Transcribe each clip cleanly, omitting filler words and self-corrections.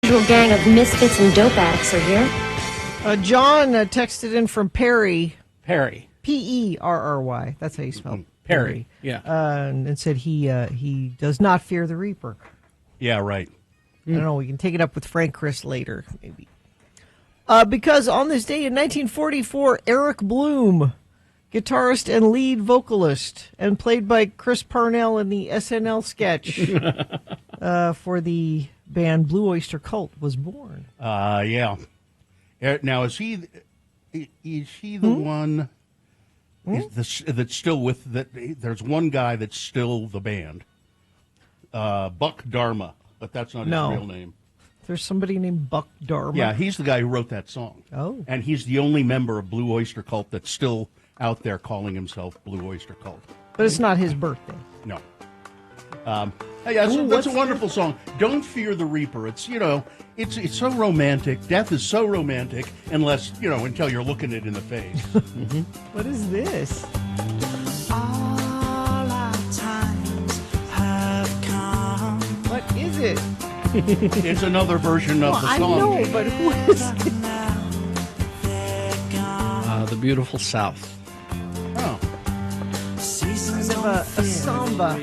usual gang of misfits and dope addicts are here. John texted in from Perry. Perry. Perry. That's how you spell Perry. Yeah. And said he does not fear the Reaper. Yeah, right. I don't know. We can take it up with Frank Chris later, maybe. Because on this day in 1944, Eric Bloom, guitarist and lead vocalist, and played by Chris Parnell in the SNL sketch for the band Blue Oyster Cult, was born. Yeah. Now, is he the one that's still with that? There's one guy that's still the band, Buck Dharma, but that's not his real name. There's somebody named Buck Dharma. Yeah, he's the guy who wrote that song. Oh. And he's the only member of Blue Oyster Cult that's still out there calling himself Blue Oyster Cult. But it's not his birthday. No. Hey, that's a wonderful song. Don't Fear the Reaper. It's, it's so romantic. Death is so romantic, unless, until you're looking it in the face. Mm-hmm. What is this? All our times have come. What is it? It's another version of the song. I know, but who is it? The Beautiful South. Oh. Kind of a samba.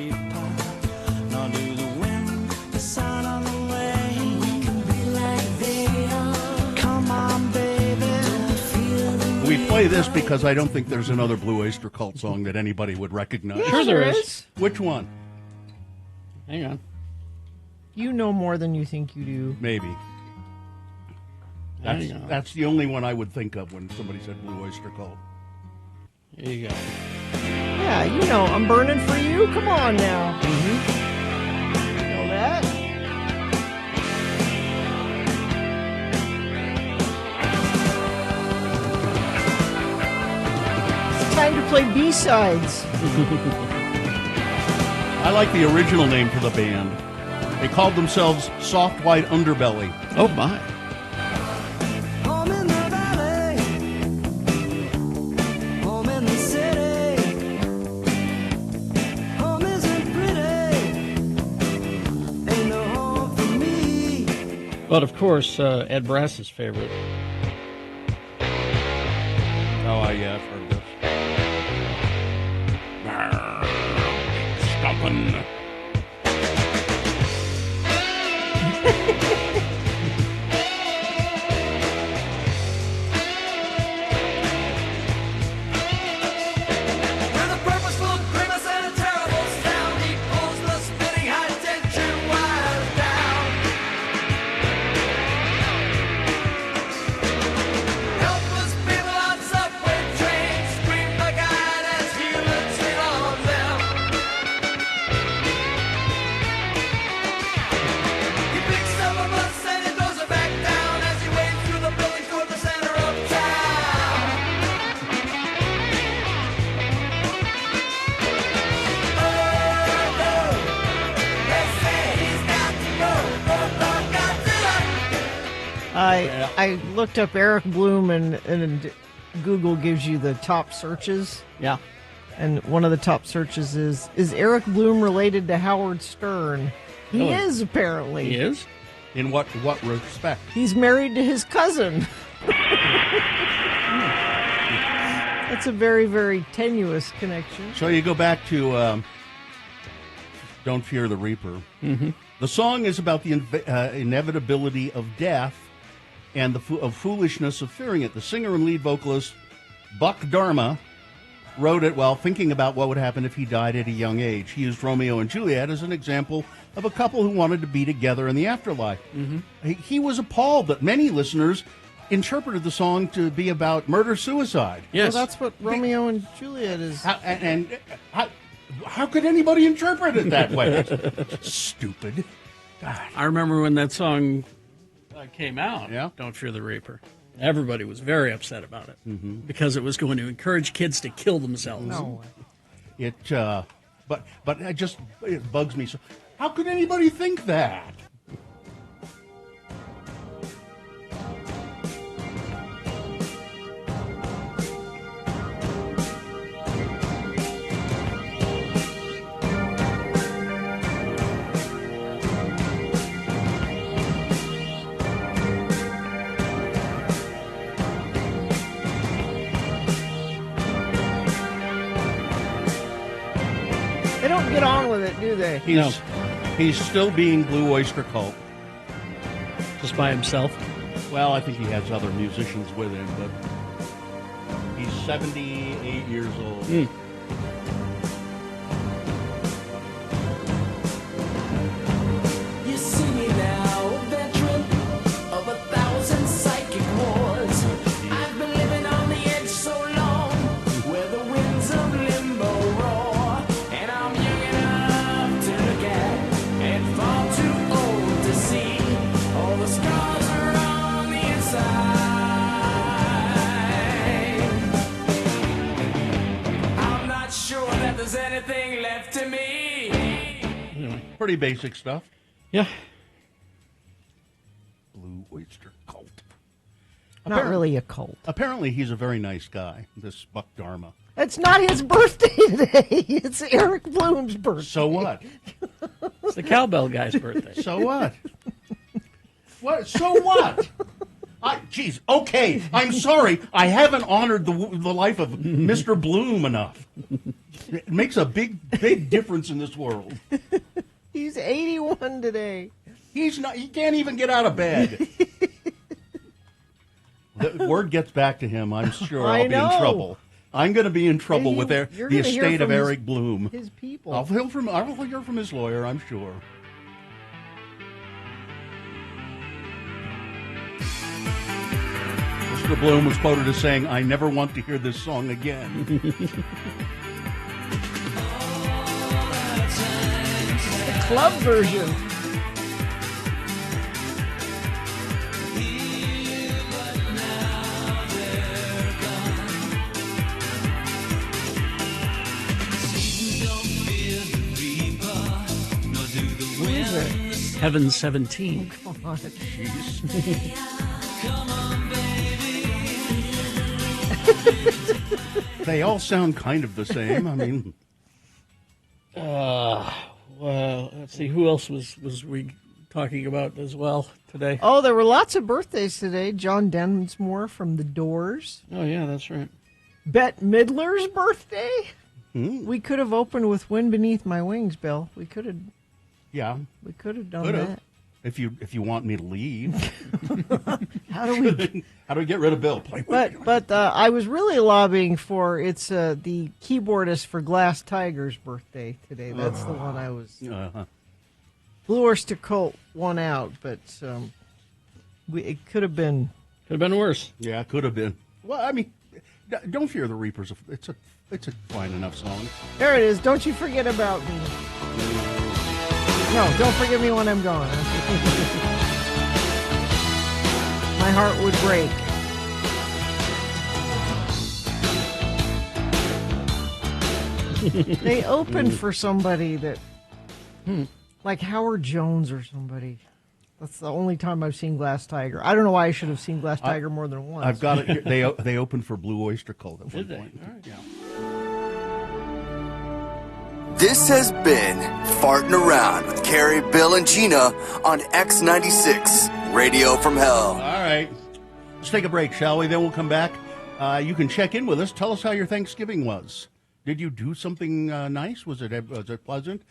We play this because I don't think there's another Blue Oyster Cult song that anybody would recognize. Yeah, Sure there is. Which one? Hang on. You know more than you think you do. Maybe. That's the only one I would think of when somebody said Blue Oyster Cult. Here you go. Yeah, I'm burning for you. Come on now. Mm-hmm. You know that? It's time to play B-sides. I like the original name for the band. They called themselves Soft White Underbelly. Oh, my. Home in the valley, home in the city. Home isn't pretty, ain't no home for me. But, of course, Ed Brass's favorite. Oh, yeah, I've heard this. Stumpin'. With a purposeful grimace and a terrible sound, he pulls the spinning high tension wires down. Helpless people on subway trains scream the guide as he looks in on them. He picks up a bus and he throws it back down as he wades through the buildings toward the center of town. I looked up Eric Bloom, and Google gives you the top searches. Yeah. And one of the top searches is Eric Bloom related to Howard Stern? He Really? is, apparently. He is? In what respect? He's married to his cousin. That's a very, very tenuous connection. So you go back to Don't Fear the Reaper. Mm-hmm. The song is about the inevitability of death and the foolishness of fearing it. The singer and lead vocalist, Buck Dharma, wrote it while thinking about what would happen if he died at a young age. He used Romeo and Juliet as an example of a couple who wanted to be together in the afterlife. Mm-hmm. He was appalled that many listeners interpreted the song to be about murder-suicide. Yes. Well, that's what Romeo and Juliet is. How could anybody interpret it that way? That's stupid. God. I remember when that song came out, Yeah. Don't Fear the Reaper. Everybody was very upset about it because it was going to encourage kids to kill themselves. No. But it bugs me. So, how could anybody think that? They don't get on with it, do they? He's still being Blue Oyster Cult. Just by himself. Well, I think he has other musicians with him, but he's 78 years old. You see me now, veteran of 1,000 psychic wars. I've been living on the edge so long, where the winds of limbo roar. And I'm young enough to look at, and far too old to see. All the scars are on the inside. I'm not sure that there's anything left to me. Pretty basic stuff. Yeah. Blue Oyster Cult. Not really a cult. Apparently, he's a very nice guy, this Buck Dharma. It's not his birthday today. It's Eric Bloom's birthday. So what? It's the cowbell guy's birthday. So what? What? So what? Geez, okay, I'm sorry. I haven't honored the life of Mr. Bloom enough. It makes a big difference in this world. He's 81 today. He's not. He can't even get out of bed. The word gets back to him. I'm sure I'll be in trouble. I'm going to be in trouble with You're the gonna hear estate of from Eric Bloom. His people. I'll hear from his lawyer. I'm sure. Mr. Bloom was quoted as saying, "I never want to hear this song again." The club version. What is it? Heaven 17. Come on. They all sound kind of the same. I mean, Well, let's see. Who else was we talking about as well today? Oh, there were lots of birthdays today. John Densmore from The Doors. Oh, yeah, that's right. Bette Midler's birthday. We could have opened with "Wind Beneath My Wings," Bill. We could have yeah, done could have. that. If you want me to leave, How do we? how do we get rid of Bill? But I was really lobbying for the keyboardist for Glass Tiger's birthday today. That's the one I was. Blue Oyster Cult won out, but it could have been. Could have been worse. Yeah, could have been. Well, I mean, Don't Fear the Reapers. It's a fine enough song. There it is. Don't you forget about me. No, don't forget me when I'm gone. My heart would break. They opened for somebody that, like Howard Jones or somebody. That's the only time I've seen Glass Tiger. I don't know why I should have seen Glass Tiger more than once. I've got it here. They opened for Blue Oyster Cult at one point. All right. Yeah. This has been Farting Around with Carrie, Bill, and Gina on X96, Radio from Hell. All right. Let's take a break, shall we? Then we'll come back. You can check in with us. Tell us how your Thanksgiving was. Did you do something nice? Was it pleasant?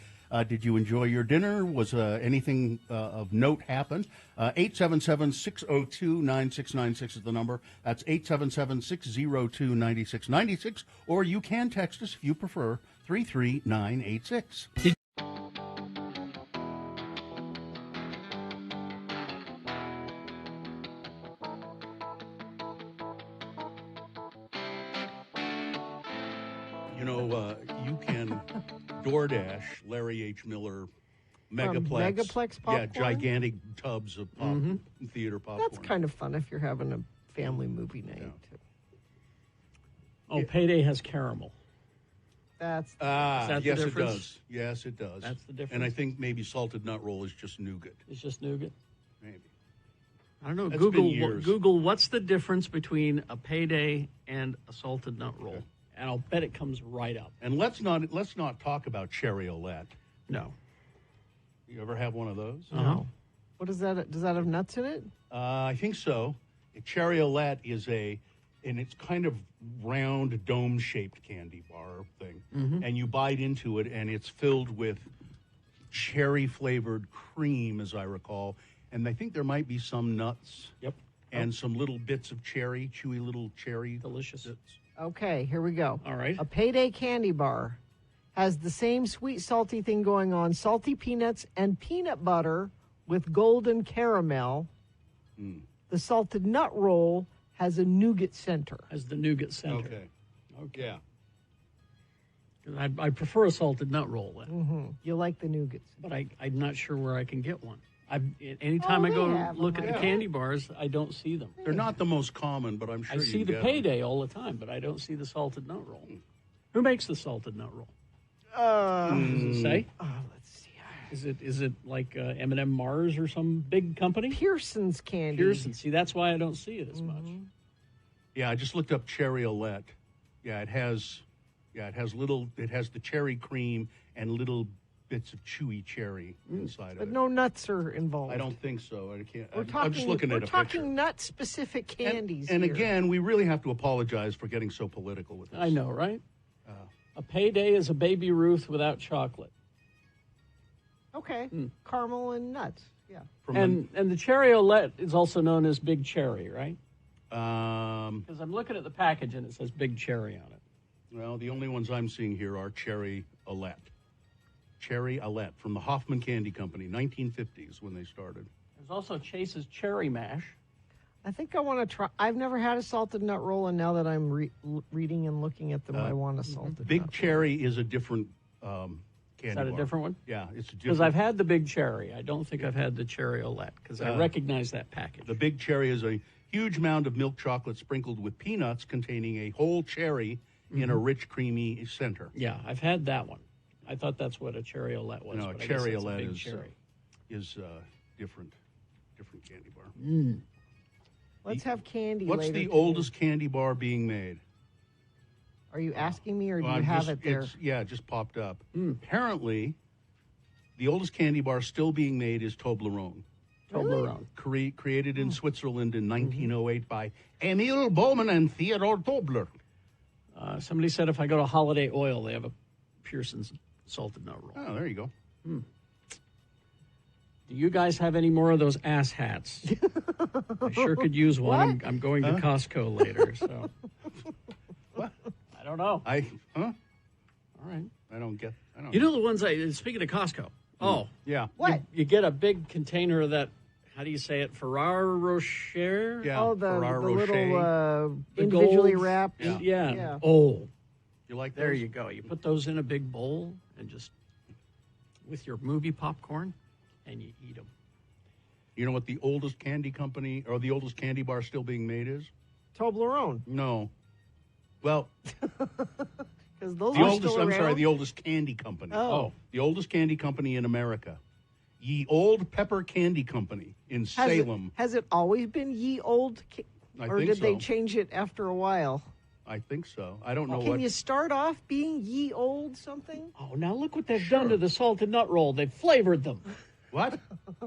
Did you enjoy your dinner? Was anything of note happen? 877-602-9696 is the number. That's 877-602-9696. Or you can text us if you prefer, 33986. You know, you can DoorDash Larry H. Miller Megaplex. Megaplex popcorn? Yeah, gigantic tubs of theater popcorn. That's kind of fun if you're having a family movie night. Yeah. Oh, Payday has caramel. That's Is that the yes, it difference? does. Yes, it does. That's the difference? And I think maybe salted nut roll is just nougat. It's just nougat. Maybe. I don't know. It's been Google. years. Google. What's the difference between a Payday and a salted nut roll? And I'll bet it comes right up. And let's not talk about cherry Olette. No. You ever have one of those? no. What is that? Does that have nuts in it? I think so. Cherry Olette is and it's kind of round dome-shaped candy bar thing, and you bite into it, and it's filled with cherry-flavored cream, as I recall, and I think there might be some nuts. Yep. And some little bits of cherry, chewy little cherry. Delicious. bits. Okay, here we go. All right. A Payday candy bar has the same sweet, salty thing going on. Salty peanuts and peanut butter with golden caramel. The salted nut roll has a nougat center. As the nougat center. Okay. Okay. Yeah. I prefer a salted nut roll then, You like the nougats. but I'm not sure where I can get one. Anytime I they go have look them, at the yeah. candy bars, I don't see them. They're not the most common, but I'm sure I you see can the get them. Payday all the time, but I don't see the salted nut roll. Who makes the salted nut roll? Does it say? Let's see. Is it like M&M Mars or some big company? Pearson's candy. Pearson. See, that's why I don't see it as much. Yeah, I just looked up Cherry-O-Let. Yeah, it has the cherry cream and little bits of chewy cherry inside But of it. no nuts are involved. I don't think so. I can't. We're I'm just looking at a We're picture. talking nut-specific candies And here. again, we really have to apologize for getting so political with this. I know, right? A Payday is a Baby Ruth without chocolate. Okay. Caramel and nuts. Yeah. From And the Cherry-O-Let is also known as Big Cherry, right? the, Because I'm looking at the package and it says Big Cherry on it. well, the only ones I'm seeing here are Cherry-O-Let. Cherry-O-Let from the Hoffman Candy Company, 1950s when they started. There's also Chase's Cherry Mash. I think I want to try. I've never had a salted nut roll, and now that I'm reading and looking at them, I want a salted Big nut Cherry is a different candy Is that a bar. different one? Yeah, it's a Because different. I've had the Big Cherry. I don't think I've had the Cherry-O-Let because I recognize that package. The Big Cherry is a huge mound of milk chocolate sprinkled with peanuts containing a whole cherry in a rich, creamy center. Yeah, I've had that one. I thought that's what a Cherry-O-Let was. No, but I guess that's a Cherry-O-Let Big is Cherry. different candy bar. Let's have candy What's later the today. oldest candy bar being made? Are you asking me, or do Well, you I'm have just- it there? it just popped up. Apparently, the oldest candy bar still being made is Toblerone. Toblerone. Created in Switzerland in 1908 by Emil Bowman and Theodore Tobler. Somebody said if I go to Holiday Oil, they have a Pearson's salted nut roll. Oh, there you go. Do you guys have any more of those ass hats? I sure could use one. I'm going to Costco later, so. What? I don't know. Huh? All right. I don't. You know the ones speaking of Costco. Oh, Yeah. What? you get a big container of that, how do you say it, Ferrero Rocher? Yeah. Oh, the Ferrero little Rocher. The individually gold- wrapped. Yeah. Yeah. Oh, You like there those? you go. You put those in a big bowl and just, with your movie popcorn, and you eat them. You know what the oldest candy company or the oldest candy bar still being made is? Toblerone, No. Well, because those the are oldest. still I'm around. sorry, the oldest candy company. Oh. The oldest candy company in America, Ye Old Pepper Candy Company in Has Salem. has it always been ye old? I Or think did they so. change it after a while? I think so. I don't know Can what. you start off being ye old something? Oh, now look what they've done to the salted nut roll. They've flavored them. What?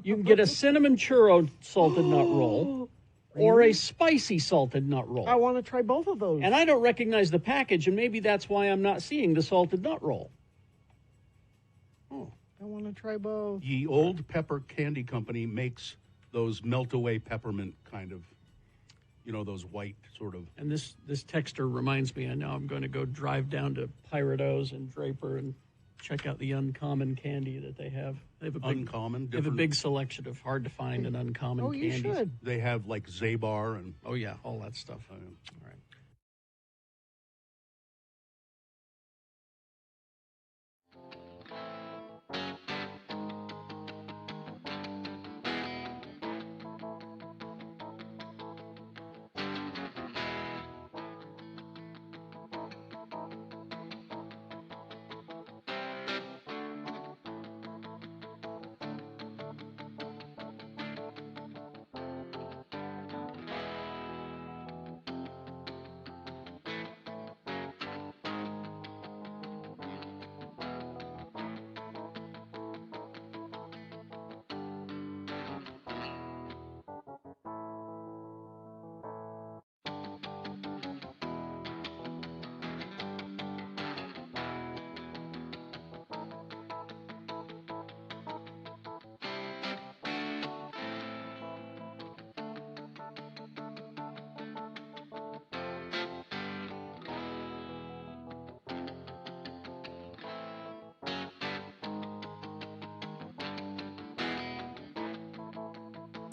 You can get a cinnamon churro salted nut roll or a spicy salted nut roll. I want to try both of those. And I don't recognize the package, and maybe that's why I'm not seeing the salted nut roll. I want to try both. Ye Old Pepper Candy Company makes those melt away peppermint kind of, those white sort of. And this texter reminds me, I know I'm going to go drive down to Pirate O's and Draper and check out the uncommon candy that they have. They have a big, Uncommon, They have a different- big selection of hard to find and uncommon Oh, you candies. should. They have like Zabar and. Oh yeah, all that stuff. All right.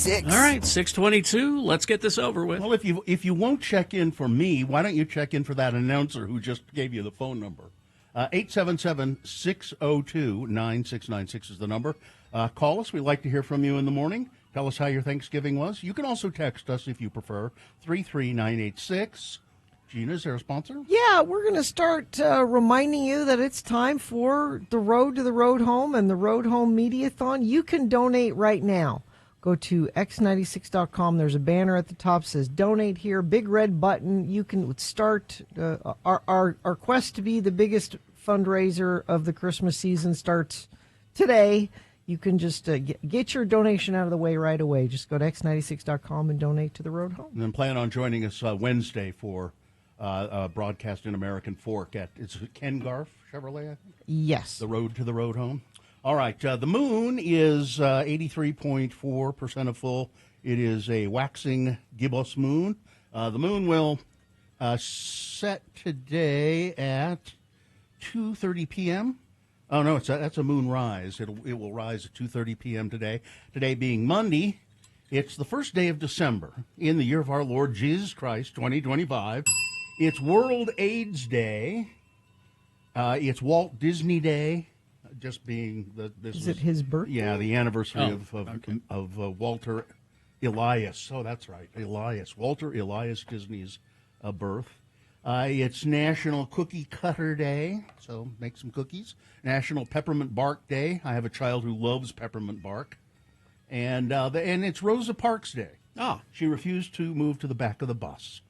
X96. All right, 622. Let's get this over with. Well, if you won't check in for me, why don't you check in for that announcer who just gave you the phone number? 877-602-9696 is the number. Call us. We'd like to hear from you in the morning. Tell us how your Thanksgiving was. You can also text us if you prefer, 33986. Gina, is there a sponsor? Yeah, we're going to start reminding you that it's time for the Road to the Road Home and the Road Home Mediathon. You can donate right now. Go to x96.com. There's a banner at the top that says donate here, big red button. You can start. Our quest to be the biggest fundraiser of the Christmas season starts today. You can just get your donation out of the way right away. Just go to x96.com and donate to the Road Home. And then plan on joining us Wednesday for broadcast in American Fork at it's Ken Garff Chevrolet, I think? Yes. The Road to the Road Home. All right. The moon is 83.4% of full. It is a waxing gibbous moon. The moon will set today at 2:30 p.m. Oh, no, that's a moon rise. It will rise at 2:30 p.m. today. Today being Monday, it's the first day of December in the year of our Lord Jesus Christ, 2025. It's World AIDS Day. It's Walt Disney Day, just being Is it his birthday? Yeah, the anniversary of Walter Elias. Oh, that's right, Elias. Walter Elias Disney's birth. It's National Cookie Cutter Day, so make some cookies. National Peppermint Bark Day. I have a child who loves peppermint bark. And it's Rosa Parks Day. Oh. She refused to move to the back of the bus.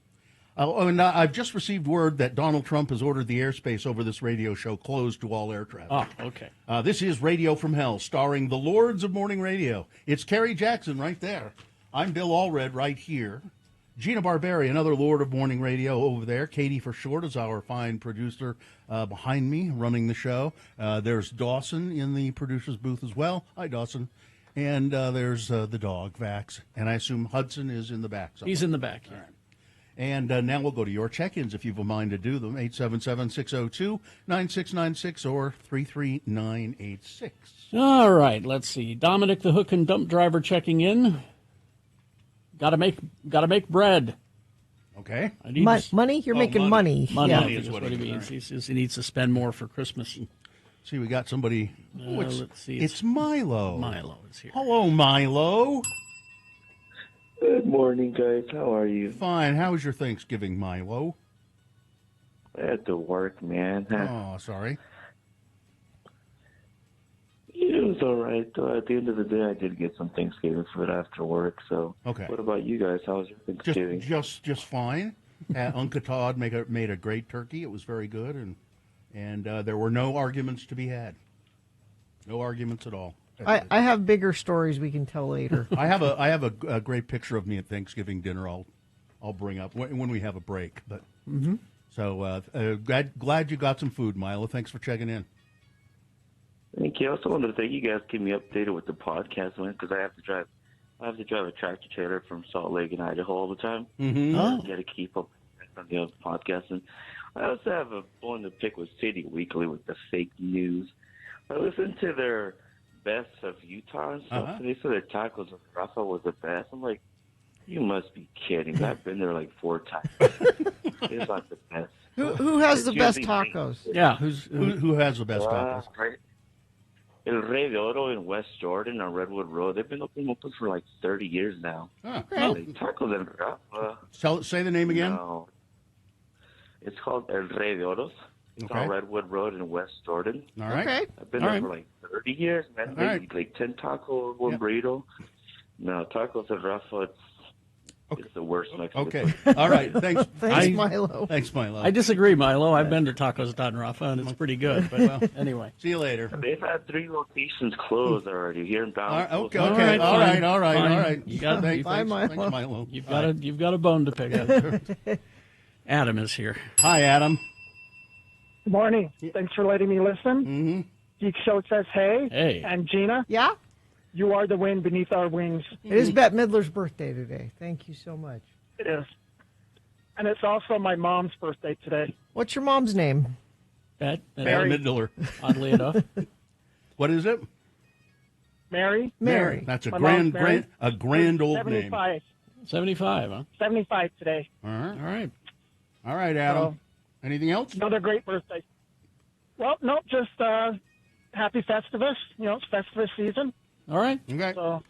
And I've just received word that Donald Trump has ordered the airspace over this radio show closed to all air traffic. Oh, okay. This is Radio from Hell, starring the Lords of Morning Radio. It's Kerry Jackson right there. I'm Bill Allred right here. Gina Barberi, another Lord of Morning Radio over there. Katie for short is our fine producer behind me running the show. There's Dawson in the producer's booth as well. Hi, Dawson. And there's the dog, Vax. And I assume Hudson is in the back somewhere. He's in the back here. All right. And now we'll go to your check-ins if you've a mind to do them. 877-602-9696 or 33986. All right, let's see. Dominic the Hook and Dump Driver checking in. Gotta make bread. Okay. I need Money? You're making money. Money, Yeah. I think is what he means. He says he needs to spend more for Christmas. See, we got somebody. Let's see. It's Milo. Milo is here. Hello, Milo. Good morning, guys. How are you? Fine. How was your Thanksgiving, Milo? I had to work, man. Oh, sorry. It was all right, though. At the end of the day, I did get some Thanksgiving food after work. So, Okay. What about you guys? How was your Thanksgiving? Just fine. Uncle Todd made a great turkey. It was very good, and there were no arguments to be had. No arguments at all. I have bigger stories we can tell later. I have a great picture of me at Thanksgiving dinner. I'll bring up when we have a break. But so glad you got some food, Milo. Thanks for checking in. Thank you. I also wanted to thank you guys. Keep me updated with the podcast because I have to drive a tractor trailer from Salt Lake and Idaho all the time. Mm-hmm. I got to keep up on the podcast. And I also have a bone to pick with City Weekly with the fake news. I listened to their best of Utah and stuff, and they said their tacos of Rafa was the best. I'm like, you must be kidding. I've been there like 4 times. It's not the best. Who has the best tacos? Yeah, Who has the best tacos? Right. El Rey de Oro in West Jordan on Redwood Road. They've been open for like 30 years now. Oh. Like, tacos en Rafa. Say the name again. No. It's called El Rey de Oros. It's Okay. on Redwood Road in West Jordan. All right. Okay. I've been All there right. for like 30 years, man. All Maybe right. like 10 tacos, one Yep. burrito. No, tacos en Rafa, it's the worst Mexican Okay. food. All right. Thanks. Thanks, Milo. Thanks, Milo. I disagree, Milo. I've been to Tacos Don Rafa, and it's pretty good. But anyway. See you later. They've had 3 locations closed already here in Bountiful. Okay. All Okay. right, All right. fine, All right. fine. All right. You got- Thanks, Bye, thanks, Milo. Milo. You've got a bone to pick up. Adam is here. Hi, Adam. Good morning. Thanks for letting me listen. Mm-hmm. Geek Show says hey. Hey. And Gina, Yeah? you are the wind beneath our wings. It is Bette Midler's birthday today. Thank you so much. It is. And it's also my mom's birthday today. What's your mom's name? Bette Bette Mary. Midler. oddly enough. What is it? Mary. Mary. That's a My grand, mom's Mary. grand old name. 75. 75, huh? 75 today. All right. All right. All right, Adam. So- Anything else? Another great birthday. Well, no, just happy Festivus. You know, it's Festivus season. All right. Okay. So, All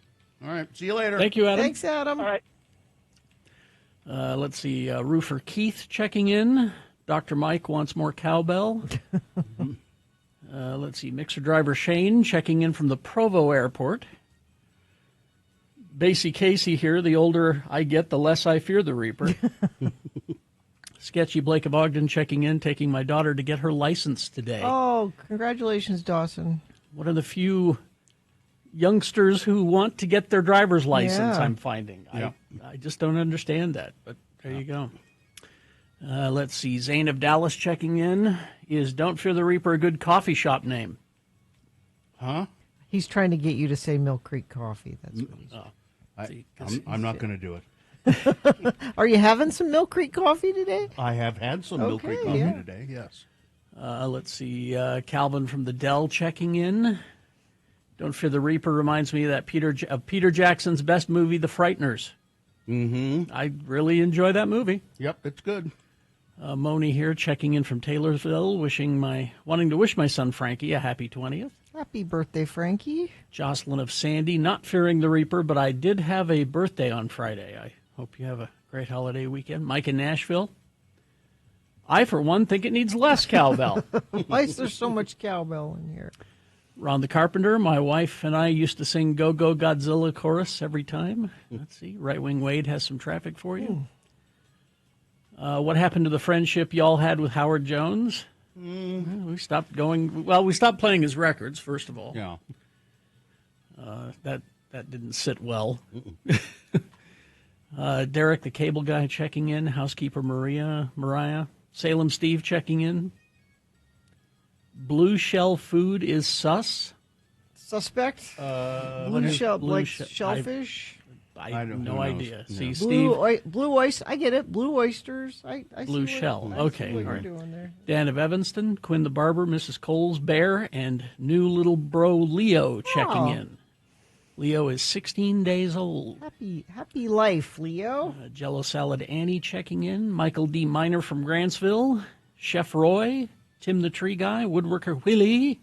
right. See you later. Thank you, Adam. Thanks, Adam. all right. Let's see. Roofer Keith checking in. Dr. Mike wants more cowbell. Let's see. Mixer driver Shane checking in from the Provo airport. Basie Casey here. The older I get, the less I fear the Reaper. Sketchy Blake of Ogden checking in, taking my daughter to get her license today. Oh, congratulations, Dawson. One of the few youngsters who want to get their driver's license, Yeah. I'm finding. Yeah. I just don't understand that, but there you go. Let's see. Zane of Dallas checking in. Is Don't Fear the Reaper a good coffee shop name? Huh? He's trying to get you to say Mill Creek Coffee. That's what he's. I'm not going to do it. Are you having some Mill Creek Coffee today? I have had some Mill Creek coffee yeah. today, yes. Let's see. Calvin from the Dell checking in. Don't Fear the Reaper reminds me that Peter Jackson's best movie, The Frighteners. Mm-hmm. I really enjoy that movie. Yep, it's good. Moni here checking in from Taylorsville, wanting to wish my son Frankie a happy 20th. Happy birthday, Frankie. Jocelyn of Sandy, not fearing the Reaper, but I did have a birthday on Friday. I hope you have a great holiday weekend. Mike in Nashville. I, for one, think it needs less cowbell. Why is there so much cowbell in here? Ron the Carpenter, my wife and I used to sing Go Go Godzilla chorus every time. Let's see. Right Wing Wade has some traffic for you. What happened to the friendship y'all had with Howard Jones? We stopped going. Well, we stopped playing his records, first of all. Yeah. That didn't sit well. Derek, the cable guy, checking in. Housekeeper Mariah. Salem Steve checking in. Blue Shell Food is sus. Suspect? Blue shell, like shellfish? I I have don't- no who knows? idea. Yeah. See, Steve, Blue oyster. I get it. Blue oysters. I Blue see what- shell. I see Okay, what all you're right. doing there. Dan of Evanston, Quinn the Barber, Mrs. Cole's Bear, and new little bro Leo checking Oh. in. Leo is 16 days old. Happy life, Leo. Jello Salad Annie checking in. Michael D. Miner from Grantsville. Chef Roy. Tim the Tree Guy. Woodworker Willie.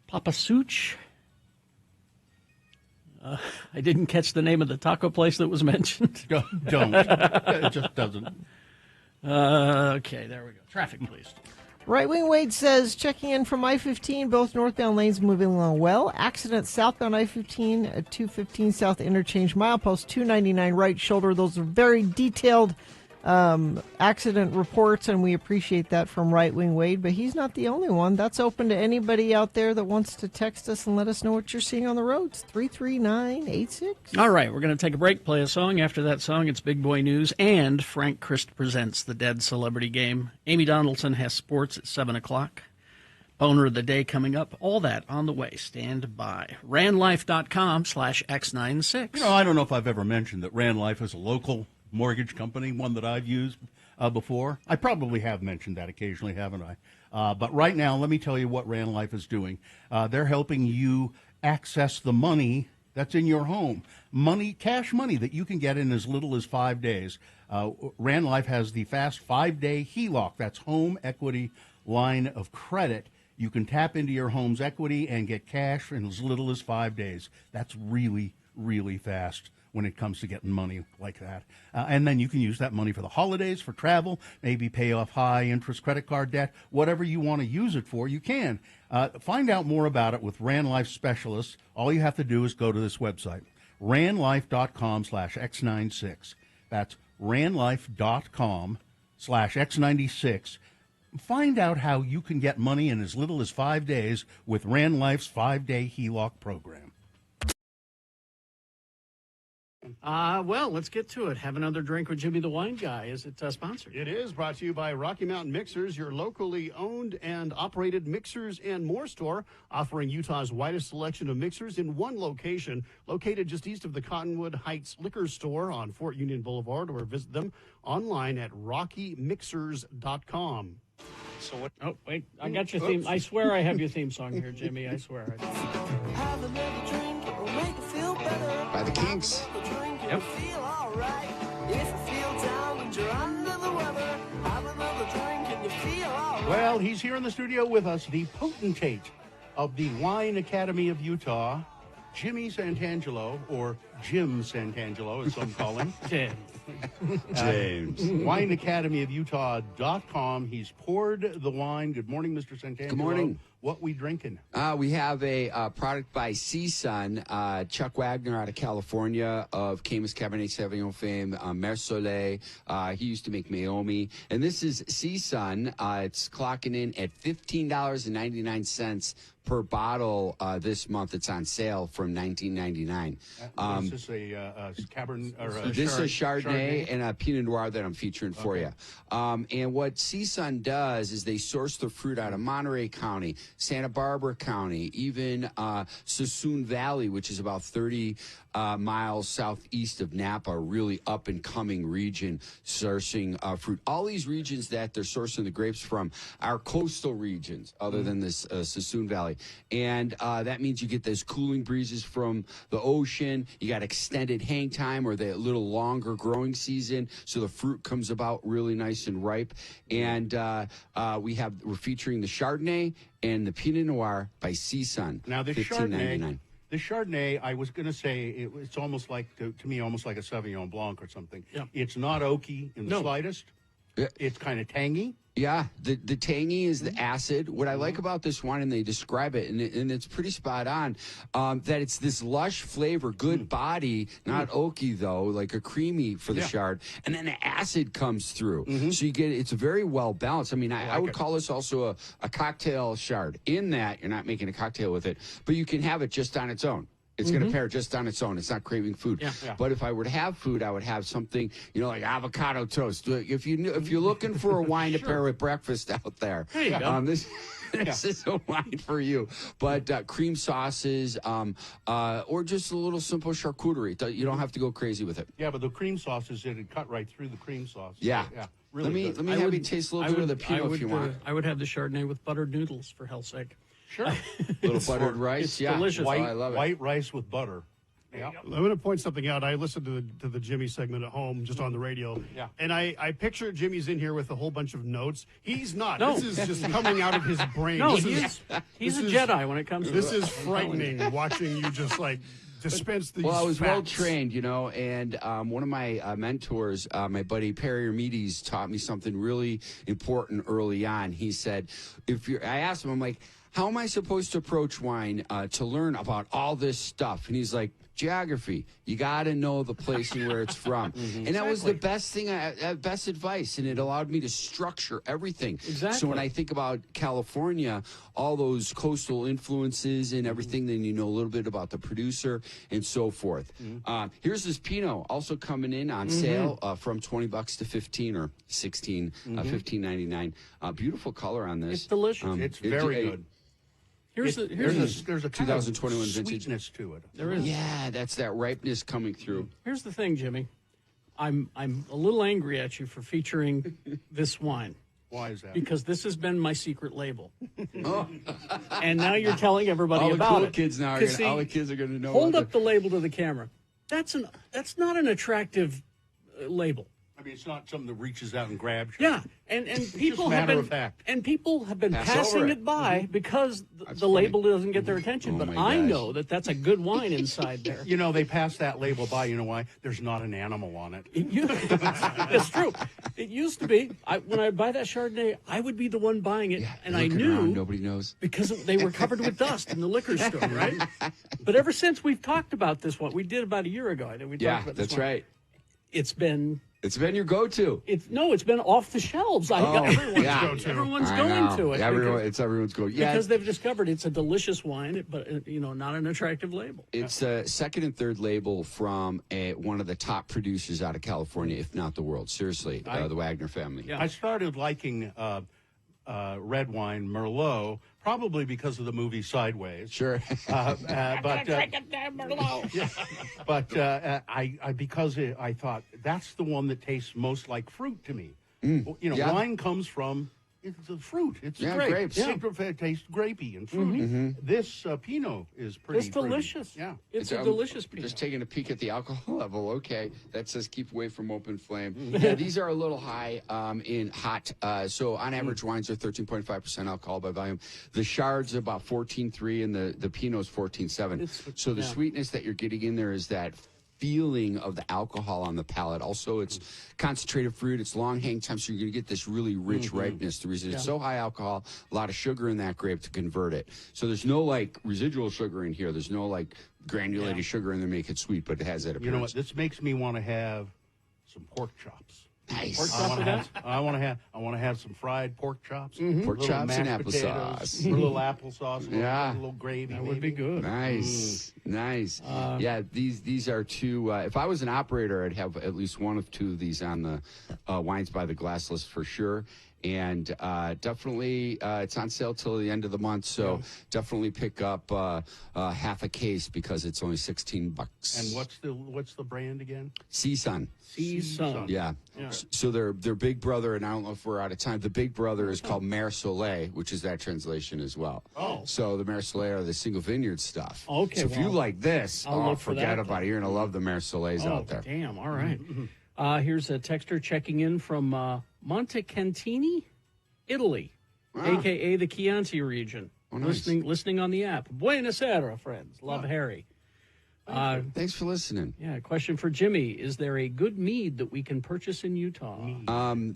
Papa Such. I didn't catch the name of the taco place that was mentioned. Don't. It just doesn't. Okay, there we go. Traffic, please. Right Wing Wade says, checking in from I-15, both northbound lanes moving along well. Accident southbound I-15 at 215 South Interchange, milepost 299 right shoulder. Those are very detailed accident reports, and we appreciate that from Right Wing Wade, but he's not the only one. That's open to anybody out there that wants to text us and let us know what you're seeing on the roads. 33986. All right, we're going to take a break, play a song. After that song, it's Big Boy News, and Frank Christ presents the Dead Celebrity Game. Amy Donaldson has sports at 7 o'clock. Boner of the day coming up. All that on the way. Stand by. RandLife.com/X96. You know, I don't know if I've ever mentioned that Rand Life is a local mortgage company, one that I've used before. I probably have mentioned that occasionally, haven't I? But right now, let me tell you what Rand Life is doing. They're helping you access the money that's in your home. Cash money that you can get in as little as 5 days. Rand Life has the fast 5-day HELOC. That's home equity line of credit. You can tap into your home's equity and get cash in as little as 5 days. That's really, really fast when it comes to getting money like that. And then you can use that money for the holidays, for travel, maybe pay off high-interest credit card debt. Whatever you want to use it for, you can. Find out more about it with Rand Life specialists. All you have to do is go to this website, randlife.com/X96. That's randlife.com/X96. Find out how you can get money in as little as 5 days with Rand Life's 5-day HELOC program. Well, let's get to it. Have another drink with Jimmy the Wine Guy. Is it sponsored? It is brought to you by Rocky Mountain Mixers, your locally owned and operated mixers and more store, offering Utah's widest selection of mixers in one location, located just east of the Cottonwood Heights Liquor Store on Fort Union Boulevard, or visit them online at rockymixers.com. So what? Oh, wait. I got your theme. I swear I have your theme song here, Jimmy. I swear. Have another drink. by the Kinks. Yep. Well, he's here in the studio with us, the potentate of the Wine Academy of Utah, Jimmy Santangelo, or Jim Santangelo, as some call him. James. WineAcademyofUtah.com. He's poured the wine. Good morning, Mr. Santangelo. Good morning. What we drinking? We have a product by CSUN, Chuck Wagner out of California of Caymus Cabernet Sauvignon fame, Mer Soleil. He used to make Maomi. And this is CSUN. It's clocking in at $15.99 per bottle this month. It's on sale from $19.99. Is this a Cabernet? Or This is a Chardonnay and a Pinot Noir that I'm featuring for you. And what CSUN does is they source the fruit out of Monterey County, Santa Barbara County, even Sassoon Valley, which is about 30 miles southeast of Napa, a really up-and-coming region sourcing fruit. All these regions that they're sourcing the grapes from are coastal regions, other than this Sassoon Valley. And that means you get those cooling breezes from the ocean. You got extended hang time or the little longer growing season, so the fruit comes about really nice and ripe. And we're featuring the Chardonnay and the Pinot Noir by CSUN. Now, the $15.99. The Chardonnay, I was going to say, it's almost like, to me, almost like a Sauvignon Blanc or something. Yeah. It's not oaky in the slightest. It's kind of tangy. Yeah, the tangy is the acid. What I like about this wine, and they describe it, and it's pretty spot on, that it's this lush flavor, good body, not oaky though, like a creamy for the Chard, and then the acid comes through. So you get it's very well balanced. I mean, I would call this also a cocktail Chard. In that you're not making a cocktail with it, but you can have it just on its own. It's going to pair just on its own. It's not craving food. Yeah. But if I were to have food, I would have something, like avocado toast. If you're looking for a wine to pair with breakfast out there, this is a wine for you. But cream sauces, or just a little simple charcuterie. You don't have to go crazy with it. Yeah, but the cream sauces, it'd cut right through the cream sauce. Yeah. Really let me have you taste a little bit of the Pinot if you want. I would have the Chardonnay with buttered noodles, for hell's sake. Sure. Little buttered rice. It's delicious. I love it. White rice with butter. Yeah. I'm going to point something out. I listened to the Jimmy segment at home, just on the radio. Yeah. And I picture Jimmy's in here with a whole bunch of notes. He's not. No. This is just coming out of his brain. No, This he's a is- Jedi when it comes to This is frightening, watching you just like dispense these Well, I was facts. well trained, and one of my mentors, my buddy Perry Armides, taught me something really important early on. He said, I asked him, I'm like, how am I supposed to approach wine to learn about all this stuff? And he's like, geography. You got to know the place and where it's from. And that was the best thing, best advice. And it allowed me to structure everything. Exactly. So when I think about California, all those coastal influences and everything, then you know a little bit about the producer and so forth. Here's this Pinot also coming in on sale from $20 to $15 or $16, $15.99. Beautiful color on this. It's delicious. It's very good. There's there's a kind 2021 of vintage. sweetness to it. There is. Yeah, that's that ripeness coming through. Here's the thing, Jimmy. I'm a little angry at you for featuring this wine. Why is that? Because this has been my secret label. And now you're telling everybody All the about cool it. kids now are 'Cause all the kids are going to know. Hold about up the label to the camera. That's not an attractive label. I mean, it's not something that reaches out and grabs you. Yeah, and people have matter been of fact. and people have been Pass passing over it by because That's the funny. label doesn't get their attention. Oh but my I gosh. know that that's a good wine inside there. You know, they pass that label by. You know why? There's not an animal on it. It's true. It used to be. When I buy that Chardonnay, I would be the one buying it, and I Looking knew around, nobody knows. because they were covered with dust in the liquor store, right? But ever since we've talked about this one, we did about a year ago. I think we talked about this that's one. right. It's been Your go-to. it's been off the shelves. Everyone's yeah. go-to. Everyone's I going know. to it. It's everyone's go. Yeah, Because they've discovered it's a delicious wine, but not an attractive label. it's a second and third label from one of the top producers out of California, if not the world. Seriously, the Wagner family. Yeah. I started liking red wine, Merlot, probably because of the movie Sideways. Sure. Because I thought that's the one that tastes most like fruit to me. Yeah. Wine comes from It's a fruit. It's Yeah, grape. grapes. It tastes grapey and fruity. This Pinot is pretty. It's delicious. Yeah. It's a delicious Pinot. Just taking a peek at the alcohol level. Okay, that says keep away from open flame. Yeah, these are a little high in hot. So on average, wines are 13.5% alcohol by volume. The Chard's about 14.3, and the Pinot's 14.7. So the sweetness that you're getting in there is that feeling of the alcohol on the palate. Also, it's concentrated fruit. It's long hang time, so you're going to get this really rich ripeness. The reason it's so high alcohol, a lot of sugar in that grape to convert it. So there's no like residual sugar in here. There's no like granulated sugar in there to make it sweet, but it has that appearance. You know what? This makes me want to have some pork chops. Nice. I want to have some fried pork chops, Pork little chops and mashed applesauce. potatoes, a little applesauce, Yeah. a little gravy. That would be good. Nice, nice. Yeah, these are two. If I was an operator, I'd have at least one of two of these on the Wines by the Glass list for sure. And definitely, it's on sale till the end of the month. So definitely pick up half a case because it's only $16. And what's the brand again? CSUN. CSUN. Yeah. So their big brother, and I don't know if we're out of time. The big brother is called Mer Soleil, which is that translation as well. Oh. So the Mer Soleil are the single vineyard stuff. Okay, So if you well, like this, I'll look for forget that about it. You're gonna love the Mer Soleils out there. Damn. All right. Here's a texter checking in from Montecantini, Italy, a.k.a. the Chianti region. Oh, nice. Listening on the app. Buenos Aires, friends. Love, Harry. Thanks for listening. Yeah, question for Jimmy. Is there a good mead that we can purchase in Utah?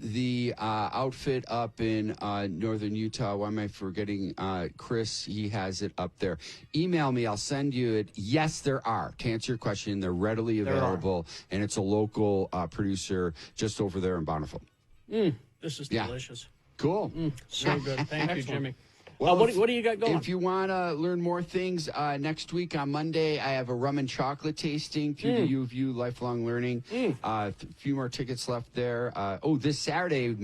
The outfit up in northern Utah, why am I forgetting? Chris, he has it up there. Email me, I'll send you it. Yes, there are. To answer your question, they're readily available, and it's a local producer just over there in Bountiful. This is delicious. Cool. So good. Thank you, Jimmy. Well, what do you got going? If you want to learn more things, next week on Monday, I have a rum and chocolate tasting through the U of U Lifelong Learning. A few more tickets left there. This Saturday,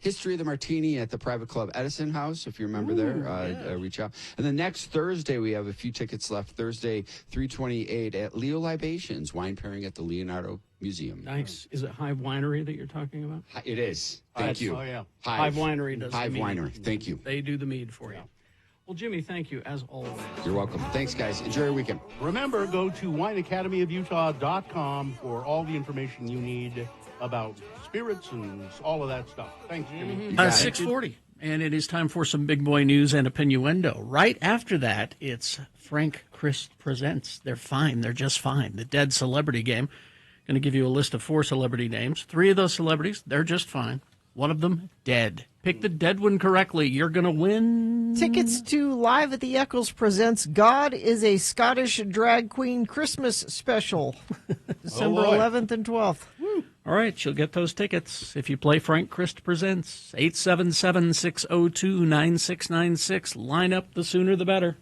History of the Martini at the Private Club Edison House, if you remember there, reach out. And then next Thursday, we have a few tickets left. Thursday, 3/28 at Leo Libations, wine pairing at the Leonardo Museum. Nice. Is it Hive Winery that you're talking about? It is. Thank you. Oh, yeah. Hive Winery does Hive the mead. Winery. Thank you. They do the mead for you. Well, Jimmy, thank you as always. You're welcome. Thanks, guys. Enjoy your weekend. Remember, go to wineacademyofutah.com for all the information you need about spirits and all of that stuff. Thanks, Jimmy. 6:40, and it is time for some big boy news and opinioendo. Right after that, it's Frank Christ Presents. They're fine. They're just fine. The Dead Celebrity Game. Going to give you a list of 4 celebrity names. 3 of those celebrities, they're just fine. One of them, dead. Pick the dead one correctly. You're going to win. Tickets to Live at the Eccles presents God is a Scottish Drag Queen Christmas Special, December 11th and 12th. All right, you'll get those tickets if you play Frank Christ Presents. 877-602-9696. Line up, the sooner the better.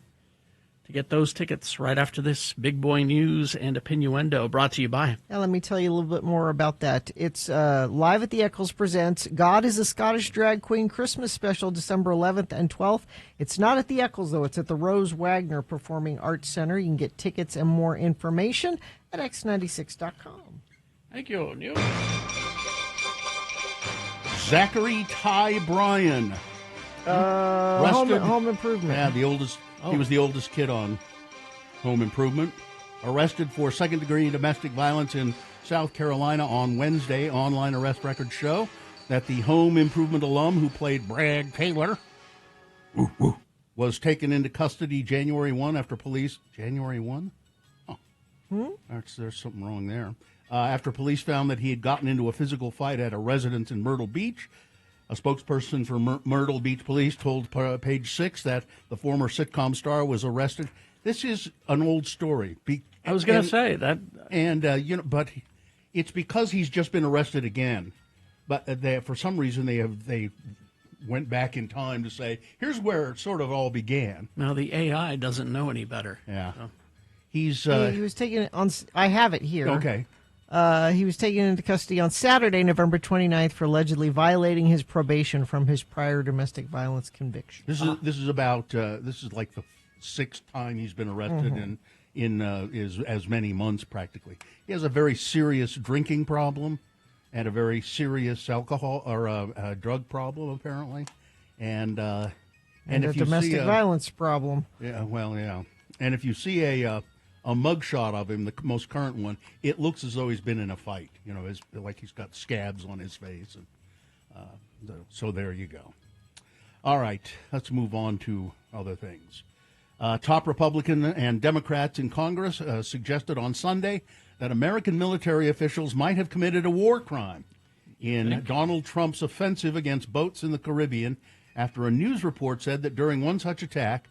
To get those tickets right after this big boy news and opinioendo brought to you by. Now, let me tell you a little bit more about that. It's Live at the Eccles presents God is a Scottish Drag Queen Christmas Special, December 11th and 12th. It's not at the Eccles, though. It's at the Rose Wagner Performing Arts Center. You can get tickets and more information at x96.com. Thank you, Neil. Zachary Ty Bryan. Home Improvement. Yeah, the oldest. He was the oldest kid on Home Improvement. Arrested for second-degree domestic violence in South Carolina on Wednesday. Online arrest records show that the Home Improvement alum who played Brad Taylor was taken into custody January 1 after police... January 1? Oh. There's something wrong there. After police found that he had gotten into a physical fight at a residence in Myrtle Beach. A spokesperson for Myrtle Beach Police told Page 6 that the former sitcom star was arrested. This is an old story. I was going to say that. And, but it's because he's just been arrested again. But for some reason, they went back in time to say, here's where it sort of all began. Now, the AI doesn't know any better. Yeah. So. He was taken on... I have it here. Okay. He was taken into custody on Saturday, November 29th, for allegedly violating his probation from his prior domestic violence conviction. This is about this is like the 6th time he's been arrested in as many months practically. He has a very serious drinking problem, and a very serious alcohol or drug problem, apparently. And And if a you domestic see violence problem. Yeah, well, yeah. And if you see a mugshot of him, the most current one, it looks as though he's been in a fight. You know, like he's got scabs on his face. And so there you go. All right, let's move on to other things. Top Republican and Democrats in Congress suggested on Sunday that American military officials might have committed a war crime in Donald Trump's offensive against boats in the Caribbean after a news report said that during one such attack,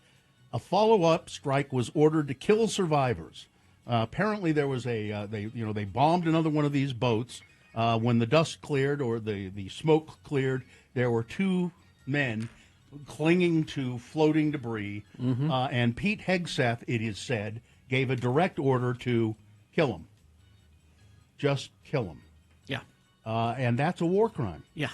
a follow-up strike was ordered to kill survivors. Apparently, there was they bombed another one of these boats. When the dust cleared or the smoke cleared, there were two men clinging to floating debris, and Pete Hegseth, it is said, gave a direct order to kill them. Just kill them. Yeah. And that's a war crime. Yeah.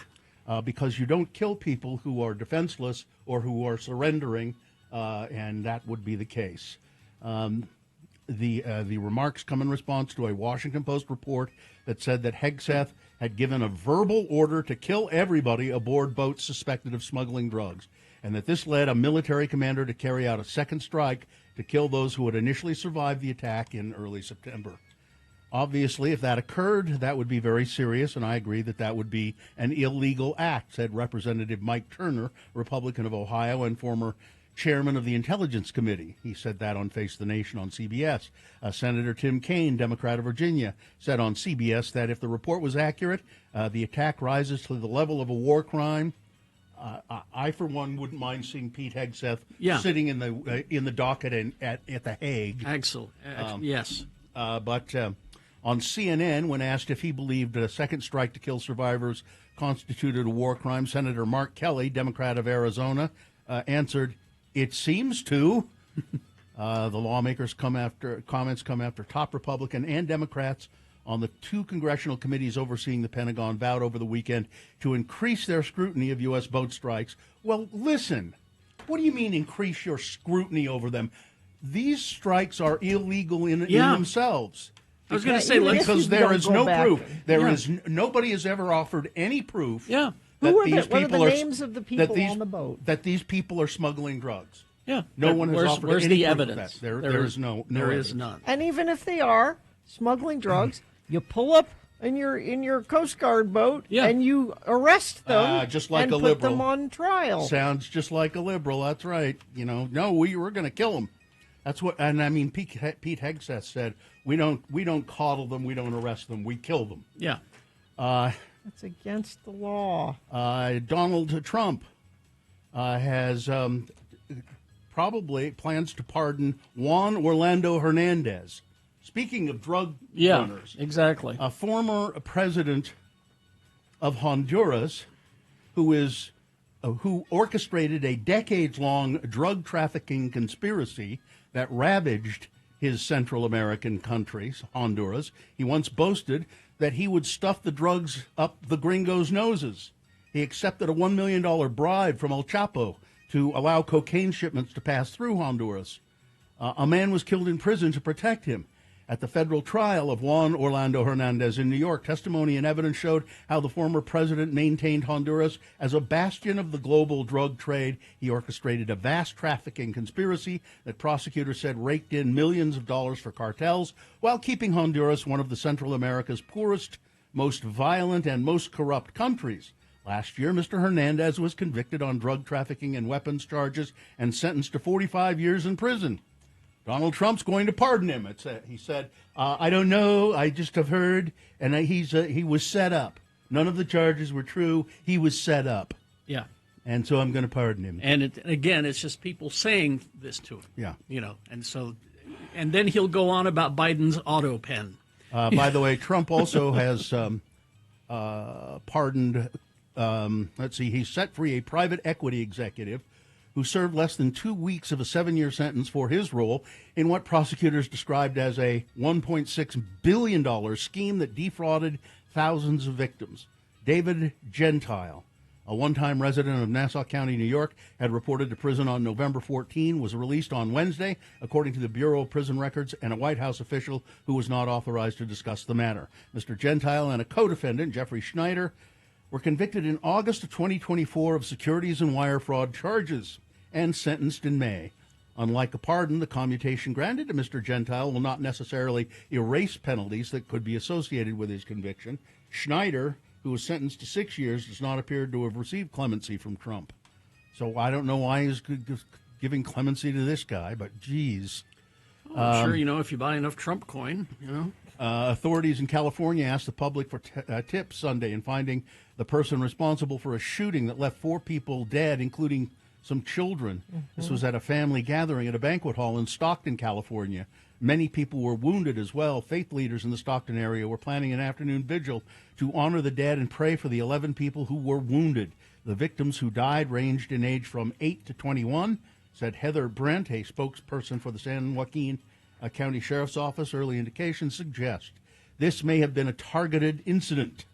Because you don't kill people who are defenseless or who are surrendering, and that would be the case. The remarks come in response to a Washington Post report that said that Hegseth had given a verbal order to kill everybody aboard boats suspected of smuggling drugs, and that this led a military commander to carry out a second strike to kill those who had initially survived the attack in early September. Obviously, if that occurred, that would be very serious, and I agree that that would be an illegal act, said Representative Mike Turner, Republican of Ohio and former chairman of the Intelligence Committee. He said that on Face the Nation on CBS. Senator Tim Kaine, Democrat of Virginia, said on CBS that if the report was accurate, the attack rises to the level of a war crime. I, for one, wouldn't mind seeing Pete Hegseth sitting in the docket at The Hague. Excellent. Yes. But on CNN, when asked if he believed a second strike to kill survivors constituted a war crime, Senator Mark Kelly, Democrat of Arizona, answered, "It seems to." The lawmakers' comments come after top Republican and Democrats on the two congressional committees overseeing the Pentagon vowed over the weekend to increase their scrutiny of U.S. boat strikes. Well, listen, what do you mean increase your scrutiny over them? These strikes are illegal in themselves. I was going to say, because there is no proof. There is nobody has ever offered any proof. Yeah. What are the names of the people on the boat? That these people are smuggling drugs. Yeah. No one has offered where's any the proof evidence? of that. There is none. And even if they are smuggling drugs, you pull up in your Coast Guard boat and you arrest them just like and a put liberal. them on trial. Sounds just like a liberal. That's right. No, we were going to kill them. That's what, and I mean, Pete Hegseth said, we don't coddle them, we don't arrest them, we kill them. Yeah. That's against the law. Donald Trump has probably plans to pardon Juan Orlando Hernandez. Speaking of drug runners, exactly. A former president of Honduras who orchestrated a decades-long drug trafficking conspiracy that ravaged his Central American country, Honduras. He once boasted that he would stuff the drugs up the gringos' noses. He accepted a $1 million bribe from El Chapo to allow cocaine shipments to pass through Honduras. A man was killed in prison to protect him. At the federal trial of Juan Orlando Hernandez in New York, testimony and evidence showed how the former president maintained Honduras as a bastion of the global drug trade. He orchestrated a vast trafficking conspiracy that prosecutors said raked in millions of dollars for cartels, while keeping Honduras one of the Central America's poorest, most violent, and most corrupt countries. Last year, Mr. Hernandez was convicted on drug trafficking and weapons charges and sentenced to 45 years in prison. Donald Trump's going to pardon him. He said, I don't know. I just have heard. And he was set up. None of the charges were true. He was set up. Yeah. And so I'm going to pardon him. And again, it's just people saying this to him. Yeah. And then he'll go on about Biden's auto pen. By the way, Trump also has pardoned, he set free a private equity executive who served less than 2 weeks of a 7-year sentence for his role in what prosecutors described as a $1.6 billion scheme that defrauded thousands of victims. David Gentile a one-time resident of Nassau County, New York, had reported to prison on November 14, was released on Wednesday, according to the Bureau of Prison Records and a White House official who was not authorized to discuss the matter. Mr. Gentile and a co-defendant, Jeffrey Schneider, were convicted in August of 2024 of securities and wire fraud charges and sentenced in May. Unlike a pardon, the commutation granted to Mr. Gentile will not necessarily erase penalties that could be associated with his conviction. Schneider, who was sentenced to 6 years, does not appear to have received clemency from Trump. So I don't know why he's giving clemency to this guy, but geez. Sure, if you buy enough Trump coin, Authorities in California asked the public for tips Sunday in finding the person responsible for a shooting that left 4 people dead, including some children. Mm-hmm. This was at a family gathering at a banquet hall in Stockton, California. Many people were wounded as well. Faith leaders in the Stockton area were planning an afternoon vigil to honor the dead and pray for the 11 people who were wounded. The victims who died ranged in age from 8 to 21, said Heather Brent, a spokesperson for the San Joaquin County Sheriff's Office. Early indications suggest this may have been a targeted incident.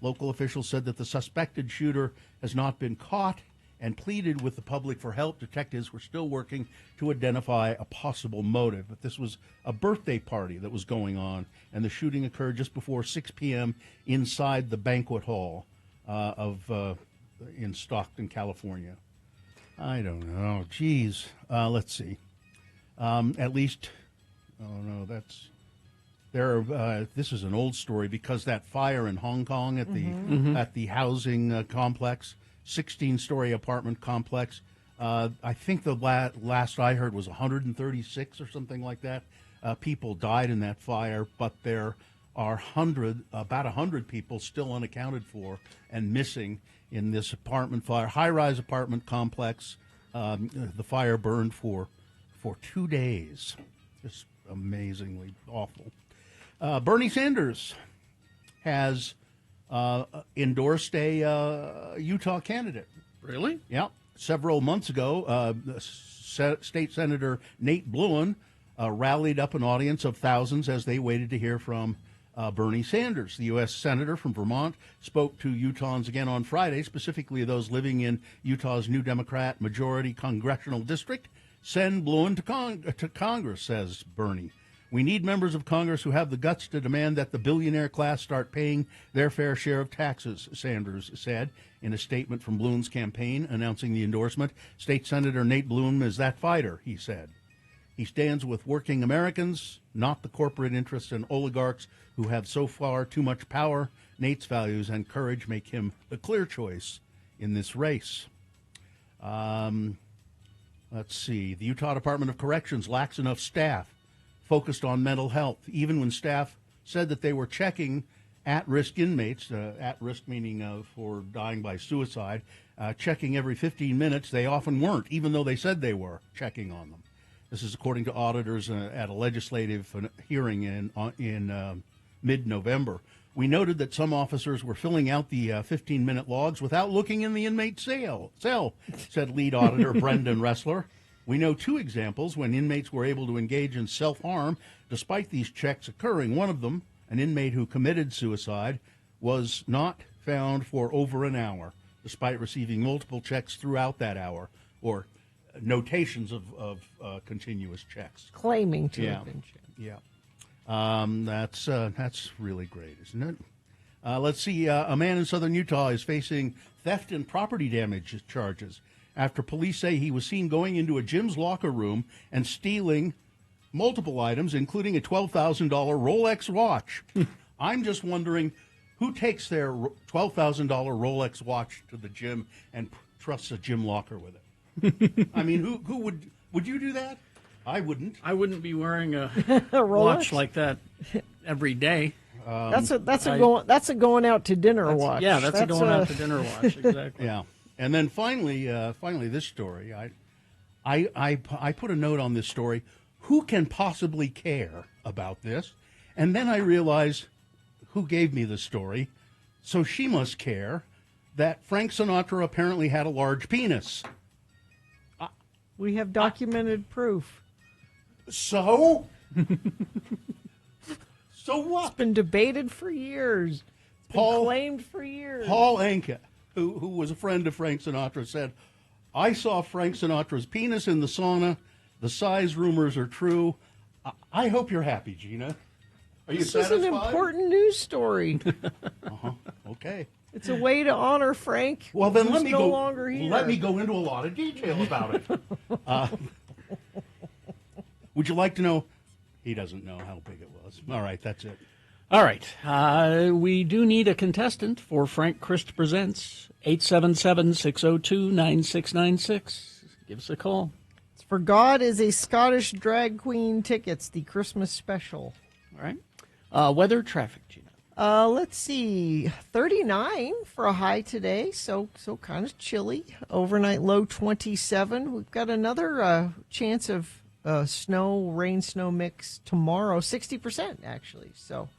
Local officials said that the suspected shooter has not been caught and pleaded with the public for help. Detectives were still working to identify a possible motive. But this was a birthday party that was going on, and the shooting occurred just before 6 p.m. inside the banquet hall in Stockton, California. I don't know. Geez. Let's see. At least, this is an old story because that fire in Hong Kong at the housing complex, 16-story apartment complex. I think the last I heard was 136 or something like that. People died in that fire, but there are about 100 people still unaccounted for and missing in this apartment fire, high-rise apartment complex. The fire burned for 2 days. Just amazingly awful. Bernie Sanders has endorsed a Utah candidate. Really? Yeah. Several months ago, State Senator Nate Bluin rallied up an audience of thousands as they waited to hear from Bernie Sanders. The U.S. Senator from Vermont spoke to Utahns again on Friday, specifically those living in Utah's new Democrat majority congressional district. Send Bluin to Congress, says Bernie. We need members of Congress who have the guts to demand that the billionaire class start paying their fair share of taxes, Sanders said in a statement from Bluin's campaign announcing the endorsement. State Senator Nate Bluin is that fighter, he said. He stands with working Americans, not the corporate interests and oligarchs who have so far too much power. Nate's values and courage make him the clear choice in this race. Let's see. The Utah Department of Corrections lacks enough staff focused on mental health. Even when staff said that they were checking at-risk inmates, at-risk meaning for dying by suicide, checking every 15 minutes, they often weren't, even though they said they were checking on them. This is according to auditors at a legislative hearing in mid-November. We noted that some officers were filling out the 15-minute logs without looking in the inmate cell, said lead auditor Brendan Ressler. We know 2 examples when inmates were able to engage in self-harm despite these checks occurring. One of them, an inmate who committed suicide, was not found for over an hour, despite receiving multiple checks throughout that hour, or notations of continuous checks. Claiming to have been checked. Yeah. That's really great, isn't it? Let's see. A man in southern Utah is facing theft and property damage charges after police say he was seen going into a gym's locker room and stealing multiple items, including a $12,000 Rolex watch. I'm just wondering who takes their $12,000 Rolex watch to the gym and trusts a gym locker with it. I mean, who would you do that? I wouldn't. I wouldn't be wearing a A watch like that every day. That's a going out to dinner watch. Yeah, that's a going out to dinner watch. Exactly. Yeah, and then finally, this story. I put a note on this story. Who can possibly care about this? And then I realized who gave me the story. So she must care that Frank Sinatra apparently had a large penis. We have documented proof. So? So what? It's been debated for years. It's been claimed for years. Paul Anka, who was a friend of Frank Sinatra, said, "I saw Frank Sinatra's penis in the sauna. The size rumors are true. I hope you're happy, Gina. Are you This satisfied?" is an important news story. Okay. It's a way to honor Frank. Well, then who's let me no go. longer here. Let me go into a lot of detail about it. Would you like to know? He doesn't know how big it was. All right, that's it. All right. We do need a contestant for Frank Christ Presents. 877-602-9696. Give us a call. It's for God is a Scottish Drag Queen tickets, the Christmas special. All right. Weather, traffic, Gina. Let's see, 39 for a high today, so kind of chilly. Overnight low 27. We've got another chance of rain-snow mix tomorrow, 60% actually. So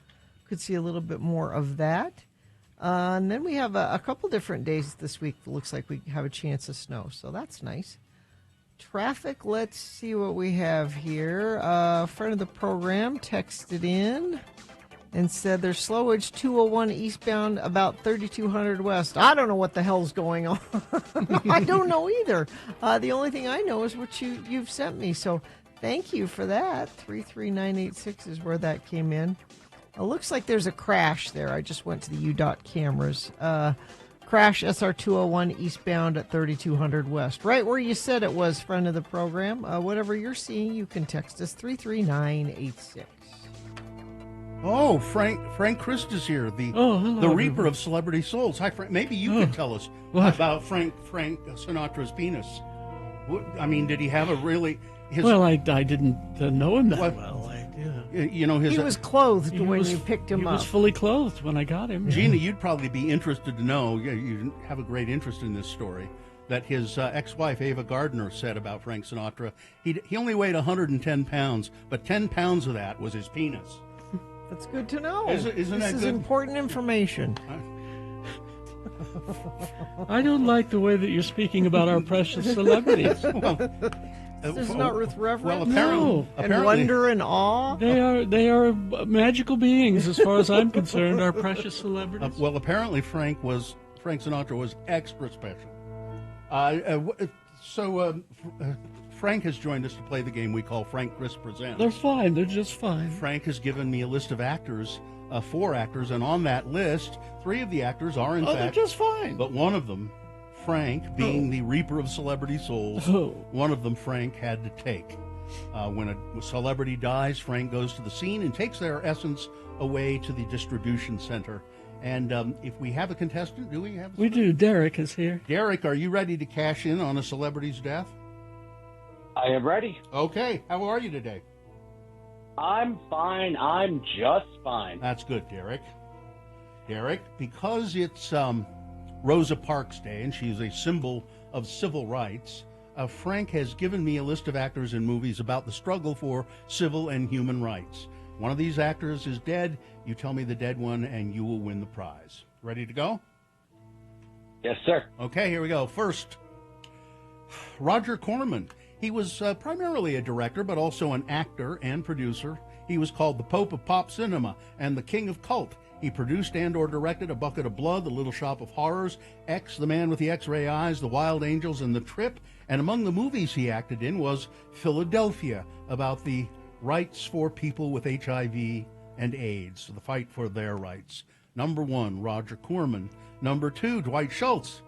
could see a little bit more of that. And then we have a couple different days this week. It looks like we have a chance of snow, so that's nice. Traffic, let's see what we have here. Friend of the program texted in and said there's slowage 201 eastbound about 3200 west. I don't know what the hell's going on. I don't know either. The only thing I know is what you've sent me. So thank you for that. 33986 is where that came in. It looks like there's a crash there. I just went to the UDOT cameras. Crash SR201 eastbound at 3200 west. Right where you said it was, friend of the program. Whatever you're seeing, you can text us 33986. Oh, Frank Christ is here, the Reaper of Celebrity Souls. Hi, Frank. Maybe you could tell us about Frank Sinatra's penis. I mean, did he have a really? I didn't know him that well. You know, he was clothed when you picked him up. He was fully clothed when I got him. Gina, you'd probably be interested to know. You have a great interest in this story. That his ex-wife Ava Gardner said about Frank Sinatra. He only weighed 110 pounds, but 10 pounds of that was his penis. That's good to know. Isn't this that is good? Important information. I don't like the way that you're speaking about our precious celebrities. This is not with reverence. Well, apparently, and wonder and awe. They are magical beings, as far as I'm concerned. Our precious celebrities. Well, apparently Frank Sinatra was extra special. Frank has joined us to play the game we call Frank Christ Presents. They're fine. They're just fine. Frank has given me a list of actors, 4 actors, and on that list, 3 of the actors are in fact they're just fine. But one of them, Frank, being the Reaper of Celebrity Souls, one of them Frank had to take. When a celebrity dies, Frank goes to the scene and takes their essence away to the distribution center. And if we have a contestant, do we have? We do. Derek is here. Derek, are you ready to cash in on a celebrity's death? I am ready. Okay. How are you today? I'm fine. I'm just fine. That's good, Derek. Derek, because it's Rosa Parks Day and she's a symbol of civil rights, Frank has given me a list of actors in movies about the struggle for civil and human rights. One of these actors is dead. You tell me the dead one, and you will win the prize. Ready to go? Yes, sir. Okay, here we go. First, Roger Corman. He was primarily a director, but also an actor and producer. He was called the Pope of Pop Cinema and the King of Cult. He produced and or directed A Bucket of Blood, The Little Shop of Horrors, X, The Man with the X-Ray Eyes, The Wild Angels, and The Trip. And among the movies he acted in was Philadelphia, about the rights for people with HIV and AIDS, the fight for their rights. Number 1, Roger Corman. Number 2, Dwight Schultz.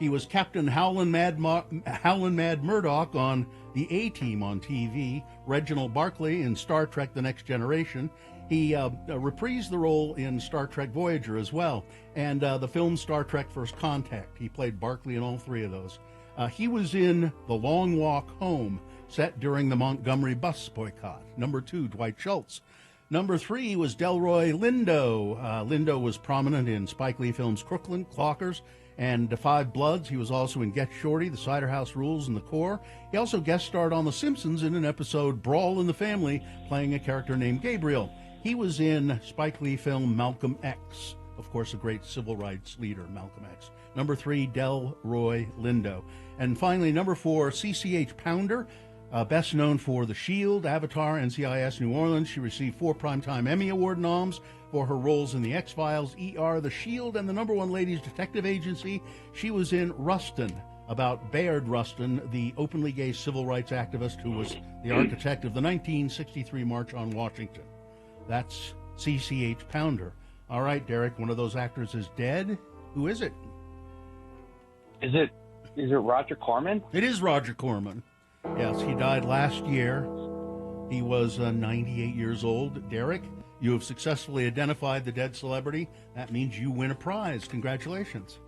He was Captain Howlin' Mad Murdoch on the A-Team on TV, Reginald Barclay in Star Trek The Next Generation. He reprised the role in Star Trek Voyager as well, and the film Star Trek First Contact. He played Barclay in all 3 of those. He was in The Long Walk Home, set during the Montgomery bus boycott. Number 2, Dwight Schultz. Number 3 was Delroy Lindo. Lindo was prominent in Spike Lee films Crooklyn, Clockers, and Five Bloods. He was also in Get Shorty, The Cider House Rules, and The Core. He also guest starred on The Simpsons in an episode Brawl in the Family, playing a character named Gabriel. He was in Spike Lee film Malcolm X. Of course, a great civil rights leader, Malcolm X. Number 3, Delroy Lindo. And finally, number 4, CCH Pounder. Best known for The Shield, Avatar, NCIS New Orleans. She received 4 Primetime Emmy Award noms for her roles in The X-Files, ER, The Shield, and the #1 Ladies Detective Agency. She was in Rustin, about Bayard Rustin, the openly gay civil rights activist who was the architect of the 1963 March on Washington. That's CCH Pounder. All right, Derek, one of those actors is dead. Who is it? Is it Roger Corman? It is Roger Corman. Yes, he died last year. He was 98 years old. Derek, you have successfully identified the dead celebrity. That means you win a prize. Congratulations.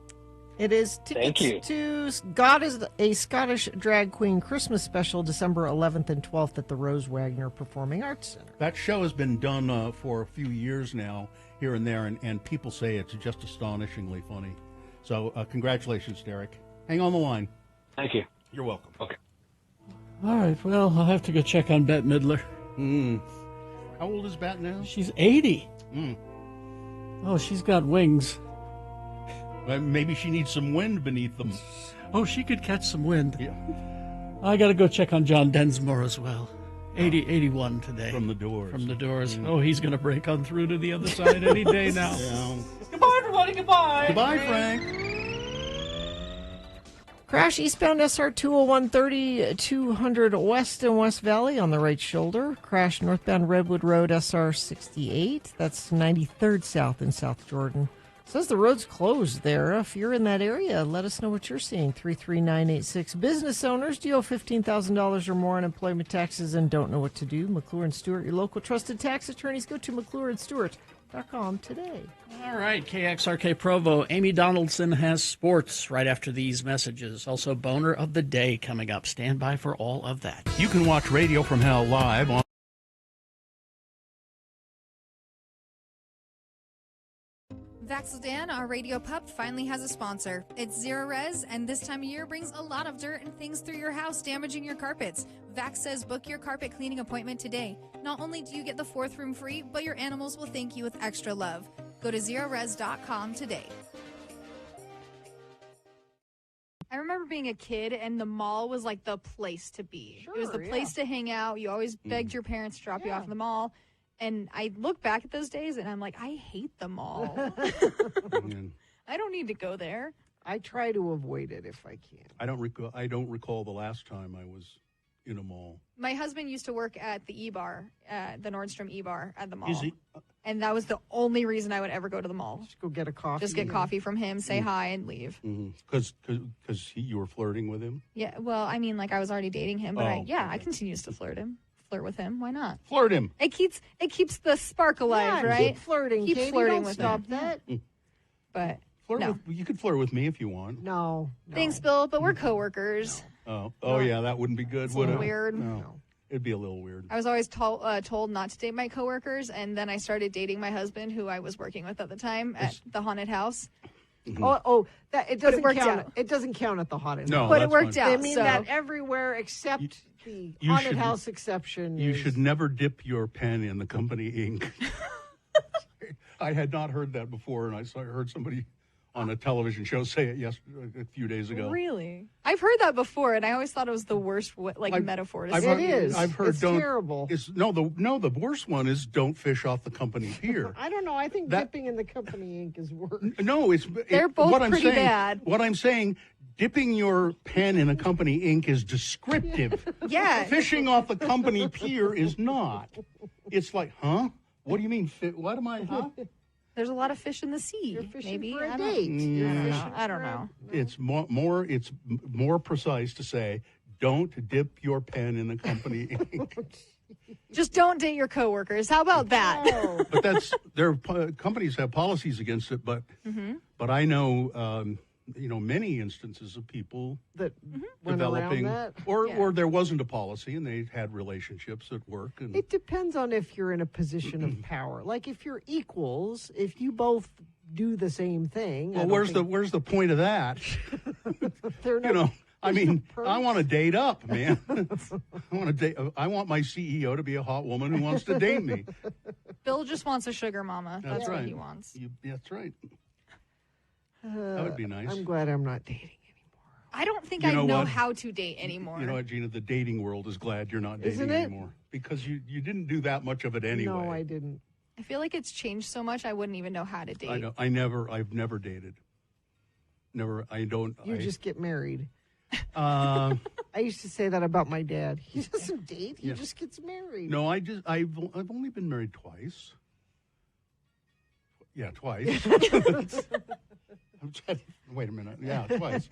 It is Thank tickets you. to God is a Scottish Drag Queen Christmas special, December 11th and 12th at the Rose Wagner Performing Arts Center. That show has been done for a few years now, here and there, and people say it's just astonishingly funny. So congratulations, Derek. Hang on the line. Thank you. You're welcome. Okay. All right, well, I'll have to go check on Bette Midler. How old is Bat now? She's 80. Mm. Oh, she's got wings. Maybe she needs some wind beneath them. Oh, she could catch some wind. Yeah. I got to go check on John Densmore as well. 81 today. From the Doors. From the Doors. Yeah. Oh, he's going to break on through to the other side any day now. Yeah. Goodbye, everybody. Goodbye. Goodbye, Frank. Crash eastbound SR 201 200 west in West Valley on the right shoulder. Crash northbound Redwood Road SR 68. That's 93rd South in South Jordan. Says the road's closed there. If you're in that area, let us know what you're seeing. 33986. Business owners, do you owe $15,000 or more on employment taxes and don't know what to do? McClure & Stewart, your local trusted tax attorneys. Go to McClureandStewart.com today. All right, KXRK Provo. Amy Donaldson has sports right after these messages. Also, Boner of the Day coming up. Stand by for all of that. You can watch Radio from Hell live on Vaxildan, our radio pup, finally has a sponsor. It's Zero Res, and this time of year brings a lot of dirt and things through your house, damaging your carpets. Vax says book your carpet cleaning appointment today. Not only do you get the 4th room free, but your animals will thank you with extra love. Go to ZeroRes.com today. I remember being a kid, and the mall was like the place to be. It was the place to hang out. You always begged your parents to drop you off at the mall. And I look back at those days, and I'm like, I hate the mall. I don't need to go there. I try to avoid it if I can. I don't recall the last time I was in a mall. My husband used to work at the E-Bar, the Nordstrom E-Bar at the mall. Is he? And that was the only reason I would ever go to the mall. Just go get a coffee. Just get coffee from him, say hi, and leave. Because you were flirting with him? Yeah, well, I mean, like, I was already dating him, but Oh, I continues to flirt with him. Why not? Flirt him. It keeps the spark alive, Yeah, right? keep flirting, Keep Katie, flirting don't with stop him. that. But Flirt you could flirt with me if you want. No. Thanks, Bill, but we're coworkers. Oh, yeah, that wouldn't be good, It's would a it? little weird. No. It'd be a little weird. I was always told not to date my coworkers, and then I started dating my husband, who I was working with at the time at the haunted house. It But it doesn't worked count. out. It doesn't count at the haunted No, house. But it that's worked fine. out. They mean so. that everywhere except the you haunted should- house exception. You is- should never dip your pen in the company ink. I had not heard that before, and I heard somebody on a television show say it a few days ago. Really? I've heard that before, and I always thought it was the worst metaphor to say. I've heard It's don't. terrible. The worst one is don't fish off the company pier. I don't know. I think That- dipping in the company ink is worse. No, They're both what I'm pretty saying, bad. What I'm saying, dipping your pen in a company ink is descriptive. Yeah. Fishing off the company pier is not. It's like, huh? What do you mean? What am I? Huh? There's a lot of fish in the sea. You're fishing maybe for a I don't- date. You're I don't fishing know. I don't know. It's more. It's more precise to say, don't dip your pen in the company ink. Just don't date your coworkers. How about that? No. But companies have policies against it. But but I know many instances of people that went developing, around that. or there wasn't a policy and they had relationships at work. And It depends on if you're in a position of power. Like if you're equals, if you both do the same thing. well, where's the point of that? I mean, I want to date up, man. I want my CEO to be a hot woman who wants to date me. Bill just wants a sugar mama. That's right. what he wants. That's right. That would be nice. I'm glad I'm not dating. I don't think You I know know what? how to date anymore. You know what, Gina? The dating world is glad you're not dating Isn't it? anymore because you didn't do that much of it anyway. No, I didn't. I feel like it's changed so much. I wouldn't even know how to date. I've never dated. Never. I don't. You just get married. Uh, I used to say that about my dad. He doesn't date. He Yeah. just gets married. No, I've only been married twice. Yeah, twice. I'm trying, wait a minute. Yeah, twice.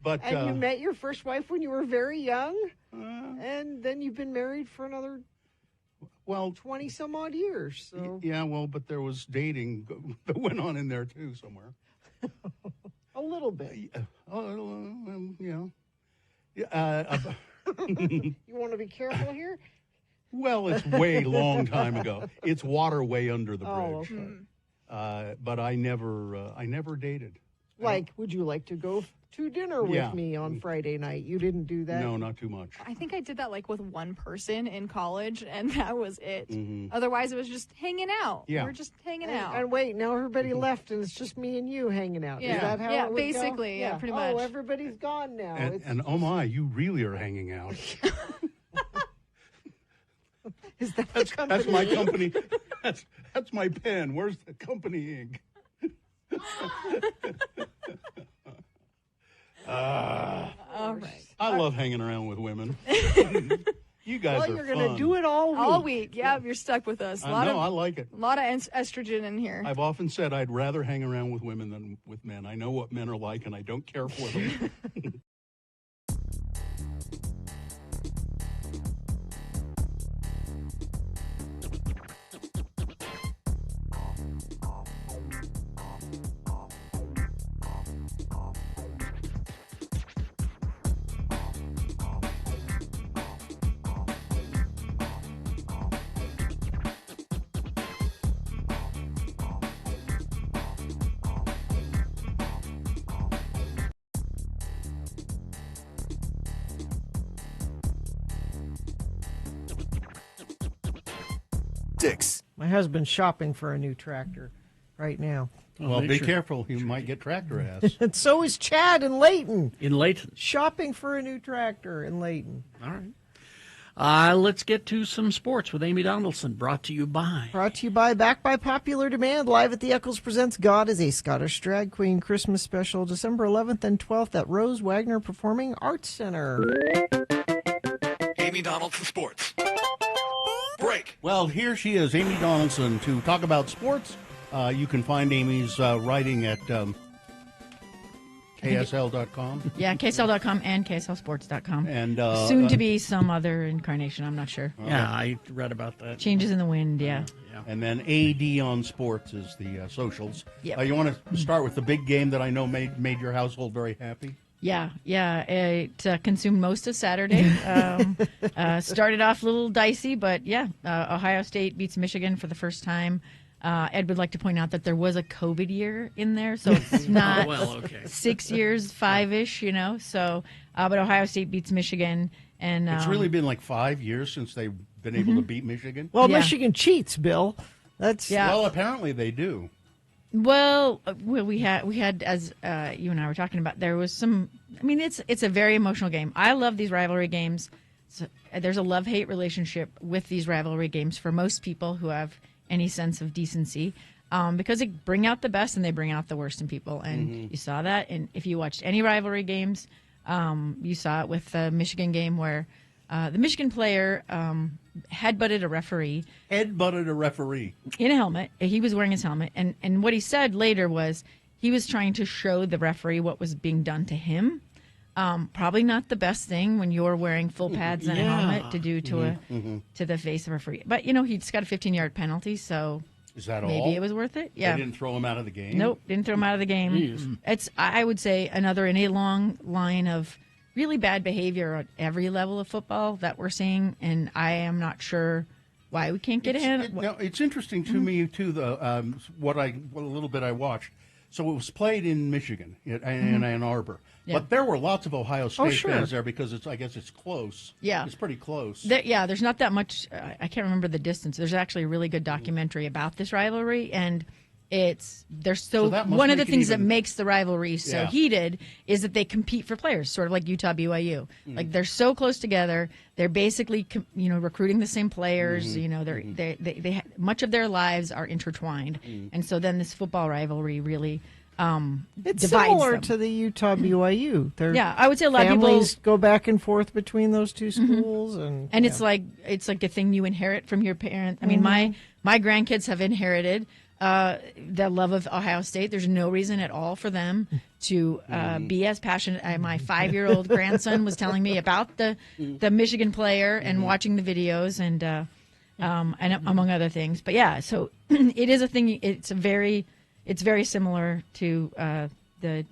But And you met your first wife when you were very young, and then you've been married for another 20 some odd years. So yeah, well, but there was dating that went on in there too somewhere. a little bit. Yeah. You want to be careful here? Well, it's way long time ago. It's water way under the bridge. Oh, okay. But I never dated. Like, would you like to go to dinner with Yeah. me on Friday night? You didn't do that? No, not too much. I think I did that like with one person in college, and that was it. Mhm. Otherwise, it was just hanging out. Yeah. We're just hanging And, out. and wait, now everybody left, and it's just me and you hanging out. Yeah. Is that how Yeah, it would basically, go? yeah, pretty Oh, much. everybody's gone now. And oh my, you really are hanging out. Is that That's my company. That's my pen. Where's the company ink? All right. I love hanging around with women. You guys well, are you're going to fun. do it all week. All week. Yeah, you're stuck with us. I know, I like it. A lot of estrogen in here. I've often said I'd rather hang around with women than with men. I know what men are like, and I don't care for them. Dix. My husband's shopping for a new tractor right now. Well, be careful. You might get tractor ass. And so is Chad in Layton. In Layton. Shopping for a new tractor in Layton. All right. Let's get to some sports with Amy Donaldson, brought to you by. Back by popular demand, live at the Eccles Presents God is a Scottish Drag Queen Christmas special, December 11th and 12th at Rose Wagner Performing Arts Center. Amy Donaldson Sports. Break. Well, here she is, Amy Donaldson, to talk about sports. You can find Amy's writing at KSL.com. Yeah, KSL.com and KSLSports.com. And soon to be some other incarnation, I'm not sure. Yeah, I read about that. Changes in the wind, yeah. And then AD on Sports is the socials. Yep. You want to start with the big game that I know made your household very happy? Yeah. It consumed most of Saturday. Started off a little dicey, but yeah, Ohio State beats Michigan for the first time. Ed would like to point out that there was a COVID year in there, so it's not 6 years, 5-ish, So, but Ohio State beats Michigan, and It's really been like 5 years since they've been able to beat Michigan. Well, Michigan cheats, Bill. That's Well, apparently they do. Well, we had as you and I were talking about, there was some. I mean, it's a very emotional game. I love these rivalry games. So, there's a love-hate relationship with these rivalry games for most people who have any sense of decency, because they bring out the best and they bring out the worst in people. And you saw that. And if you watched any rivalry games, you saw it with the Michigan game where the Michigan player headbutted a referee. Headbutted a referee. In a helmet. He was wearing his helmet. And what he said later was he was trying to show the referee what was being done to him. Probably not the best thing when you're wearing full pads and a helmet to do to to the face of a referee. But, he just got a 15-yard penalty, so Is that maybe all? it was worth it. Yeah. They didn't throw him out of the game? Nope, didn't throw him out of the game. Jeez. It's, I would say, another in a long line of really bad behavior at every level of football that we're seeing, and I am not sure why we can't get in. It's interesting to me, too, what a little bit I watched. So it was played in Michigan, in Ann Arbor. Yeah. But there were lots of Ohio State sure. fans there because I guess it's close. Yeah. It's pretty close. There's not that much. I can't remember the distance. There's actually a really good documentary about this rivalry, and they're So that must one of the make it things that even- makes the rivalry so Yeah. heated is that they compete for players, sort of like Utah BYU. Like they're so close together. They're basically recruiting the same players. They much of their lives are intertwined, and so then this football rivalry really It's divides similar them. to the Utah BYU. Yeah, I would say a lot of people- families go back and forth between those two schools, and it's like a thing you inherit from your parents. I mean, Mhm. my grandkids have inherited the love of Ohio State. There's no reason at all for them to be as passionate. My 5-year-old grandson was telling me about the Michigan player and watching the videos and among other things. But yeah, so it is a thing. It's very similar to the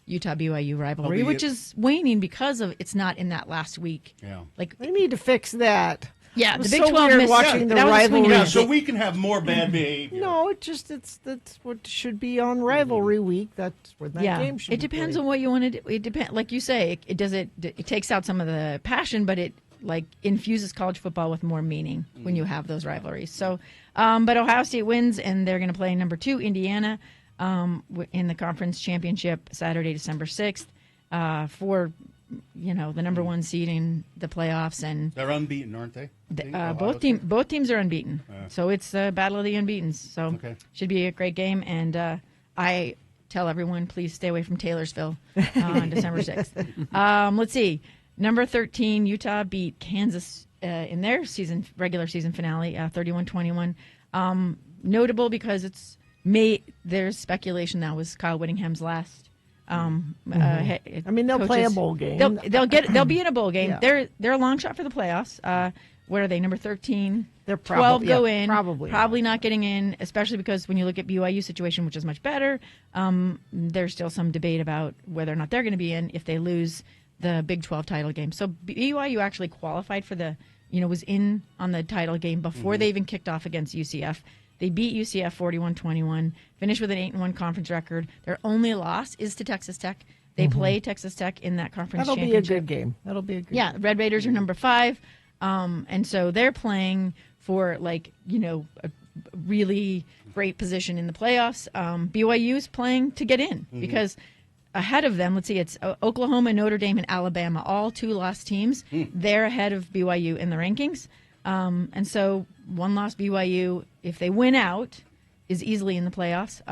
Utah BYU rivalry, which is waning because of it's not in that last week. Yeah, like they need to fix that. Yeah, It was the Big so 12 weird missed watching the that was a swing and rivalry. a Yeah, miss. so we can have more bad behavior. No, that's what should be on rivalry week. That's where that game should. It depends on what you want to do. It depends, like you say, it takes out some of the passion, but it like infuses college football with more meaning when you have those rivalries. So, but Ohio State wins, and they're going to play number 2 Indiana in the conference championship Saturday, December 6th, for the number 1 seed in the playoffs, and They're unbeaten, aren't they? both teams are unbeaten. So it's the battle of the unbeatens. So Okay. should be a great game. And I tell everyone, please stay away from Taylorsville on December 6th. Let's see. Number 13, Utah beat Kansas in their regular season finale, 31-21. Notable because there's speculation that was Kyle Whittingham's last. I mean, they'll play a bowl game. They'll be in a bowl game. Yeah. They're a long shot for the playoffs. What are they? Number 13. They're 12 go yeah, in. probably not getting in, especially because when you look at BYU situation, which is much better, there's still some debate about whether or not they're going to be in if they lose the Big 12 title game. So BYU actually qualified for was in on the title game before they even kicked off against UCF. They beat UCF 41-21, finished with an 8-1 conference record. Their only loss is to Texas Tech. They play Texas Tech in that conference That'll championship. be a good game. That'll be a good Yeah, game. Red Raiders are number 5. And so they're playing for a really great position in the playoffs. BYU's playing to get in because ahead of them, let's see, it's Oklahoma, Notre Dame, and Alabama, all 2 lost teams. They're ahead of BYU in the rankings. And so 1 loss BYU, if they win out, is easily in the playoffs.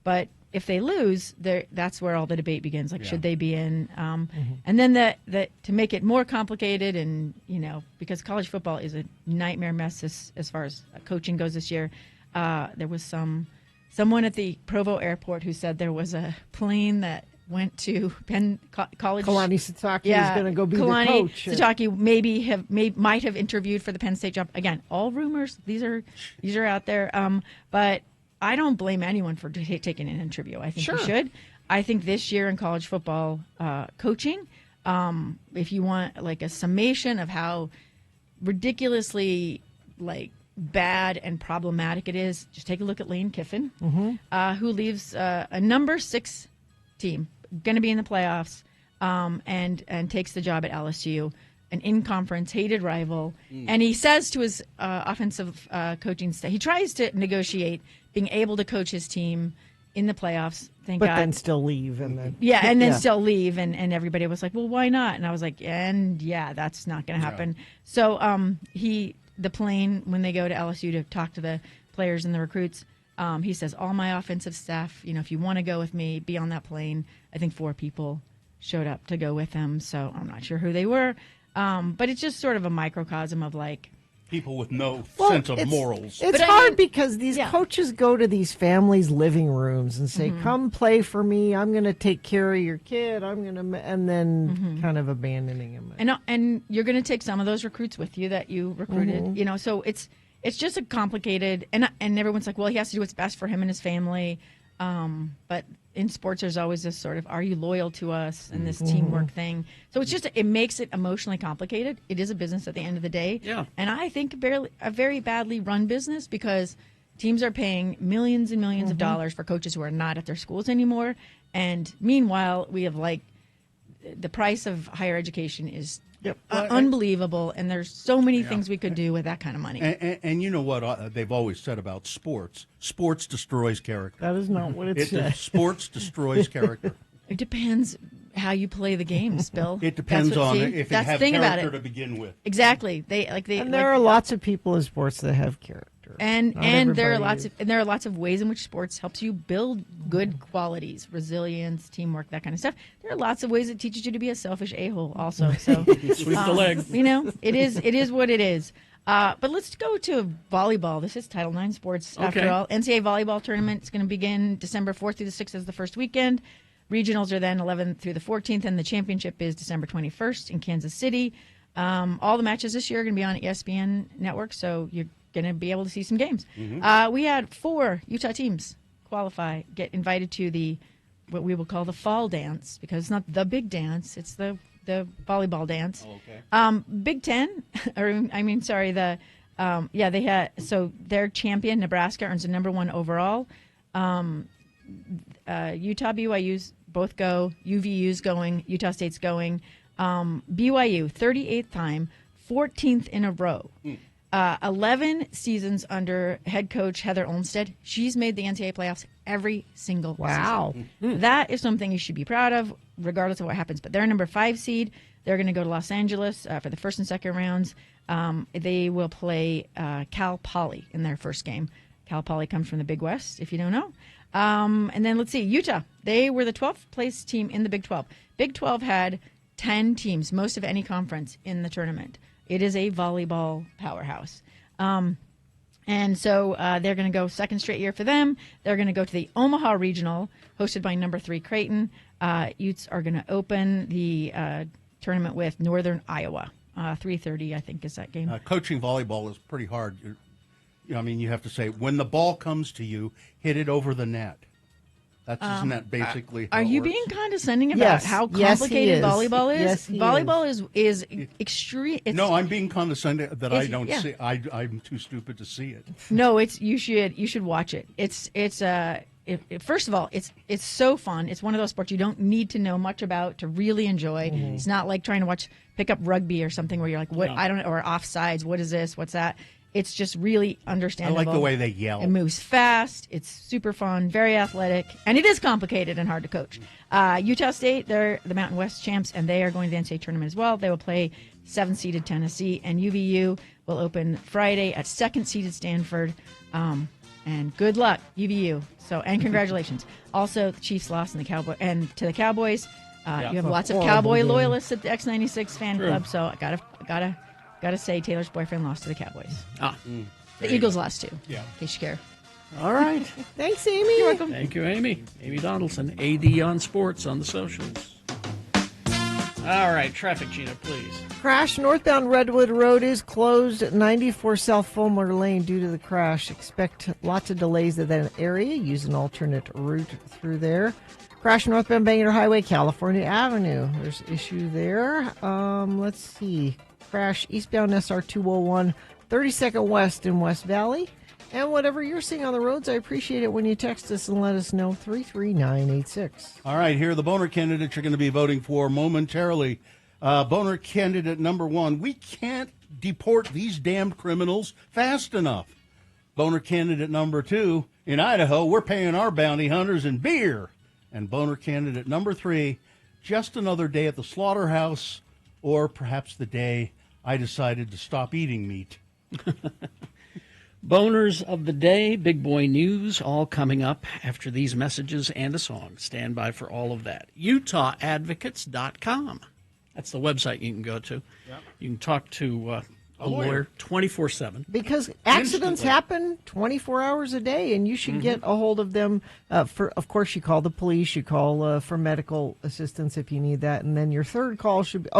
But if they lose, that's where all the debate begins. Like, should they be in? And then to make it more complicated, and because college football is a nightmare mess as far as coaching goes this year, there was someone at the Provo airport who said there was a plane that went to Penn College. Kalani Sitake is going to go be Kalani the coach. Sitake might have interviewed for the Penn State job. Again, all rumors. These are out there. But I don't blame anyone for taking an interview. I think you should. I think this year in college football coaching, if you want like a summation of how ridiculously bad and problematic it is, just take a look at Lane Kiffin, who leaves a number 6 team, going to be in the playoffs, and takes the job at LSU, an in-conference hated rival. And he says to his offensive coaching staff, he tries to negotiate being able to coach his team in the playoffs. Thank but God. then still leave and then Still leave, and everybody was like, well, why not? And I was like, that's not going to happen. So the plane, when they go to LSU to talk to the players and the recruits, he says, all my offensive staff, if you want to go with me, be on that plane. I think 4 people showed up to go with him, so I'm not sure who they were. But it's just sort of a microcosm of people with no sense of morals. It's hard because these coaches go to these families' living rooms and say, "Come play for me. I'm going to take care of your kid. I'm going to," and then kind of abandoning him. And you're going to take some of those recruits with you that you recruited. So it's just a complicated, and everyone's like, well, he has to do what's best for him and his family. But in sports, there's always this sort of, are you loyal to us, and this teamwork thing. So it makes it emotionally complicated. It is a business at the end of the day. Yeah. And I think a very badly run business, because teams are paying millions and millions of dollars for coaches who are not at their schools anymore. And meanwhile, we have the price of higher education is unbelievable. And there's so many things we could do with that kind of money. And you know what they've always said about sports? Sports destroys character. That is not what it says. Sports destroys character. It depends how you play the games, Bill. It depends That's what- on see, if you that's have the thing about character it. to begin with. Exactly. And there are lots of people in sports that have character. And Not there are everybody there are lots of ways in which sports helps you build good qualities, resilience, teamwork, that kind of stuff. There are lots of ways it teaches you to be a selfish a-hole also. So Sweep the leg. You know, it is what it is. But let's go to volleyball. This is Title IX sports after Okay. all. NCAA volleyball tournament is going to begin December 4th through the 6th as the first weekend. Regionals are then 11th through the 14th, and the championship is December 21st in Kansas City. All the matches this year are going to be on ESPN Network, so you're going to be able to see some games. We had 4 Utah teams qualify, get invited to what we will call the fall dance, because it's not the big dance, it's the volleyball dance. Big Ten, they had, so their champion, Nebraska, earns the number 1 overall. Utah, BYU's both go. UVU's going. Utah State's going. BYU, 38th time, 14th in a row. 11 seasons under head coach Heather Olmstead. She's made the NCAA playoffs every single season. That is something you should be proud of, regardless of what happens. But they're number 5 seed. They're going to go to Los Angeles for the first and second rounds. They will play Cal Poly in their first game. Cal Poly comes from the Big West, if you don't know. And then let's see, Utah. They were the 12th place team in the Big 12. Big 12 had 10 teams, most of any conference in the tournament. It is a volleyball powerhouse. And so they're going to go second straight year for them. They're going to go to the Omaha Regional, hosted by number 3 Creighton. Utes are going to open the tournament with Northern Iowa. 3:30, I think, is that game. Coaching volleyball is pretty hard. You have to say, when the ball comes to you, hit it over the net. Isn't that basically how Are it you works? being condescending about Yes. how Yes, he complicated is. volleyball is? Yes, he Volleyball is extreme. No, I'm being condescending that I It's- don't yeah. see. I'm too stupid to see it. No, you should watch it. First of all, it's so fun. It's one of those sports you don't need to know much about to really enjoy. Mm-hmm. It's not like trying to pick up rugby or something where you're like, what? No. I don't know, or offsides. What is this? What's that? It's just really understandable. I like the way they yell. It moves fast. It's super fun, very athletic, and it is complicated and hard to coach. Utah State, they're the Mountain West champs, and they are going to the NCAA tournament as well. They will play 7th-seeded Tennessee, and UVU will open Friday at 2nd-seeded Stanford. And good luck, UVU. And congratulations. Also, the Chiefs lost to the Cowboys. You have lots of Horrible Cowboy game. loyalists at the X96 fan True. club, so I gotta say Taylor's boyfriend lost to the Cowboys. The you Eagles lost too. Yeah. In case you care. All right. Thanks, Amy. You're welcome. Thank you, Amy. Amy Donaldson, AD on Sports on the socials. All right, traffic, Gina, please. Crash northbound Redwood Road is closed at 94 South Fulmer Lane due to the crash. Expect lots of delays at that area. Use an alternate route through there. Crash northbound Bangor Highway, California Avenue. There's issue there. Let's see. Crash eastbound SR 201, 32nd West in West Valley. And whatever you're seeing on the roads, I appreciate it when you text us and let us know. 33986. All right, here are the boner candidates you're going to be voting for momentarily. Boner candidate number 1, we can't deport these damned criminals fast enough. Boner candidate number 2, in Idaho, we're paying our bounty hunters in beer. And boner candidate number 3, just another day at the slaughterhouse, or perhaps the day I decided to stop eating meat. Boners of the day, big boy news, all coming up after these messages and a song. Stand by for all of that. UtahAdvocates.com. That's the website you can go to. Yep. You can talk to a lawyer 24/7. Because accidents Instantly. happen 24 hours a day, and you should get a hold of them. Of course, you call the police, you call for medical assistance if you need that, and then your third call should be.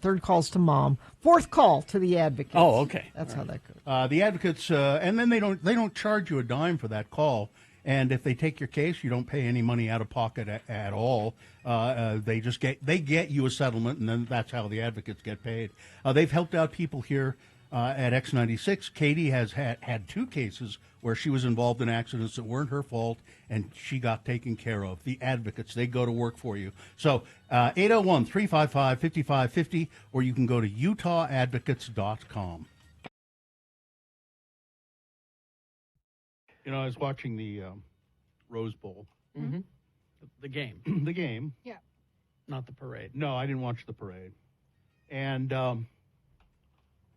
Third call's to mom. Fourth call to the advocate. Oh, okay. That's how that goes. The advocates, and then they don't charge you a dime for that call. And if they take your case, you don't pay any money out of pocket at all. They get you a settlement, and then that's how the advocates get paid. They've helped out people here at X96. Katie has had 2 cases where she was involved in accidents that weren't her fault, and she got taken care of. The advocates, they go to work for you. So 801-355-5550, or you can go to utawadvocates.com. You know, I was watching the Rose Bowl. Mm-hmm. The game. The game. Yeah. Not the parade. No, I didn't watch the parade. And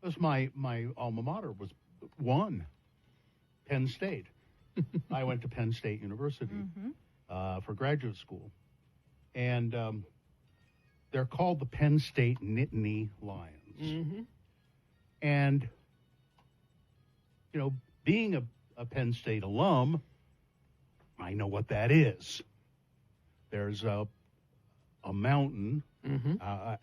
was my alma mater was won, Penn State. I went to Penn State University for graduate school. And they're called the Penn State Nittany Lions. Mm-hmm. And, you know, being a Penn State alum, I know what that is. There's a mountain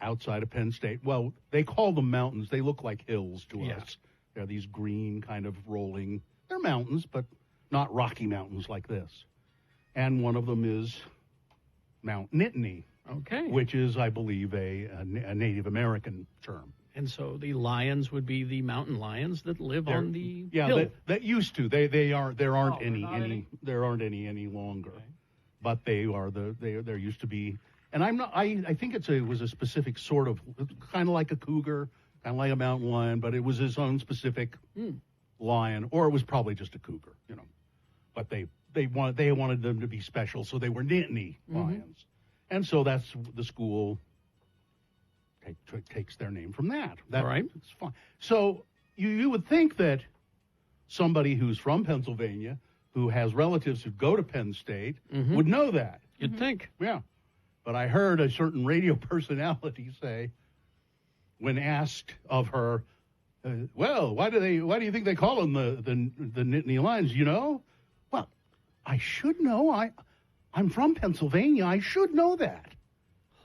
outside of Penn State. Well, they call them mountains. They look like hills to us. They're these green kind of rolling. They're mountains, but not Rocky Mountains like this. And one of them is Mount Nittany. Okay. Which is, I believe, a Native American term. And so the lions would be the mountain lions that live on the hill. That used to. There aren't any any longer. Okay. But they are there used to be. And I think it was a specific sort of, kind of like a cougar, kind of like a mountain lion, but it was his own specific lion, or it was probably just a cougar, you know. But they wanted them to be special, so they were Nittany lions. And so that's the school takes their name from that. All right. It's fine. So you would think that somebody who's from Pennsylvania, who has relatives who go to Penn State, would know that. You'd think. Yeah. But I heard a certain radio personality say, when asked of her, well, why do you think they call them the Nittany Lions? You know? Well, I should know. I'm from Pennsylvania. I should know that.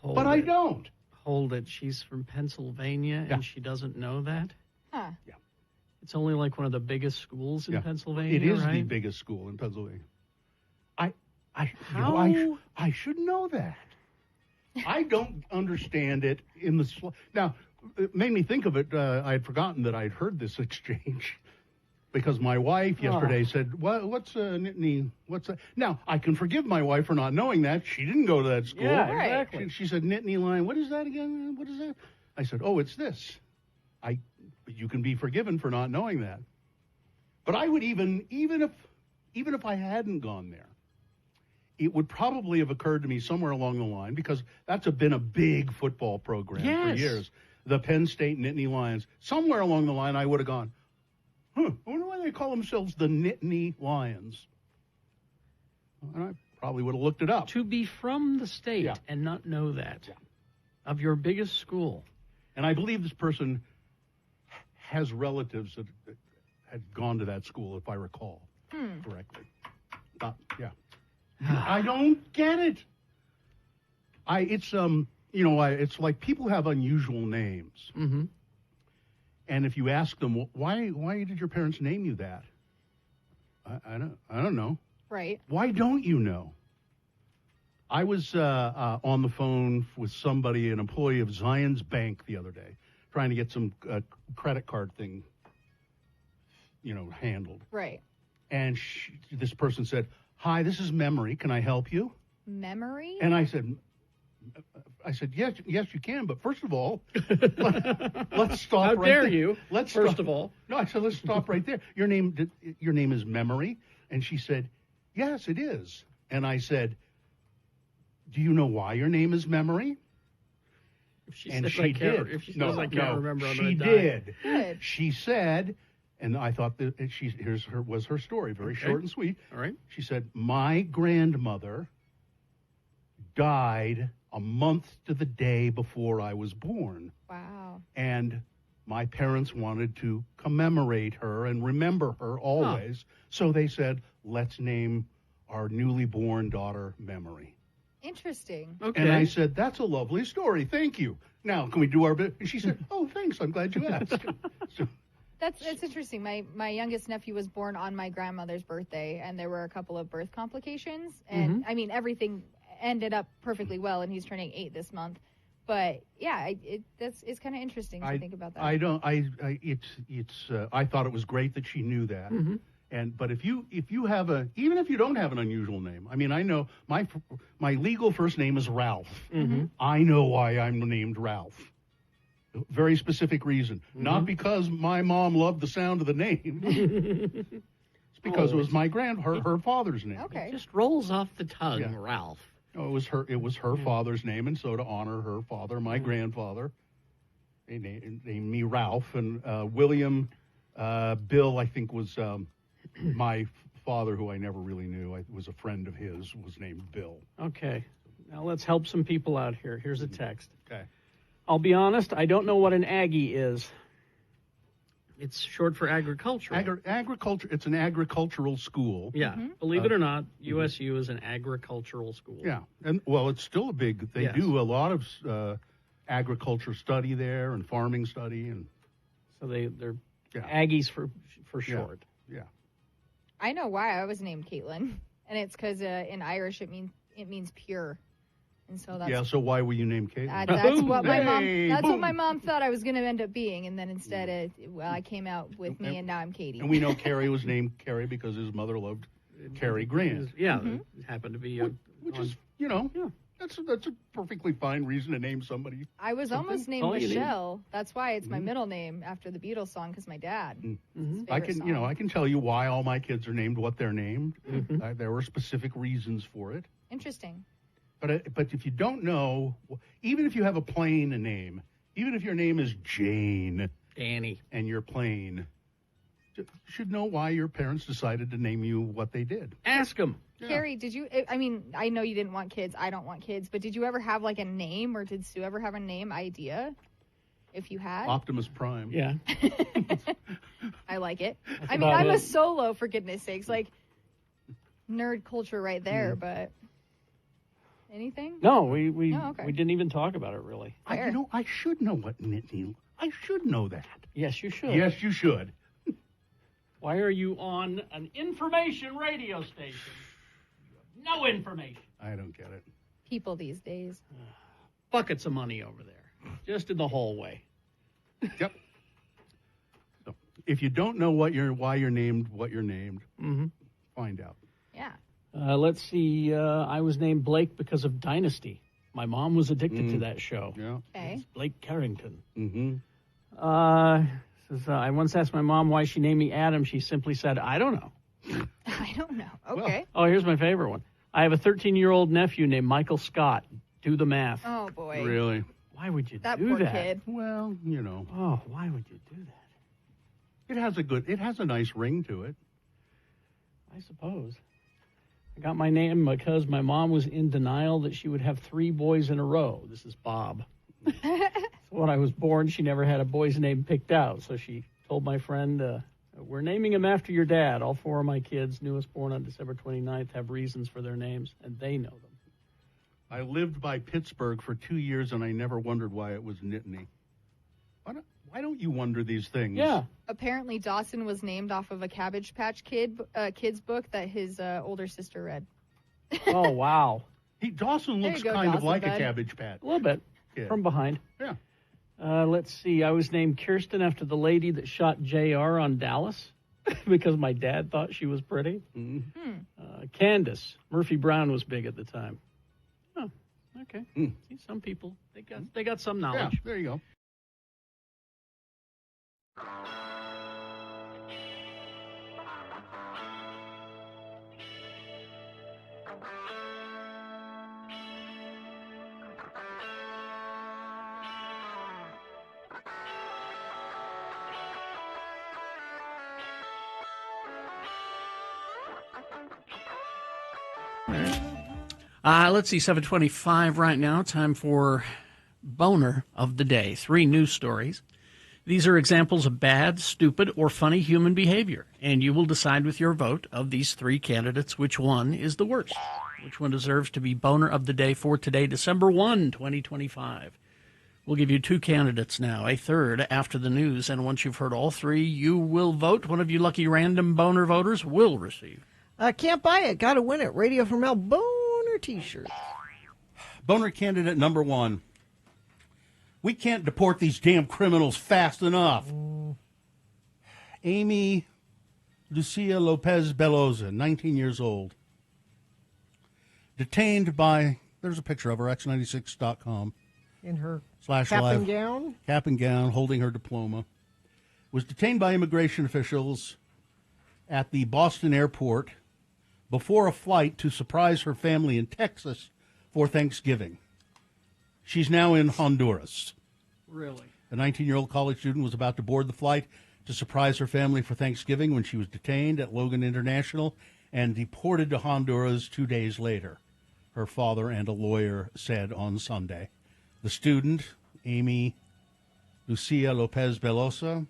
But I don't. Hold it. She's from Pennsylvania and she doesn't know that? Huh. Yeah. It's only like one of the biggest schools in Pennsylvania, It is right? the biggest school in Pennsylvania. I should know that. I don't understand it in the now. It made me think of it. I had forgotten that I'd heard this exchange because my wife yesterday said, "What's Nittany? What's that?" Now I can forgive my wife for not knowing that. She didn't go to that school. Yeah, exactly. She said Nittany Lion. What is that again? What is that? I said, "Oh, it's this." You can be forgiven for not knowing that. But I would even if I hadn't gone there, it would probably have occurred to me somewhere along the line, because that's been a big football program for years. The Penn State Nittany Lions. Somewhere along the line, I would have gone, I wonder why they call themselves the Nittany Lions. And I probably would have looked it up. To be from the state and not know that of your biggest school. And I believe this person has relatives that had gone to that school, if I recall correctly. I don't get it. It's like people have unusual names. Mm-hmm. And if you ask them, why did your parents name you that? I don't know. Right. Why don't you know? I was on the phone with somebody, an employee of Zions Bank the other day, trying to get some credit card thing, handled. Right. And this person said, "Hi, this is Memory. Can I help you?" Memory? And I said, yes, you can. But first of all, let's stop. How right dare there. you? Let's first stop. of all. No, I said, let's stop right there. Your name is Memory, and she said, yes, it is. And I said, do you know why your name is Memory? If she and says she I can't, did. if she says I can't remember, I'm she gonna die. did. Good. She said, and I thought that was her story, very short and sweet. All right. She said, my grandmother died a month to the day before I was born. Wow. And my parents wanted to commemorate her and remember her always. So they said, let's name our newly born daughter Memory. Interesting. Okay. And I said, that's a lovely story. Thank you. Now, can we do our bit? And she said, oh, thanks. I'm glad you asked. It's interesting. My youngest nephew was born on my grandmother's birthday, and there were a couple of birth complications. And I mean, everything ended up perfectly well, and he's turning 8 this month. But yeah, it's kind of interesting to think about that. I don't. I thought it was great that she knew that. But if you have even if you don't have an unusual name, I mean, I know my legal first name is Ralph. I know why I'm named Ralph. Very specific reason, not because my mom loved the sound of the name. It's because it was my her father's name. Okay, it just rolls off the tongue, Ralph. Oh, it was her father's name, and so to honor her father, my grandfather, they named me Ralph, and William, Bill, I think was my father, who I never really knew. I was a friend of his, was named Bill. Okay, now let's help some people out here. Here's a text. Okay. I'll be honest, I don't know what an Aggie is. It's short for agriculture. Agriculture. It's an agricultural school. Yeah, believe it or not, USU is an agricultural school. Yeah, and well, it's still a big. They do a lot of agriculture study there and farming study, and so they're Aggies for short. Yeah. I know why I was named Caitlin, and it's because in Irish it means pure. And so that's so why were you named Caitlin? That's what my mom. That's what my mom thought I was going to end up being, and then instead, I came out with me, and now I'm Katie. And we know Carrie was named Carrie because his mother loved Cary Grant. Yeah, it happened to be which is that's a perfectly fine reason to name somebody. I was almost named Michelle. That's why it's my middle name after the Beatles song, because my dad. I can tell you why all my kids are named what they're named. There were specific reasons for it. Interesting. But if you don't know, even if you have a plain name, even if your name is Jane, Danny, and you're plain, you should know why your parents decided to name you what they did. Ask them. Yeah. Carrie, did you? I mean, I know you didn't want kids. I don't want kids. But did you ever have like a name, or did Sue ever have a name idea? If you had Optimus Prime. Yeah. I like it. I mean, I'm a solo, for goodness sakes. Like nerd culture right there, but. Anything? No, we okay. we didn't even talk about it really. I should know what Nittany. I should know that. Yes, you should. Yes, you should. Why are you on an information radio station? No information. I don't get it. People these days. Buckets of money over there, just in the hallway. Yep. So, if you don't know why you're named what you're named, find out. Yeah. Let's see. I was named Blake because of Dynasty. My mom was addicted to that show. Yeah. Okay. It's Blake Carrington. Says, I once asked my mom why she named me Adam. She simply said, "I don't know." I don't know. Okay. Oh, here's my favorite one. I have a 13-year-old nephew named Michael Scott. Do the math. Oh boy. Really? Why would you that do poor that? Kid. Well, you know. Oh, why would you do that? It has a nice ring to it. I suppose. I got my name because my mom was in denial that she would have 3 boys in a row. This is Bob. So when I was born, she never had a boy's name picked out. So she told my friend, we're naming him after your dad. All 4 of my kids, newest born on December 29th, have reasons for their names, and they know them. I lived by Pittsburgh for 2 years, and I never wondered why it was Nittany. Why don't you wonder these things? Yeah. Apparently, Dawson was named off of a Cabbage Patch Kids book that his older sister read. Oh, wow. Dawson looks kind of like a Cabbage Patch. A little bit. Kid. From behind. Yeah. Let's see. I was named Kirsten after the lady that shot JR on Dallas because my dad thought she was pretty. Candace. Murphy Brown was big at the time. Oh, okay. See, some people, they got some knowledge. Yeah, there you go. Let's see, 7:25 right now. Time for Boner of the Day. 3 news stories. These are examples of bad, stupid, or funny human behavior, and you will decide with your vote of these 3 candidates which one is the worst, which one deserves to be Boner of the Day for today, December 1, 2025. We'll give you 2 candidates now, a third after the news, and once you've heard all 3, you will vote. One of you lucky random Boner voters will receive. Can't buy it. Got to win it. Radio from Mel Boner T-shirt. Boner candidate number 1. We can't deport these damn criminals fast enough. Amy Lucia Lopez Belosa, 19 years old. Detained by, there's a picture of her, x96.com. In her /live. cap and gown? Cap and gown, holding her diploma. Was detained by immigration officials at the Boston airport before a flight to surprise her family in Texas for Thanksgiving. She's now in Honduras. Really? The 19-year-old college student was about to board the flight to surprise her family for Thanksgiving when she was detained at Logan International and deported to Honduras 2 days later, her father and a lawyer said on Sunday. The student, Amy Lucia Lopez Belosa,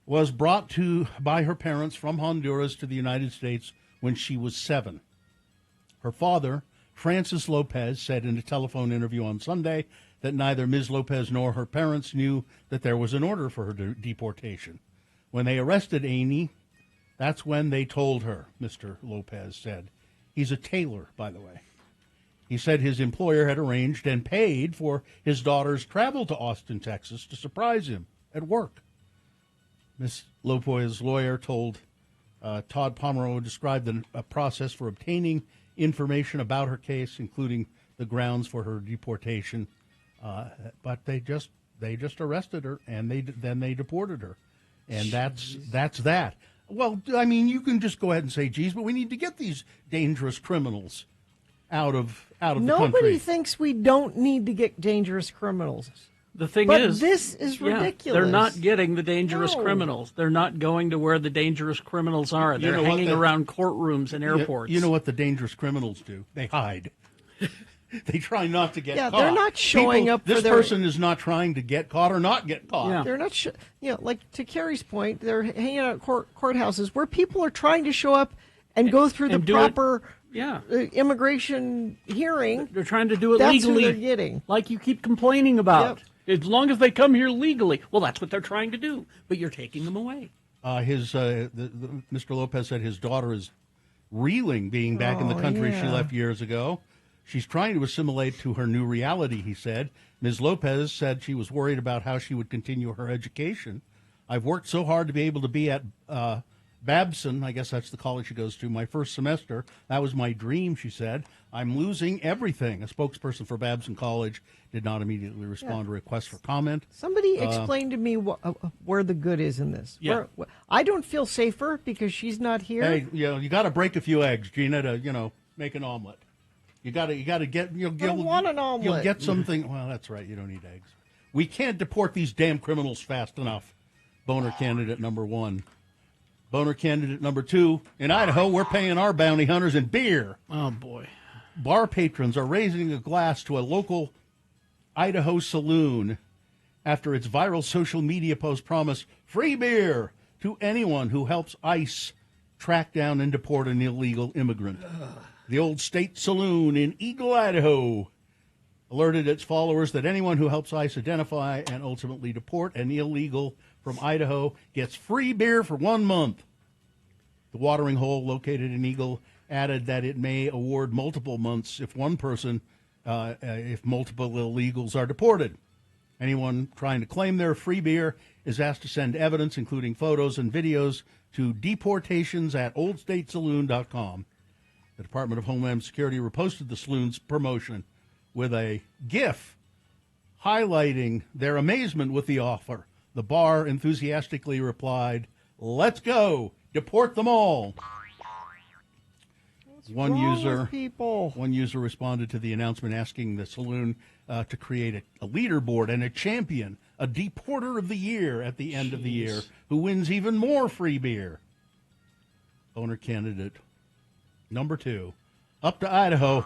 was brought by her parents from Honduras to the United States when she was 7. Her father, Francis Lopez, said in a telephone interview on Sunday that neither Ms. Lopez nor her parents knew that there was an order for her deportation. When they arrested Amy, that's when they told her, Mr. Lopez said. He's a tailor, by the way. He said his employer had arranged and paid for his daughter's travel to Austin, Texas, to surprise him at work. Ms. Lopez's lawyer told Todd Pomeroy described a process for obtaining information about her case, including the grounds for her deportation. But they just arrested her and then they deported her, and that's that. Well, I mean, you can just go ahead and say, "Geez," but we need to get these dangerous criminals out of the country. Nobody thinks we don't need to get dangerous criminals. The thing but is, this is ridiculous. They're not getting the dangerous No. criminals. They're not going to where the dangerous criminals are. They're hanging around courtrooms and airports. You know what the dangerous criminals do? They hide. They try not to get caught. they're not showing up for This their- person is not trying to get caught or not get caught. They're not, like to Carrie's point, they're hanging out at courthouses where people are trying to show up and go through the and do it- proper Yeah. immigration hearing. They're trying to do it That's legally. who they're getting. Like you keep complaining about. As long as they come here legally. Well, that's what they're trying to do. But you're taking them away. Mr. Lopez said his daughter is reeling being back in the country she yeah. left years ago. She's trying to assimilate to her new reality, he said. Ms. Lopez said she was worried about how she would continue her education. I've worked so hard to be able to be at Babson, I guess that's the college she goes to, my first semester. That was my dream, she said. I'm losing everything. A spokesperson for Babson College did not immediately respond to requests for comment. Somebody explain to me where the good is in this. Yeah. I don't feel safer because she's not here. Hey, you got to break a few eggs, Gina, to make an omelet. You got to get. I don't want an omelet. You'll get something. Well, that's right. You don't need eggs. We can't deport these damn criminals fast enough. Boner candidate number 1. Boner candidate number 2. In Idaho, we're paying our bounty hunters in beer. Oh boy. Bar patrons are raising a glass to a local Idaho saloon after its viral social media post promised free beer to anyone who helps ICE track down and deport an illegal immigrant. The Old State Saloon in Eagle, Idaho, alerted its followers that anyone who helps ICE identify and ultimately deport an illegal from Idaho gets free beer for 1 month. The watering hole, located in Eagle, added that it may award multiple months if one person, if multiple illegals are deported. Anyone trying to claim their free beer is asked to send evidence, including photos and videos, to deportations@oldstatesaloon.com. The Department of Homeland Security reposted the saloon's promotion with a GIF highlighting their amazement with the offer. The bar enthusiastically replied, "Let's go! Deport them all!" One user responded to the announcement asking the saloon to create a leaderboard and a champion, a deporter of the year at the end of the year, who wins even more free beer. Owner candidate number 2, up to Idaho,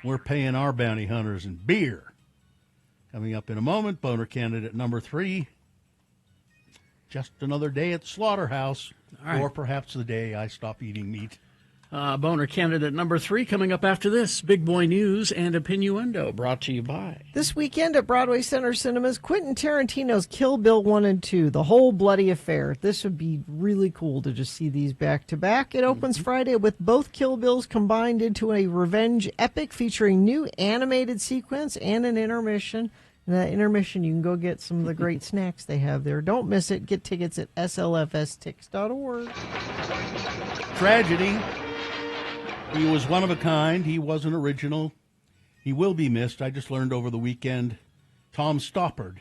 we're paying our bounty hunters in beer. Coming up in a moment, boner candidate number 3, just another day at the slaughterhouse, or perhaps the day I stop eating meat. Boner candidate number 3 coming up after this. Big Boy News and Opinioendo, brought to you by. This weekend at Broadway Center Cinemas, Quentin Tarantino's Kill Bill 1 and 2, the whole bloody affair. This would be really cool to just see these back to back. It opens Friday with both Kill Bills combined into a revenge epic featuring new animated sequence and an intermission. In that intermission, you can go get some of the great snacks they have there. Don't miss it. Get tickets at slfstix.org. Tragedy. He was one of a kind. He wasn't original. He will be missed. I just learned over the weekend Tom Stoppard,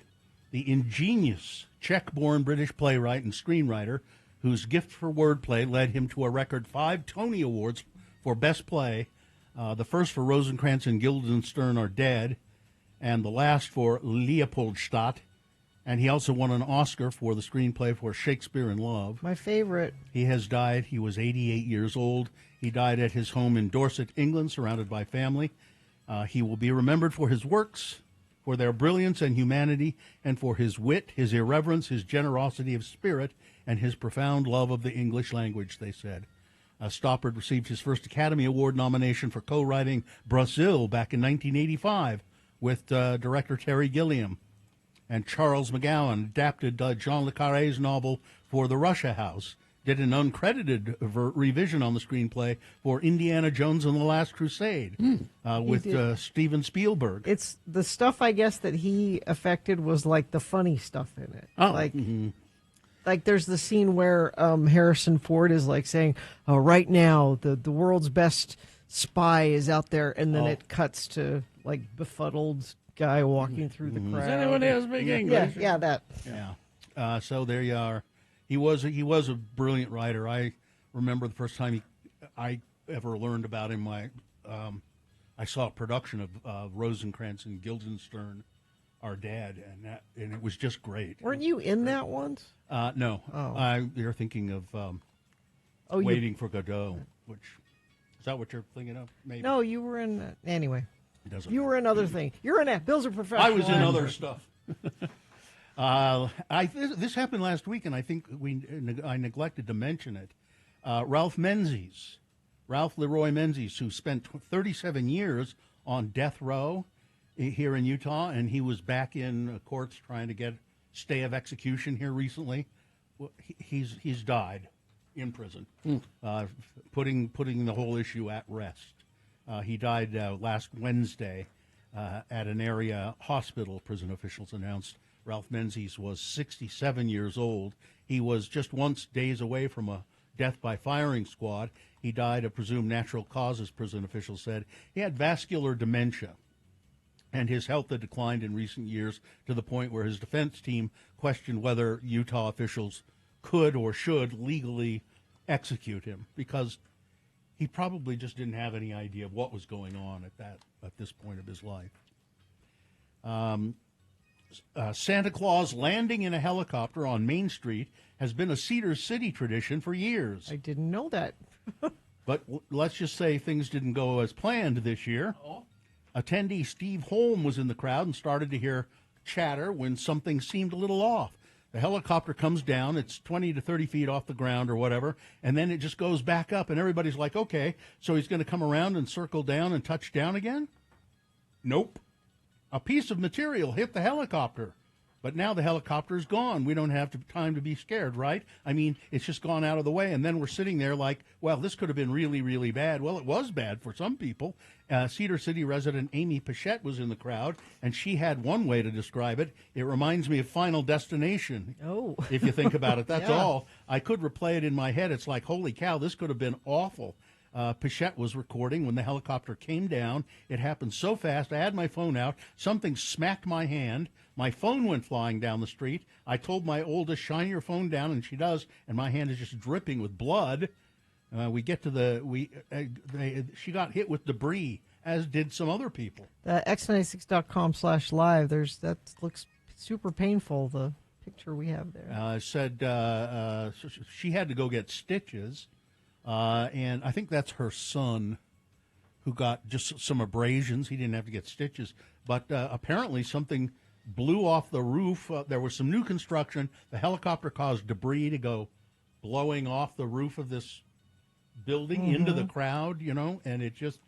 the ingenious Czech-born British playwright and screenwriter whose gift for wordplay led him to a record 5 Tony Awards for Best Play. The first for Rosencrantz and Guildenstern Are Dead, and the last for Leopoldstadt. And he also won an Oscar for the screenplay for Shakespeare in Love. My favorite. He has died. He was 88 years old. He died at his home in Dorset, England, surrounded by family. He will be remembered for his works, for their brilliance and humanity, and for his wit, his irreverence, his generosity of spirit, and his profound love of the English language, they said. Stoppard received his first Academy Award nomination for co-writing Brazil back in 1985 with director Terry Gilliam. And Charles McGowan adapted John le Carré's novel for The Russia House, did an uncredited revision on the screenplay for Indiana Jones and the Last Crusade with Steven Spielberg. It's the stuff, I guess, that he affected was like the funny stuff in it. Like there's the scene where Harrison Ford is like saying, "Oh, right now the world's best spy is out there," and then it cuts to like befuddled guy walking through the crowd. Does anyone else speak English? Yeah, that. Yeah. So there you are. He was a brilliant writer. I remember the first time I ever learned about him. I saw a production of Rosencrantz and Guildenstern Are Dead, and it was just great. Weren't you in that once? No. Oh. You're thinking of Waiting for Godot, which is that what you're thinking of? Maybe. No, you were in. Anyway, Doesn't you were in other things. You're in that. Bill's a professional. I was in other stuff. This happened last week, and I think I neglected to mention it. Ralph Leroy Menzies, who spent 37 years on death row here in Utah, and he was back in courts trying to get stay of execution here recently. He's died in prison, putting the whole issue at rest. He died last Wednesday at an area hospital, prison officials announced. Ralph Menzies was 67 years old. He was just days away from a death by firing squad. He died of presumed natural causes, prison officials said. He had vascular dementia, and his health had declined in recent years to the point where his defense team questioned whether Utah officials could or should legally execute him, because he probably just didn't have any idea of what was going on at this point of his life. Santa Claus landing in a helicopter on Main Street has been a Cedar City tradition for years. I didn't know that. But let's just say things didn't go as planned this year. Attendee Steve Holm was in the crowd and started to hear chatter when something seemed a little off. The helicopter comes down, it's 20 to 30 feet off the ground or whatever, and then it just goes back up, and everybody's like, okay, so he's going to come around and circle down and touch down again? Nope. A piece of material hit the helicopter, but now the helicopter's gone. We don't have time to be scared, right? I mean, it's just gone out of the way, and then we're sitting there like, well, this could have been really, really bad. Well, it was bad for some people. Cedar City resident Amy Pichette was in the crowd, and she had one way to describe it. It reminds me of Final Destination. Oh. If you think about it, that's Yeah. all. I could replay it in my head. It's like, holy cow, this could have been awful. Pichette was recording when the helicopter came down. It happened so fast. I had my phone out. Something smacked my hand. My phone went flying down the street. I told my oldest, shine your phone down, and she does, and my hand is just dripping with blood. We get to she got hit with debris, as did some other people. X96.com/live. That looks super painful, the picture we have there. Said she had to go get stitches. And I think that's her son who got just some abrasions. He didn't have to get stitches. But apparently something blew off the roof. There was some new construction. The helicopter caused debris to go blowing off the roof of this building into the crowd, and it just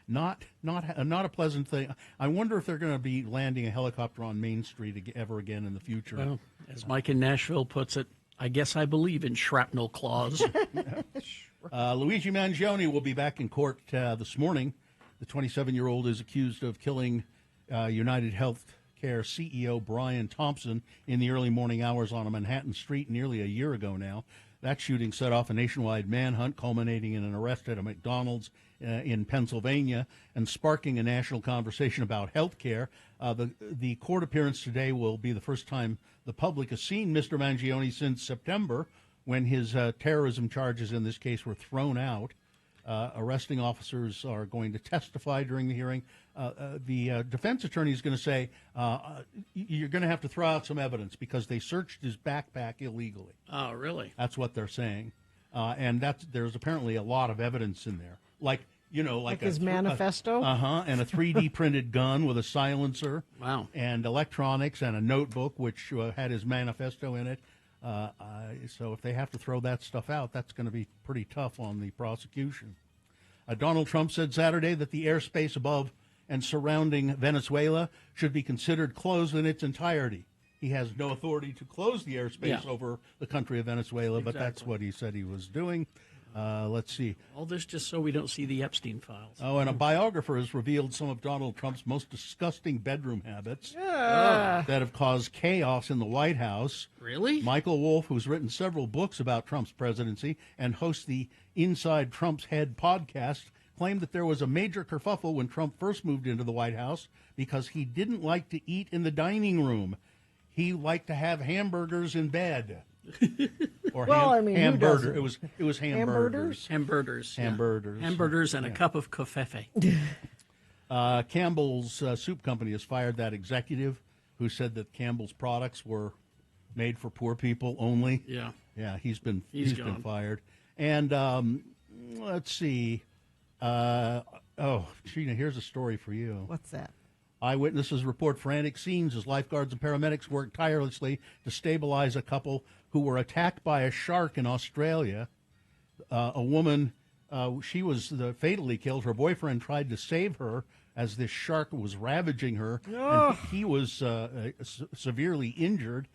not a pleasant thing. I wonder if they're going to be landing a helicopter on Main Street ever again in the future. Well, as Mike in Nashville puts it, I guess I believe in shrapnel claws. Luigi Mangione will be back in court this morning. The 27-year-old is accused of killing United Healthcare CEO Brian Thompson in the early morning hours on a Manhattan street nearly a year ago now. That shooting set off a nationwide manhunt, culminating in an arrest at a McDonald's in Pennsylvania and sparking a national conversation about health care. The court appearance today will be the first time the public has seen Mr. Mangione since September, when his terrorism charges in this case were thrown out. Arresting officers are going to testify during the hearing. The defense attorney is going to say, you're going to have to throw out some evidence because they searched his backpack illegally. Oh, really? That's what they're saying. And there's apparently a lot of evidence in there. Like his manifesto? And a 3D printed gun with a silencer. Wow. And electronics and a notebook which had his manifesto in it. So if they have to throw that stuff out, that's going to be pretty tough on the prosecution. Donald Trump said Saturday that the airspace above and surrounding Venezuela should be considered closed in its entirety. He has no authority to close the airspace over the country of Venezuela, but that's what he said he was doing. Let's see. All this just so we don't see the Epstein files. Oh, and a biographer has revealed some of Donald Trump's most disgusting bedroom habits Yeah. that have caused chaos in the White House. Really? Michael Wolff, who's written several books about Trump's presidency and hosts the Inside Trump's Head podcast, claimed that there was a major kerfuffle when Trump first moved into the White House because he didn't like to eat in the dining room. He liked to have hamburgers in bed. Or hamburger. It was hamburgers. Hamburgers. Hamburgers. Hamburgers and a cup of kofefe. Campbell's Soup Company has fired that executive who said that Campbell's products were made for poor people only. Yeah. Yeah, he's been gone. fired. And let's see. Gina, here's a story for you. What's that? Eyewitnesses report frantic scenes as lifeguards and paramedics worked tirelessly to stabilize a couple who were attacked by a shark in Australia. A woman, she was fatally killed. Her boyfriend tried to save her as this shark was ravaging her, and he was severely injured.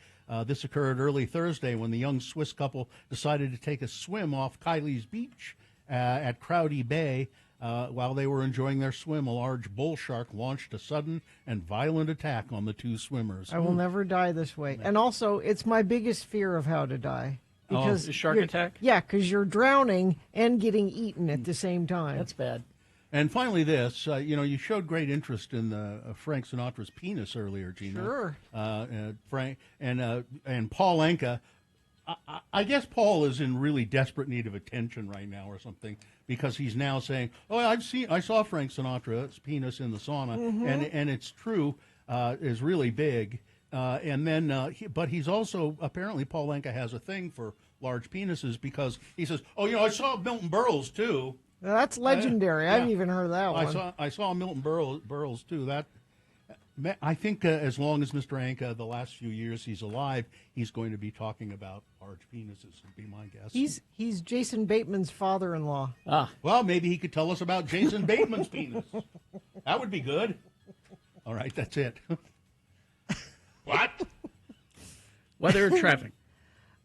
This occurred early Thursday when the young Swiss couple decided to take a swim off Kylie's Beach at Crowdy Bay. While they were enjoying their swim, a large bull shark launched a sudden and violent attack on the two swimmers. I will never die this way. And also, it's my biggest fear of how to die. Because the shark attack? Yeah, because you're drowning and getting eaten at the same time. That's bad. And finally, this, you showed great interest in Frank Sinatra's penis earlier, Gina. Sure. Frank and Paul Anka. I guess Paul is in really desperate need of attention right now or something, because he's now saying, I saw Frank Sinatra's penis in the sauna, and it's true, is really big. But he's also, apparently Paul Anka has a thing for large penises, because he says, I saw Milton Berle's too. Now, that's legendary. I haven't even heard of that one. I saw Milton Berle's too. I think as long as Mr. Anka, the last few years he's alive, he's going to be talking about large penises, would be my guess. He's Jason Bateman's father-in-law. Well, maybe he could tell us about Jason Bateman's penis. That would be good. All right, that's it. What? Weather and traffic.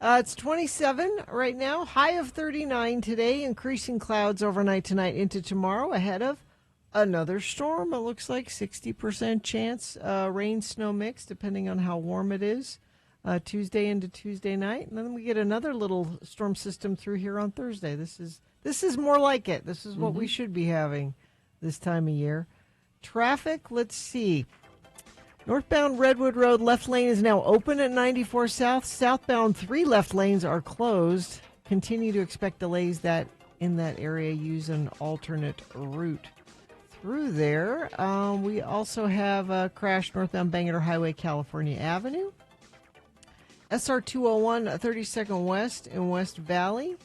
It's 27 right now, high of 39 today, increasing clouds overnight tonight into tomorrow, ahead of another storm. It looks like 60% chance rain snow mix, depending on how warm it is, Tuesday into Tuesday night, and then we get another little storm system through here on Thursday. This is more like it. This is what we should be having this time of year. Traffic, let's see. Northbound Redwood Road left lane is now open at 94 South. Southbound 3 left lanes are closed. Continue to expect delays that in that area. Use an alternate route through there. We also have a crash northbound Bangor Highway, California Avenue. SR 201 32nd West in West Valley.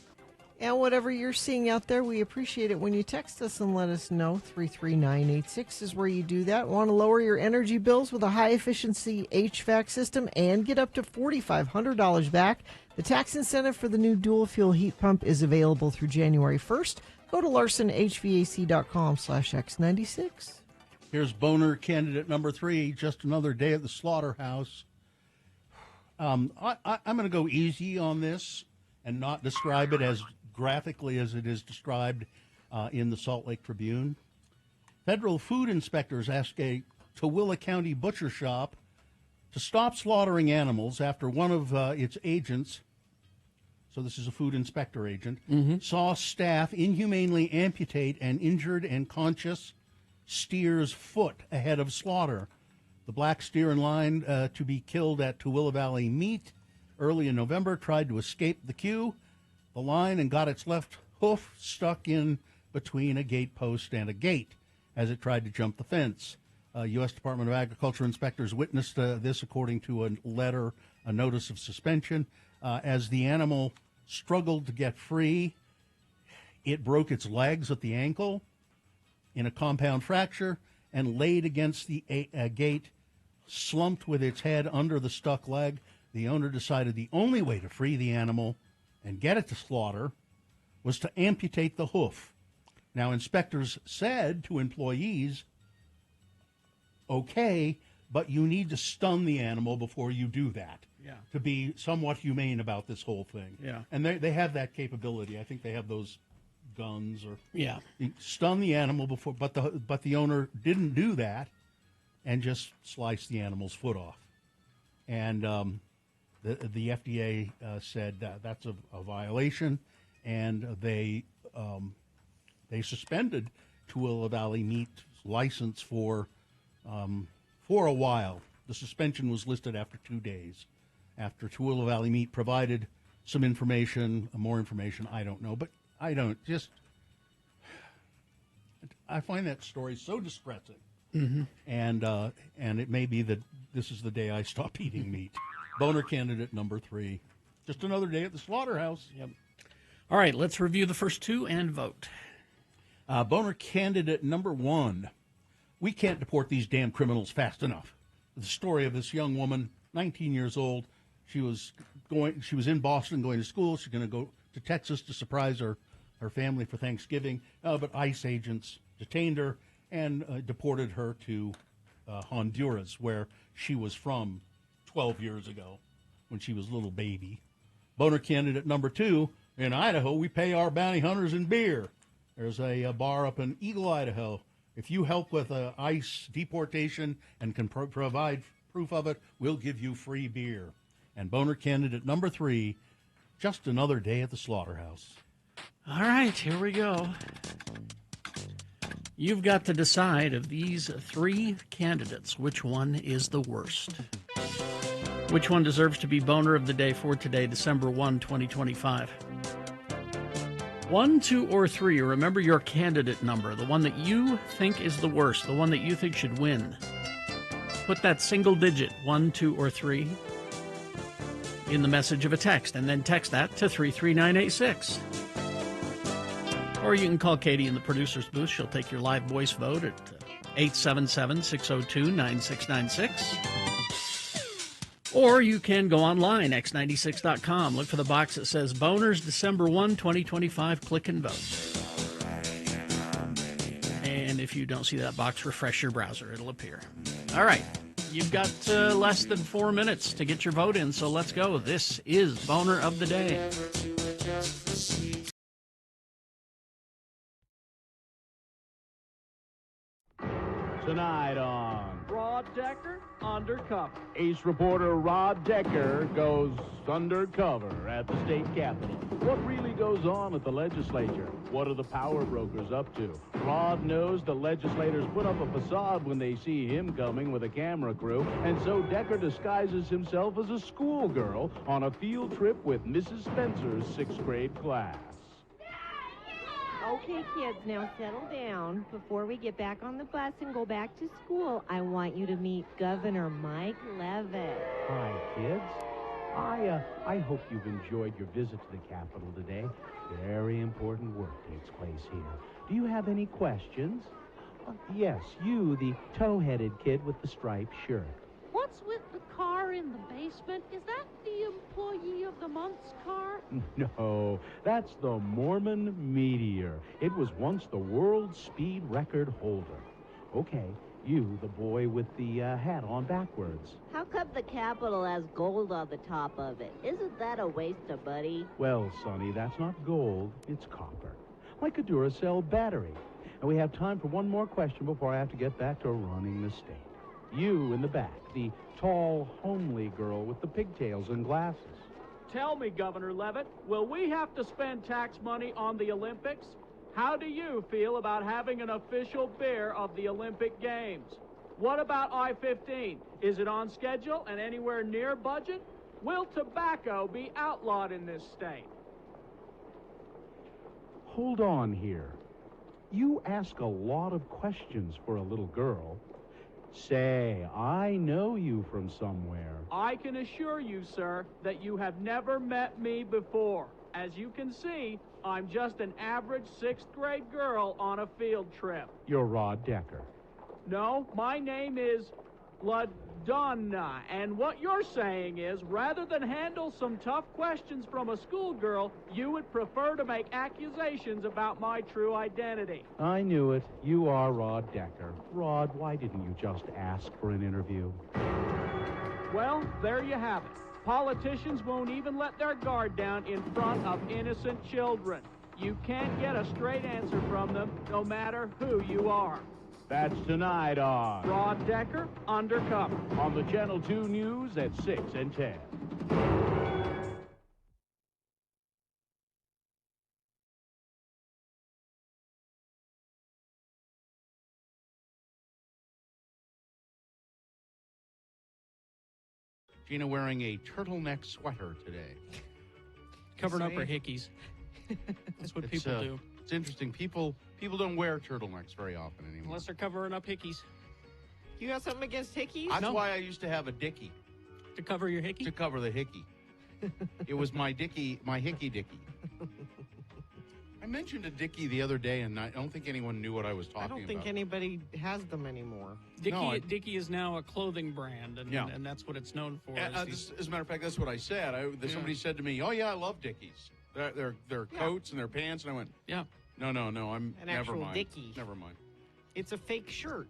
And whatever you're seeing out there, we appreciate it when you text us and let us know. 33986 is where you do that. Want to lower your energy bills with a high-efficiency HVAC system and get up to $4,500 back? The tax incentive for the new dual-fuel heat pump is available through January 1st. Go to LarsonHVAC.com/X96. Here's Boner candidate number 3, just another day at the slaughterhouse. I'm going to go easy on this and not describe it as graphically as it is described in the Salt Lake Tribune. Federal food inspectors asked a Tooele County butcher shop to stop slaughtering animals after one of its agents, so this is a food inspector agent, saw staff inhumanely amputate an injured and conscious steer's foot ahead of slaughter. The black steer in line to be killed at Tooele Valley Meat early in November tried to escape the queue, the line, and got its left hoof stuck in between a gate post and a gate as it tried to jump the fence. U.S. Department of Agriculture inspectors witnessed this according to a letter, a notice of suspension. As the animal struggled to get free, it broke its legs at the ankle in a compound fracture and laid against the gate, slumped with its head under the stuck leg. The owner decided the only way to free the animal and get it to slaughter was to amputate the hoof. Now, inspectors said to employees, okay, but you need to stun the animal before you do that. Yeah. To be somewhat humane about this whole thing. Yeah. And they have that capability. I think they have those guns or you stun the animal before, but the owner didn't do that and just sliced the animal's foot off. And the FDA said that's a violation, and they suspended Tooele Valley Meat's license for a while. The suspension was listed after 2 days. After Tooele Valley Meat provided some information, more information, I don't know. But I find that story so distressing. Mm-hmm. And it may be that this is the day I stop eating meat. Boner candidate number 3. Just another day at the slaughterhouse. Yep. All right, let's review the first two and vote. Boner candidate number 1. We can't deport these damn criminals fast enough. The story of this young woman, 19 years old. She was in Boston going to school. She's going to go to Texas to surprise her family for Thanksgiving. But ICE agents detained her and deported her to Honduras, where she was from 12 years ago when she was a little baby. Boner candidate number 2. In Idaho, we pay our bounty hunters in beer. There's a bar up in Eagle, Idaho. If you help with ICE deportation and can provide proof of it, we'll give you free beer. And Boner candidate number 3, just another day at the slaughterhouse. All right, here we go. You've got to decide of these 3 candidates, which one is the worst. Which one deserves to be Boner of the Day for today, December 1, 2025? 1, 2, or 3. Remember your candidate number, the one that you think is the worst, the one that you think should win. Put that single digit, 1, 2, or 3, in the message of a text, and then text that to 33986. Or you can call Katie in the producer's booth. She'll take your live voice vote at 877-602-9696. Or you can go online, x96.com. Look for the box that says Boners December 1, 2025. Click and vote. And if you don't see that box, refresh your browser. It'll appear. All right. You've got less than 4 minutes to get your vote in, so let's go. This is Boner of the Day. Tonight on Rod Decker Undercover. Ace reporter Rod Decker goes undercover at the state capitol. What really goes on at the legislature? What are the power brokers up to? Rod knows the legislators put up a facade when they see him coming with a camera crew, and so Decker disguises himself as a schoolgirl on a field trip with Mrs. Spencer's 6th grade class. Okay, kids, now settle down. Before we get back on the bus and go back to school, I want you to meet Governor Mike Leavitt. Hi, kids. I hope you've enjoyed your visit to the Capitol today. Very important work takes place here. Do you have any questions? Yes, you, the tow-headed kid with the striped shirt. What's with the car in the basement? Is that the Employee of the Month's car? No, that's the Mormon Meteor. It was once the world speed record holder. Okay, you, the boy with the hat on backwards. How come the Capitol has gold on the top of it? Isn't that a waste of money? Well, Sonny, that's not gold, it's copper. Like a Duracell battery. And we have time for one more question before I have to get back to running the state. You in the back, the tall, homely girl with the pigtails and glasses. Tell me, Governor Levitt, will we have to spend tax money on the Olympics? How do you feel about having an official beer of the Olympic Games? What about I-15? Is it on schedule and anywhere near budget? Will tobacco be outlawed in this state? Hold on here. You ask a lot of questions for a little girl. Say, I know you from somewhere. I can assure you, sir, that you have never met me before. As you can see, I'm just an average 6th grade girl on a field trip. You're Rod Decker. No, my name is LaDonna, and what you're saying is, rather than handle some tough questions from a schoolgirl, you would prefer to make accusations about my true identity. I knew it. You are Rod Decker. Rod, why didn't you just ask for an interview? Well, there you have it. Politicians won't even let their guard down in front of innocent children. You can't get a straight answer from them, no matter who you are. That's tonight on Rod Decker, Undercover. On the Channel 2 News at 6 and 10. Gina wearing a turtleneck sweater today. Covering up her hickeys. That's what people do. It's interesting. People don't wear turtlenecks very often anymore. Unless they're covering up hickeys. You got something against hickeys? That's why I used to have a dickie. To cover your hickey? To cover the hickey. It was my hickey dickie. I mentioned a dickie the other day, and I don't think anyone knew what I was talking about. I don't think anybody has them anymore. Dickie is now a clothing brand, and that's what it's known for. As a matter of fact, that's what I said. Somebody said to me, "Oh yeah, I love dickies. Their coats and their pants," and I went, "Yeah, no, I'm an never actual mind. dickie. Never mind. It's a fake shirt.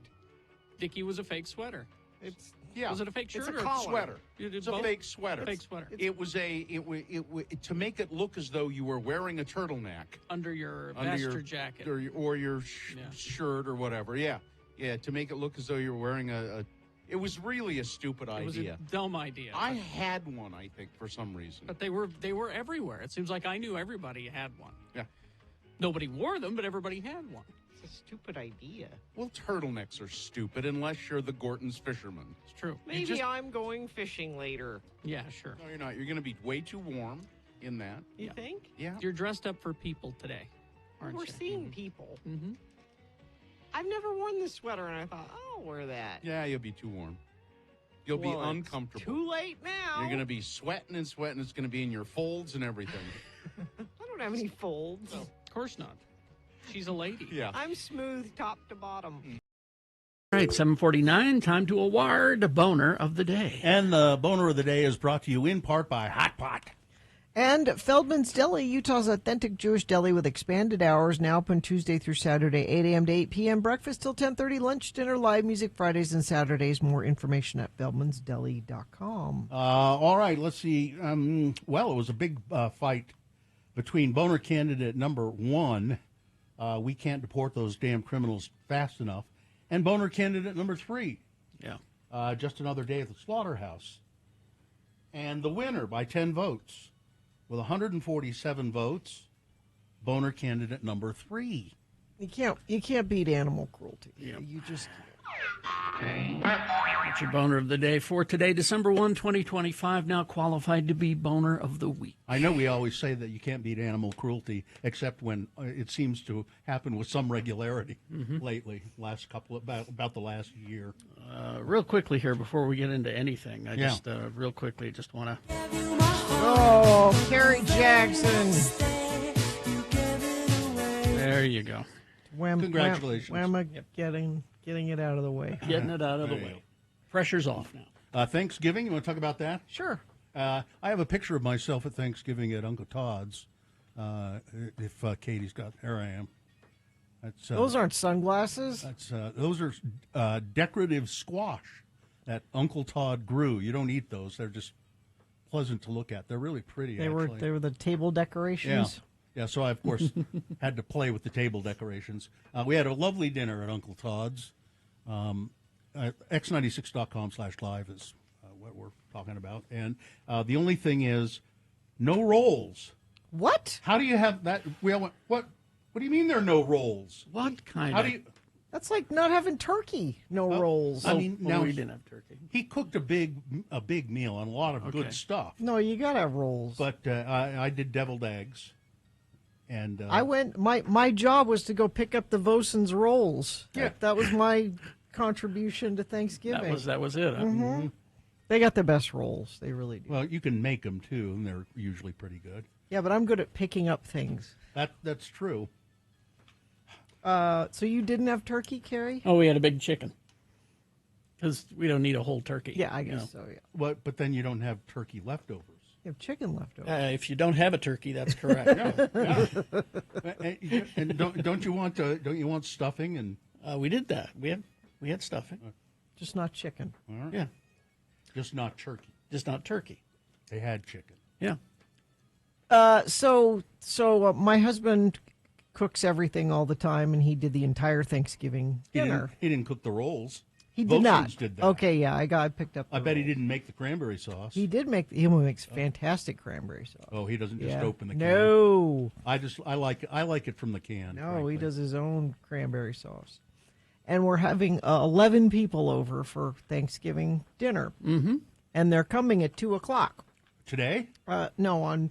Dickie was a fake sweater. Was it a fake shirt it's a or collar. Sweater? It's a fake sweater. Fake sweater. It was to make it look as though you were wearing a turtleneck under your vest or jacket or your shirt or whatever. Yeah, to make it look as though you were wearing a. It was really a stupid idea. It was a dumb idea. I had one, I think, for some reason. But they were everywhere. It seems like I knew everybody had one. Yeah. Nobody wore them, but everybody had one. It's a stupid idea. Well, turtlenecks are stupid unless you're the Gorton's fisherman. It's true. Maybe I'm going fishing later. Yeah, sure. No, you're not. You're going to be way too warm in that. You think? Yeah. You're dressed up for people today, aren't We're you? seeing people. Mm-hmm. I've never worn this sweater, and I thought, I'll wear that. Yeah, you'll be too warm. You'll be uncomfortable. Too late now. You're going to be sweating and sweating. It's going to be in your folds and everything. I don't have any folds. No, of course not. She's a lady. Yeah. I'm smooth top to bottom. All right, 7:49. Time to award the boner of the day. And the boner of the day is brought to you in part by Hot Pot. And Feldman's Deli, Utah's authentic Jewish deli with expanded hours, now open Tuesday through Saturday, 8 a.m. to 8 p.m., breakfast till 10:30, lunch, dinner, live music Fridays and Saturdays. More information at feldmansdeli.com. All right, let's see. Well, it was a big fight between boner candidate number 1, we can't deport those damn criminals fast enough, and boner candidate number 3. Yeah. Just another day at the slaughterhouse. And the winner by 10 votes, with 147 votes, boner candidate number 3. You can't beat animal cruelty. Yeah. You just can't. That's your boner of the day for today, December 1, 2025, now qualified to be boner of the week. I know we always say that you can't beat animal cruelty, except when it seems to happen with some regularity lately, about the last year. Real quickly here, before we get into anything, I just real quickly just want to... Oh, Kerry Jackson. There you go. Congratulations. Whamma getting it out of the way. Getting it out of the way. Pressure's off now. Thanksgiving, you want to talk about that? Sure. I have a picture of myself at Thanksgiving at Uncle Todd's. If Katie's got, there I am. Those aren't sunglasses. Those are decorative squash that Uncle Todd grew. You don't eat those; they're just pleasant to look at. They're really pretty. They were the table decorations. Yeah. So I of course had to play with the table decorations. We had a lovely dinner at Uncle Todd's. X96.com/live is what we're talking about. And the only thing is, no rolls. What? How do you have that? Well, what do you mean there are no rolls? What kind How of? do you? That's like not having turkey. No rolls. I mean, well, now we didn't have turkey. He cooked a big meal and a lot of good stuff. No, you gotta have rolls. But I did deviled eggs, and I went. My job was to go pick up the Vosen's rolls. Yeah. That was my contribution to Thanksgiving. That was it. Huh? Mm-hmm. They got the best rolls. They really do. Well, you can make them too, and they're usually pretty good. Yeah, but I'm good at picking up things. That's true. So you didn't have turkey, Carrie? Oh, we had a big chicken. Because we don't need a whole turkey. Yeah, I guess so. Yeah. But then you don't have turkey leftovers. You have chicken leftovers. If you don't have a turkey, that's correct. And don't you want stuffing? And we did that. We had stuffing. Just not chicken. All right. Yeah. Just not turkey. Just not turkey. They had chicken. Yeah. So my husband cooks everything all the time, and he did the entire Thanksgiving dinner. He didn't cook the rolls. He did not. Did that. Okay, yeah, I picked up. I bet he didn't make the cranberry sauce. He did make. He makes fantastic cranberry sauce. Oh, he doesn't just Yeah. open the can. No. I like it from the can. No, frankly. he does his own cranberry sauce. And we're having 11 people over for Thanksgiving dinner. Mm-hmm. And they're coming at 2:00. Today? No, on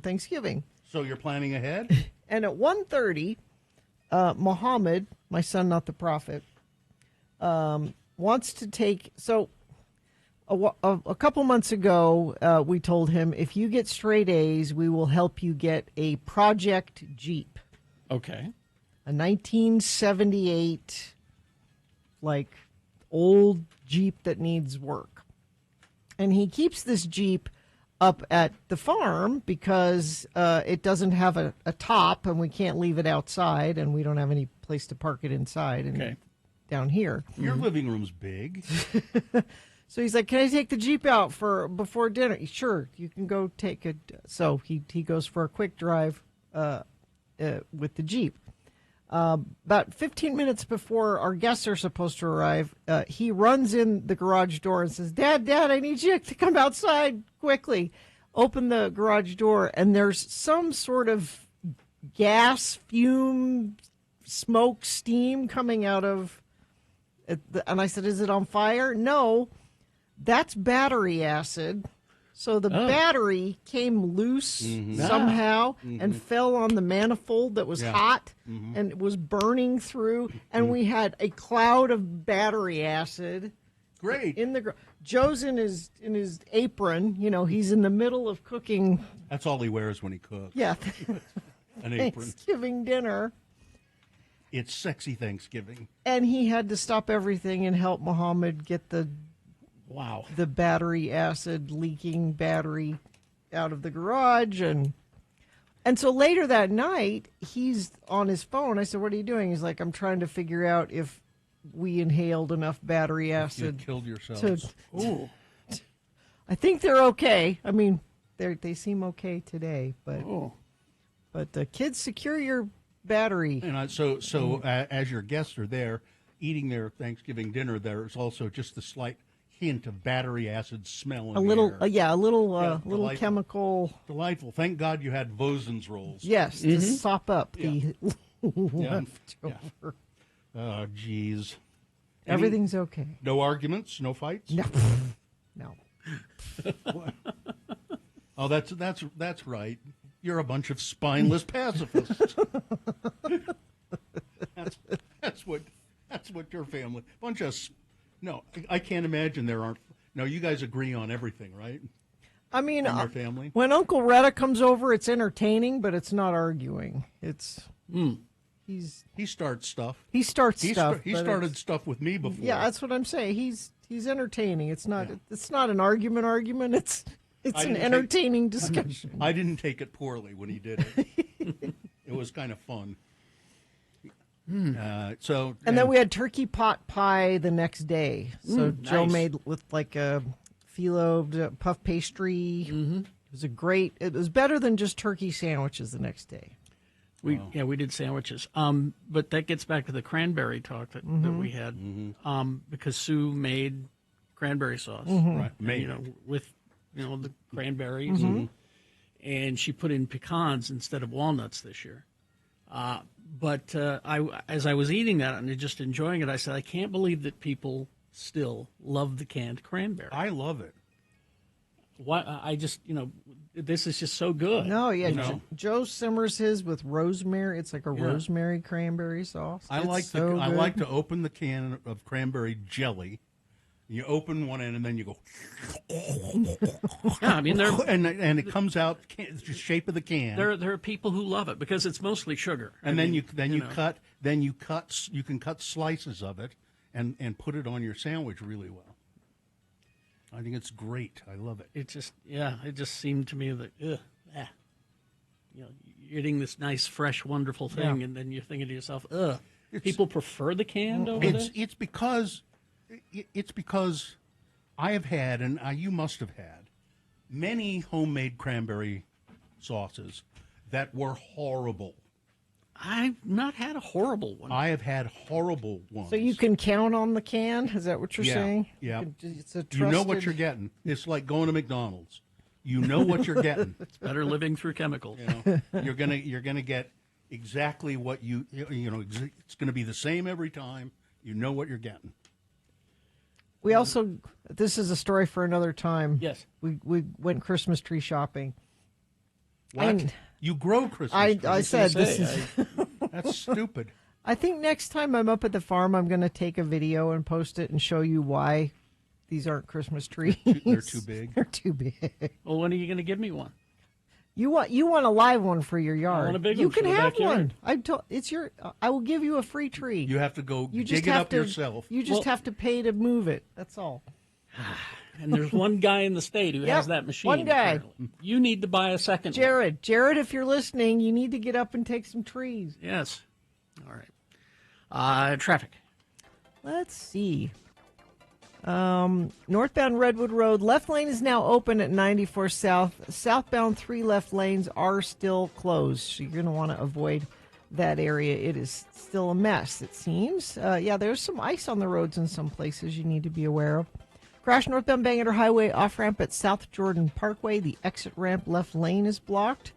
Thanksgiving. So you're planning ahead? And at 1:30, Muhammad, my son, not the prophet, wants to take. So a couple months ago, we told him, if you get straight A's, we will help you get a project Jeep. Okay. A 1978, like, old Jeep that needs work. And he keeps this Jeep up at the farm because it doesn't have a top, and we can't leave it outside, and we don't have any place to park it inside and down here. Your living room's big. So he's like, can I take the Jeep out before dinner? Sure, you can go take it. So he goes for a quick drive with the Jeep. About 15 minutes before our guests are supposed to arrive, he runs in the garage door and says, Dad, I need you to come outside quickly. Open the garage door, and there's some sort of gas, fume, smoke, steam coming out of it. And I said, is it on fire? No, that's battery acid. So the battery came loose somehow and fell on the manifold that was hot and it was burning through. And we had a cloud of battery acid. Great. Joe's in his apron. You know, he's in the middle of cooking. That's all he wears when he cooks. Yeah. An apron. Thanksgiving dinner. It's sexy Thanksgiving. And he had to stop everything and help Muhammad get the battery acid leaking battery out of the garage. And so later that night, he's on his phone. I said, what are you doing? He's like, I'm trying to figure out if we inhaled enough battery acid. You killed yourselves. I think they're okay. I mean, they seem okay today, but kids, secure your battery. And as your guests are there eating their Thanksgiving dinner, there's also just the slight hint of battery acid smell in a little delightful. Chemical. Delightful. Thank God you had Vosen's rolls. Yes, to sop up the Oh, leftover. geez. Everything's okay. No arguments, no fights. No. Oh, that's right. You're a bunch of spineless pacifists. That's what your family. Bunch of. No, I can't imagine there aren't. No, you guys agree on everything, right? I mean, in your family. When Uncle Retta comes over, it's entertaining, but it's not arguing. It's he starts stuff. He starts stuff. He started stuff with me before. Yeah, that's what I'm saying. He's entertaining. It's not an argument. It's an entertaining discussion. I didn't take it poorly when he did it. It was kind of fun. And then we had turkey pot pie the next day. So Joe made with like a phyllo puff pastry. Mm-hmm. It was better than just turkey sandwiches the next day. We did sandwiches. But that gets back to the cranberry talk that we had, because Sue made cranberry sauce, Right, and, with the cranberries, and she put in pecans instead of walnuts this year. But as I was eating that and just enjoying it, I said, I can't believe that people still love the canned cranberry. I love it. Why? I just, this is just so good. No, yeah. Joe simmers his with rosemary. It's like a rosemary cranberry sauce. I like to open the can of cranberry jelly. You open one end and then you go. Yeah, I mean, and it comes out the shape of the can. There are people who love it because it's mostly sugar. And you can cut slices of it and put it on your sandwich really well. I think it's great. I love it. It just seemed to me that, you're eating this nice, fresh, wonderful thing, and then you're thinking to yourself, people prefer the canned over there? It's because I have had, and you must have had, many homemade cranberry sauces that were horrible. I've not had a horrible one. I have had horrible ones. So you can count on the can? Is that what you're saying? Yeah. It's a trusted... You know what you're getting. It's like going to McDonald's. You know what you're getting. It's better living through chemicals. You're gonna get exactly what it's gonna be the same every time. You know what you're getting. We also, this is a story for another time. Yes. We went Christmas tree shopping. What? You grow Christmas trees. I said this is... That's stupid. I think next time I'm up at the farm, I'm going to take a video and post it and show you why these aren't Christmas trees. They're too big. They're too big. Well, when are you going to give me one? You want a live one for your yard? I want a big you one for can the have backyard. one. I will give you a free tree. You have to go You dig it up yourself. You just have to pay to move it. That's all. And there's one guy in the state who has that machine. One guy. Apparently. You need to buy a second one. Jared, if you're listening, you need to get up and take some trees. Yes. All right. Traffic. Let's see. Northbound Redwood Road, left lane is now open at 94 South. Southbound 3 left lanes are still closed, so you're going to want to avoid that area. It is still a mess, it seems. There's some ice on the roads in some places you need to be aware of. Crash northbound Bangor Highway off-ramp at South Jordan Parkway. The exit ramp left lane is blocked.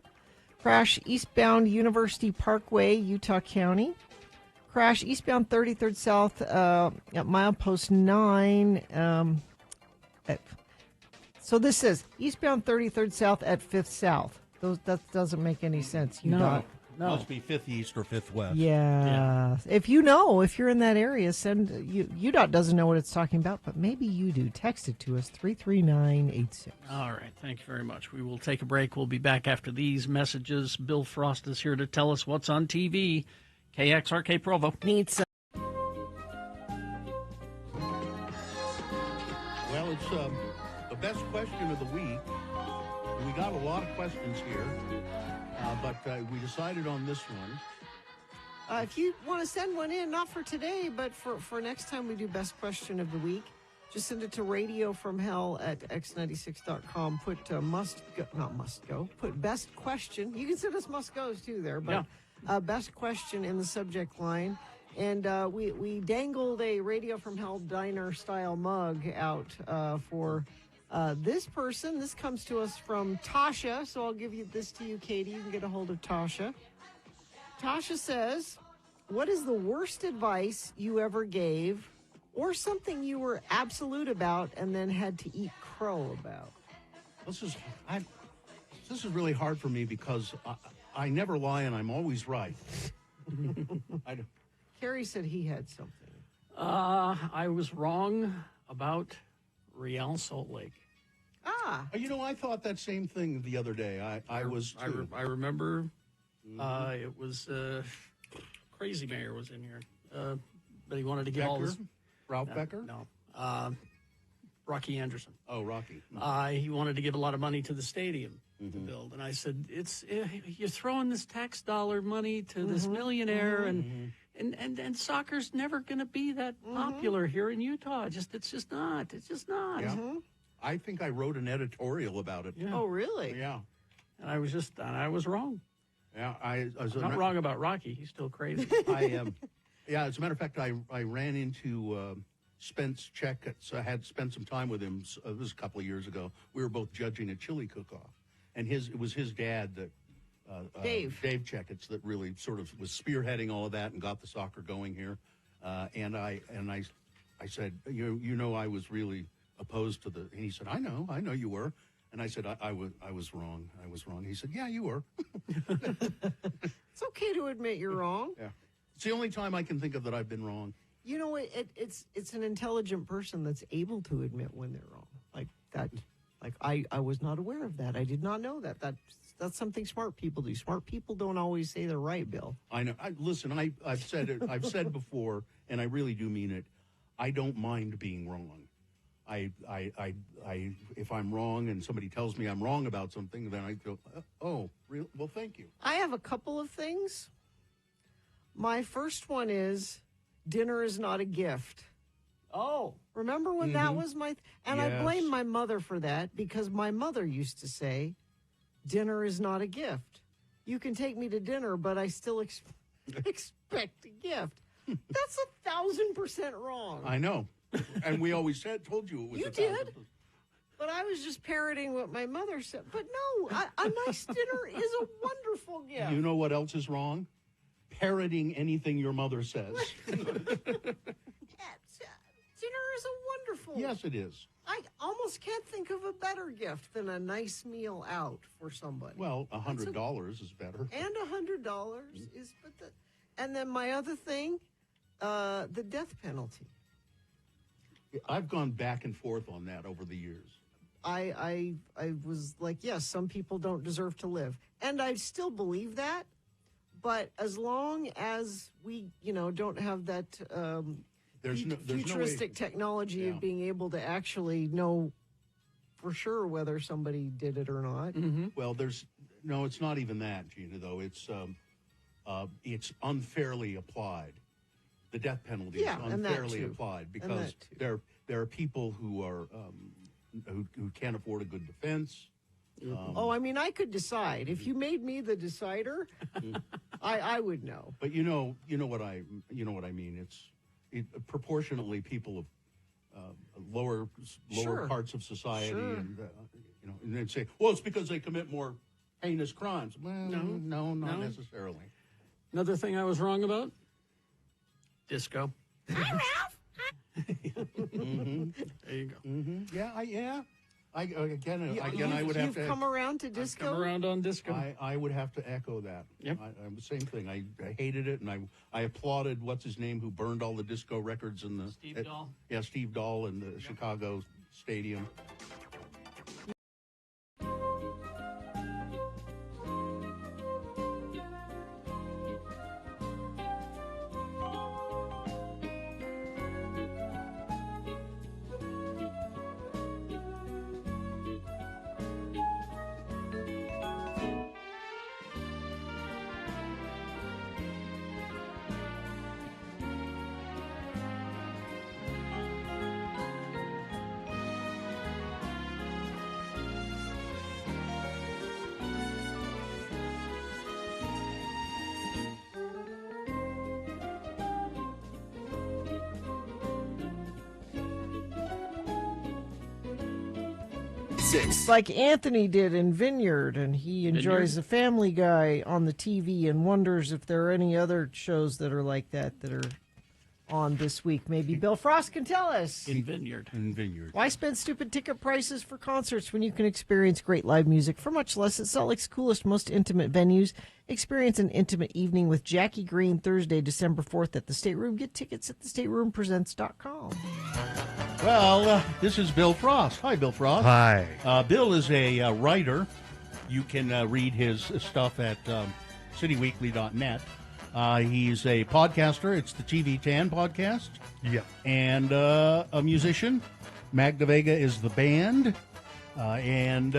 Crash eastbound University Parkway, Utah County. Crash eastbound 33rd South at milepost 9. So this says eastbound 33rd South at 5th South. That doesn't make any sense. No. Must be 5th East or 5th West. Yeah. If you're in that area, send UDOT doesn't know what it's talking about, but maybe you do. Text it to us 33986. All right. Thank you very much. We will take a break. We'll be back after these messages. Bill Frost is here to tell us what's on TV. KXRK Provo. Needs some. Well, it's the best question of the week. We got a lot of questions here, but we decided on this one. If you want to send one in, not for today, but for next time we do Best Question of the Week, just send it to radiofromhell@x96.com. Put put Best Question. You can send us must goes too there, but Best Question in the subject line. And we dangled a Radio from Hell diner style mug out for this person. This comes to us from Tasha, so I'll give this to you, Katie. You can get a hold of Tasha. Tasha says, what is the worst advice you ever gave or something you were absolute about and then had to eat crow about? This is really hard for me because I never lie and I'm always right. Kerry said he had something. I was wrong about Real Salt Lake. I thought that same thing the other day. I remember it was Crazy Mayor was in here, but he wanted to get all this. Ralph Becker? No. Rocky Anderson. Oh, Rocky. He wanted to give a lot of money to the stadium to build, and I said, you're throwing this tax dollar money to this millionaire, and soccer's never going to be that popular here in Utah. It's just not. Yeah. I think I wrote an editorial about it. Yeah. Oh, really? Yeah. And I was wrong. Yeah, I'm not wrong about Rocky. He's still crazy. Yeah, as a matter of fact, I ran into Spence Checketts. I had spent some time with him. It was a couple of years ago. We were both judging a chili cook-off, and it was his dad that Dave Checketts that really sort of was spearheading all of that and got the soccer going here. And I said, you know, I was really opposed to and he said, I know you were. And I said, I was wrong. I was wrong. He said, yeah, you were. It's okay to admit you're wrong. Yeah. It's the only time I can think of that I've been wrong. You know, it's an intelligent person that's able to admit when they're wrong. Like that. Like I was not aware of that. I did not know that. That's something smart people do. Smart people don't always say they're right, Bill. I know. Listen, I've said it. I've said before, and I really do mean it. I don't mind being wrong. If I'm wrong and somebody tells me I'm wrong about something, then I go, oh, really? Well, thank you. I have a couple of things. My first one is dinner is not a gift. Oh. Remember when that was my... And Yes. I blame my mother for that because my mother used to say, dinner is not a gift. You can take me to dinner, but I still expect a gift. That's 1,000% wrong. I know. And we always told you it was You 1,000%. did. But I was just parroting what my mother said. But no, a nice dinner is a wonderful gift. You know what else is wrong? Parroting anything your mother says. Dinner is a wonderful... Yes, it is. I almost can't think of a better gift than a nice meal out for somebody. Well, $100 is better. And $100 is... And then my other thing, the death penalty. I've gone back and forth on that over the years. I was like, yes, some people don't deserve to live. And I still believe that. But as long as we, don't have that there's no futuristic way. technology of being able to actually know for sure whether somebody did it or not. Mm-hmm. Well, it's not even that, Gina, though. It's unfairly applied. The death penalty is unfairly applied because there are people who are who can't afford a good defense. I could decide. If you made me the decider, I would know. But you know what I mean. It's proportionately people of lower parts of society, and and then say, well, it's because they commit more heinous crimes. Well, no, not necessarily. Another thing I was wrong about? Disco. Mm-hmm. There you go. Mm-hmm. Yeah. I would have to. You've come around to disco. Come around on disco. I would have to echo that. Yep. Same thing. I hated it, and I applauded what's his name who burned all the disco records in the Steve Dahl. Yeah, Steve Dahl in the Chicago Stadium. Like Anthony did in Vineyard, and he enjoys The Family Guy on the TV and wonders if there are any other shows that are like that are on this week. Maybe Bill Frost can tell us. In Vineyard. Why spend stupid ticket prices for concerts when you can experience great live music for much less at Salt Lake's coolest, most intimate venues? Experience an intimate evening with Jackie Green Thursday, December 4th at the Stateroom. Get tickets at thestateroompresents.com. Well, this is Bill Frost. Hi, Bill Frost. Hi. Bill is a writer. You can read his stuff at cityweekly.net. He's a podcaster. It's the TV Tan podcast. Yeah. And a musician. Magda Vega is the band. And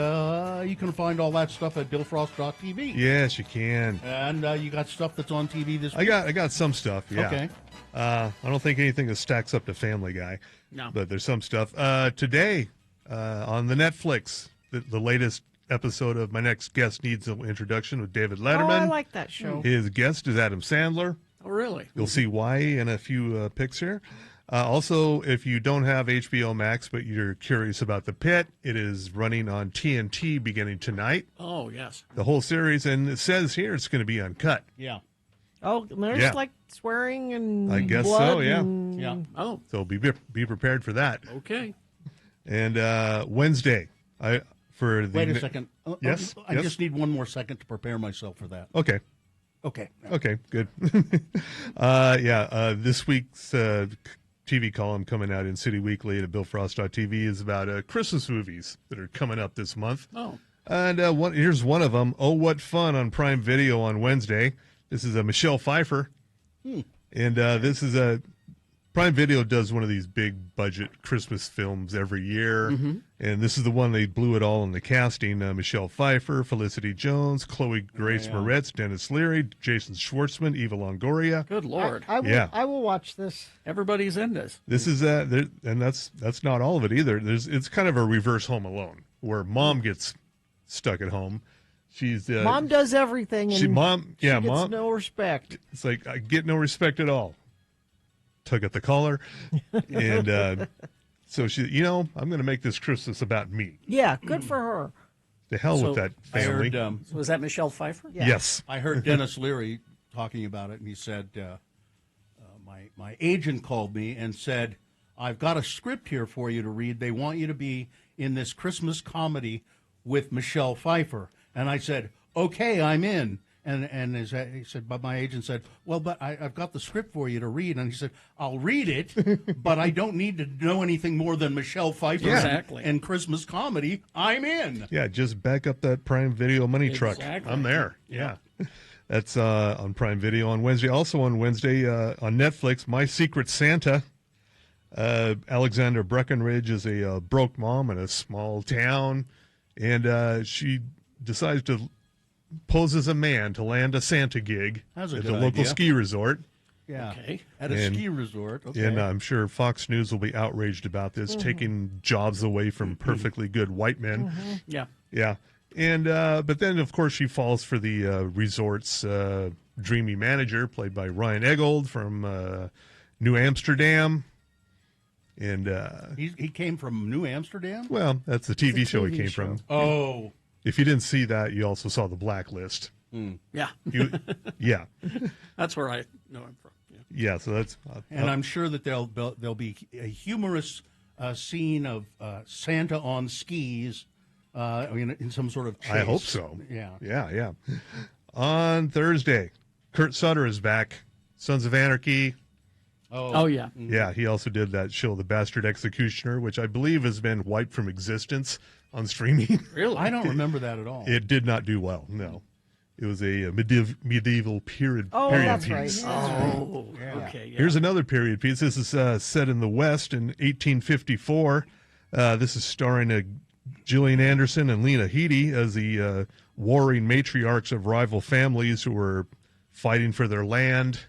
you can find all that stuff at billfrost.tv. Yes, you can. And you got stuff that's on TV this week? I got some stuff, yeah. Okay. I don't think anything that stacks up to Family Guy. No. But there's some stuff. Today, on the Netflix, the latest episode of My Next Guest Needs an Introduction with David Oh, Letterman. I like that show. His guest is Adam Sandler. Oh, really? You'll see why in a few picks here. Also, if you don't have HBO Max but you're curious about The Pit, it is running on TNT beginning tonight. Oh, yes. The whole series, and it says here it's going to be uncut. Yeah. Oh, there's Yeah. like swearing and I guess blood so, yeah. and- Yeah. Oh, So be prepared for that. okay. And Wednesday, Wait a second. Yes, I yes? just need one more second to prepare myself for that. Okay. Okay. Okay, good. This week's TV column coming out in City Weekly at BillFrost.tv is about Christmas movies that are coming up this month. Oh. And here's one of them. Oh, What Fun on Prime Video on Wednesday. This is Michelle Pfeiffer. And this is Prime Video does one of these big budget Christmas films every year. Mhm. And this is the one they blew it all in the casting. Michelle Pfeiffer, Felicity Jones, Chloe Grace Moretz, Dennis Leary, Jason Schwartzman, Eva Longoria. Good Lord. I will watch this. Everybody's in this. This is and that's not all of it either. It's kind of a reverse Home Alone where mom gets stuck at home. She's Mom does everything, and mom she gets mom no respect. It's like I get no respect at all. Tug at the collar, and so she, I'm going to make this Christmas about me. Yeah, good for her. The hell with that I family. heard, So was that Michelle Pfeiffer? Yeah. Yes. I heard Dennis Leary talking about it, and he said, my agent called me and said, I've got a script here for you to read. They want you to be in this Christmas comedy with Michelle Pfeiffer. And I said, okay, I'm in. And he said, but my agent said, well, but I've got the script for you to read. And he said, I'll read it, but I don't need to know anything more than Michelle Pfeiffer Exactly. and Christmas comedy. I'm in. Yeah, just back up that Prime Video money truck. Exactly. I'm there. Yeah. That's on Prime Video on Wednesday. Also on Wednesday on Netflix, My Secret Santa. Alexandra Breckenridge is a broke mom in a small town, and she decides to pose as a man to land a Santa gig That's a at good the local idea. ski resort. Yeah. Okay. At a ski resort. Okay. And I'm sure Fox News will be outraged about this, taking jobs away from perfectly good white men. Yeah. Yeah. And but then, of course, she falls for the resort's dreamy manager, played by Ryan Eggold from New Amsterdam. And he came from New Amsterdam? well, that's the TV show he came from. Oh. If you didn't see that, you also saw The Blacklist. Yeah. Yeah. That's where I know him from. Yeah. Yeah, so that's... And I'm sure that there'll be a humorous scene of Santa on skis in some sort of chase. I hope so. Yeah. Yeah. On Thursday, Kurt Sutter is back. Sons of Anarchy. Oh, yeah. Yeah, he also did that show, The Bastard Executioner, which I believe has been wiped from existence on streaming. Really? I don't remember that at all. It did not do well, no. It was a medieval period that's piece. right. Oh, okay. Yeah. Here's another period piece. This is set in the West in 1854. This is starring Gillian Anderson and Lena Headey as the warring matriarchs of rival families who were fighting for their land.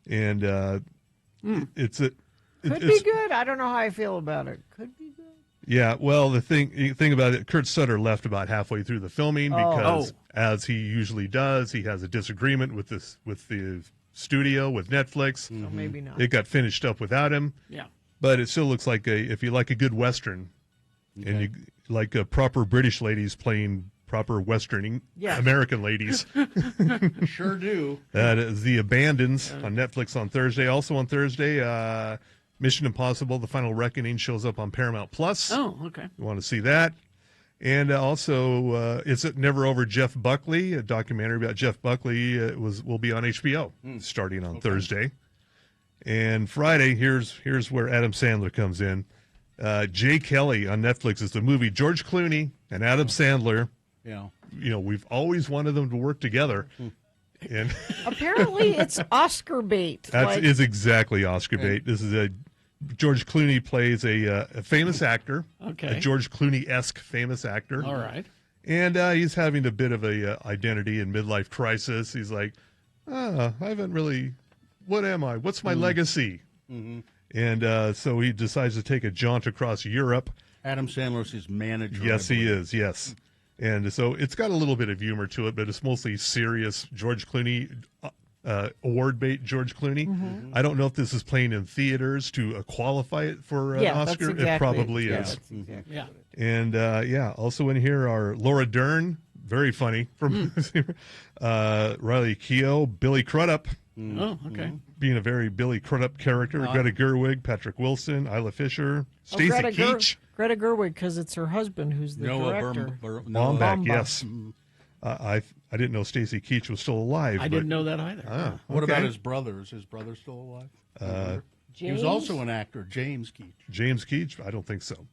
And Could it's be good. I don't know how I feel about it. Could be good. Yeah, well, the thing about it, Kurt Sutter left about halfway through the filming because, as he usually does, he has a disagreement with the studio, with Netflix. So maybe not. It got finished up without him. Yeah. But it still looks like if you like a good Western, and you like proper British ladies playing proper Western American ladies. Sure do. That is The Abandons on Netflix on Thursday. Also on Thursday, Mission Impossible: The Final Reckoning shows up on Paramount Plus. Oh, okay. You want to see that? And also, It's Never Over Jeff Buckley, a documentary about Jeff Buckley will be on HBO starting on Thursday. And Friday, here's where Adam Sandler comes in. Jay Kelly on Netflix is the movie George Clooney and Adam Sandler. Yeah. We've always wanted them to work together. And Apparently, it's Oscar bait. that is exactly Oscar bait. This is George Clooney plays a famous actor, Okay. a George Clooney-esque famous actor. All right. And he's having a bit of a identity and midlife crisis. He's like, I haven't really, what am I? What's my legacy? Mm-hmm. And so he decides to take a jaunt across Europe. Adam Sandler's his manager. Yes, he is, yes. And so it's got a little bit of humor to it, but it's mostly serious George Clooney, award bait George Clooney. Mhm. I don't know if this is playing in theaters to qualify it for an Yeah, that's Oscar. exactly- it probably yeah, is. that's exactly Yeah. And also in here are Laura Dern, very funny from Riley Keough, Billy Crudup. Oh, okay. Being a very Billy Crudup character, Greta Gerwig, Patrick Wilson, Isla Fisher, Stacy Keach, Greta Gerwig, because it's her husband who's the director. Baumbach, yes. I didn't know Stacy Keach was still alive. I didn't know that either. Ah, What okay. about his brother? Is his brother still alive? He was also an actor, James Keach. James Keach? I don't think so.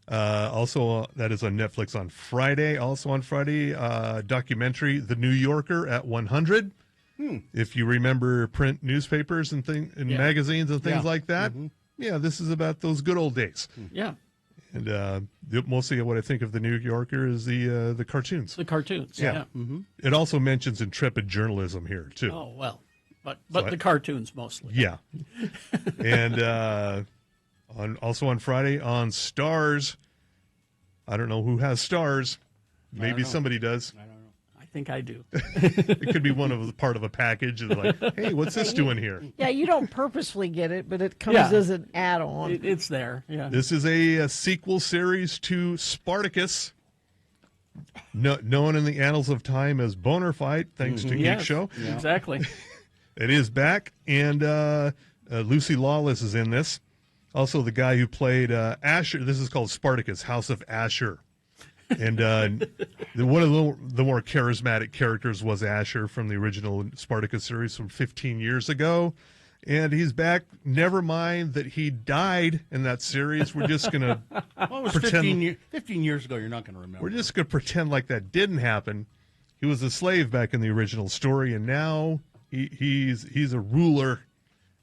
Also, that is on Netflix on Friday. Also on Friday, documentary The New Yorker at 100. If you remember print newspapers and Yeah. magazines and things Yeah. like that, yeah, this is about those good old days. Yeah. And mostly what I think of The New Yorker is the cartoons. The cartoons. Yeah. It also mentions intrepid journalism here too. Oh, well. But So the cartoons mostly. Yeah. And also on Friday on Stars, I don't know who has Stars. Maybe know. somebody does. I think I do. It could be part of a package. It's like, hey, what's this doing here? Yeah, you don't purposefully get it, but it comes Yeah. as an add-on. It's there. Yeah. This is a sequel series to Spartacus, known in the annals of time as Boner Fight, thanks to Geek Yes, Show. Exactly. It is back, and Lucy Lawless is in this. Also, the guy who played Asher. This is called Spartacus, House of Asher. And one of the more charismatic characters was Asher from the original Spartacus series from 15 years ago. And he's back. Never mind that he died in that series. We're just going to Well, it was pretend. 15 years ago. You're not going to remember. We're just going to pretend like that didn't happen. He was a slave back in the original story, and now he's a ruler,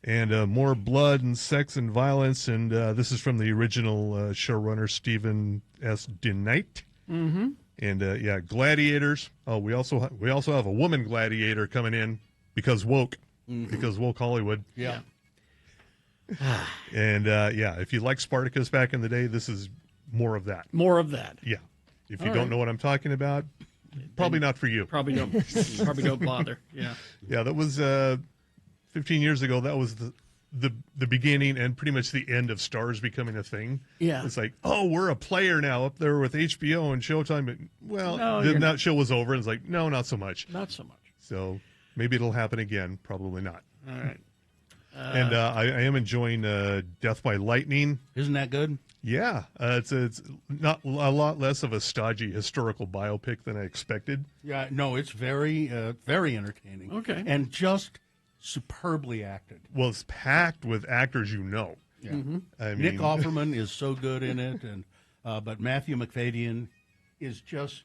and more blood and sex and violence. And this is from the original showrunner Stephen S. DeKnight. Mm-hmm. And gladiators. Oh, we also have a woman gladiator coming in because woke, because woke Hollywood. Yeah. And if you like Spartacus back in the day, this is more of that. More of that. Yeah. If you All don't right. know what I'm talking about, probably not for you. Probably don't bother. Yeah. Yeah, that was 15 years ago. That was the beginning and pretty much the end of Stars becoming a thing. Yeah. It's like, oh, we're a player now up there with HBO and Showtime. But, well, No, then you're that not. show was over, and it's like, no, not so much. Not so much. So maybe it'll happen again. Probably not. All right. And I am enjoying Death by Lightning. Isn't that good? Yeah, it's not a lot less of a stodgy historical biopic than I expected. Yeah, no, it's very, very entertaining. Okay. And just superbly acted. Well, it's packed with actors you know. Yeah. I mean, Nick Offerman is so good in it, and but Matthew McFadyen is just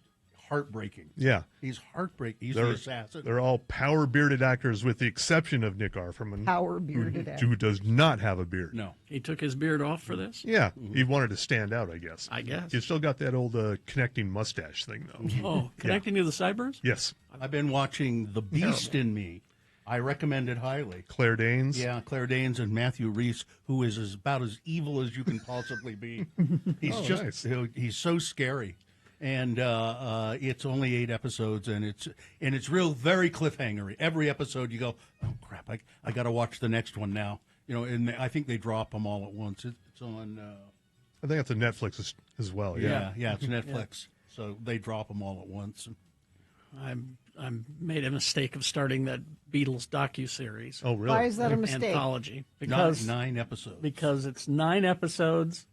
heartbreaking. Yeah. He's heartbreaking. He's the assassin. They're all power-bearded actors with the exception of Nick Offerman. Power-bearded actor. Who does not have a beard. No. He took his beard off for this? Yeah. He wanted to stand out, I guess. I guess. He's still got that old connecting mustache thing, though. Oh, connecting to the sideburns? Yes. I've been watching The Beast in Me. I recommend it highly. Claire Danes. Yeah, Claire Danes and Matthew Rhys, who is about as evil as you can possibly be. He's he's so scary. And it's only 8 episodes, and it's real very cliffhangery. Every episode, you go, oh crap, I got to watch the next one now. You know, and I think they drop them all at once. It's on. I think it's on Netflix as well. Yeah, it's Netflix. So they drop them all at once. I made a mistake of starting that Beatles docuseries. Oh, really? Why is that a mistake? Anthology. Because 9 episodes. Because it's 9 episodes,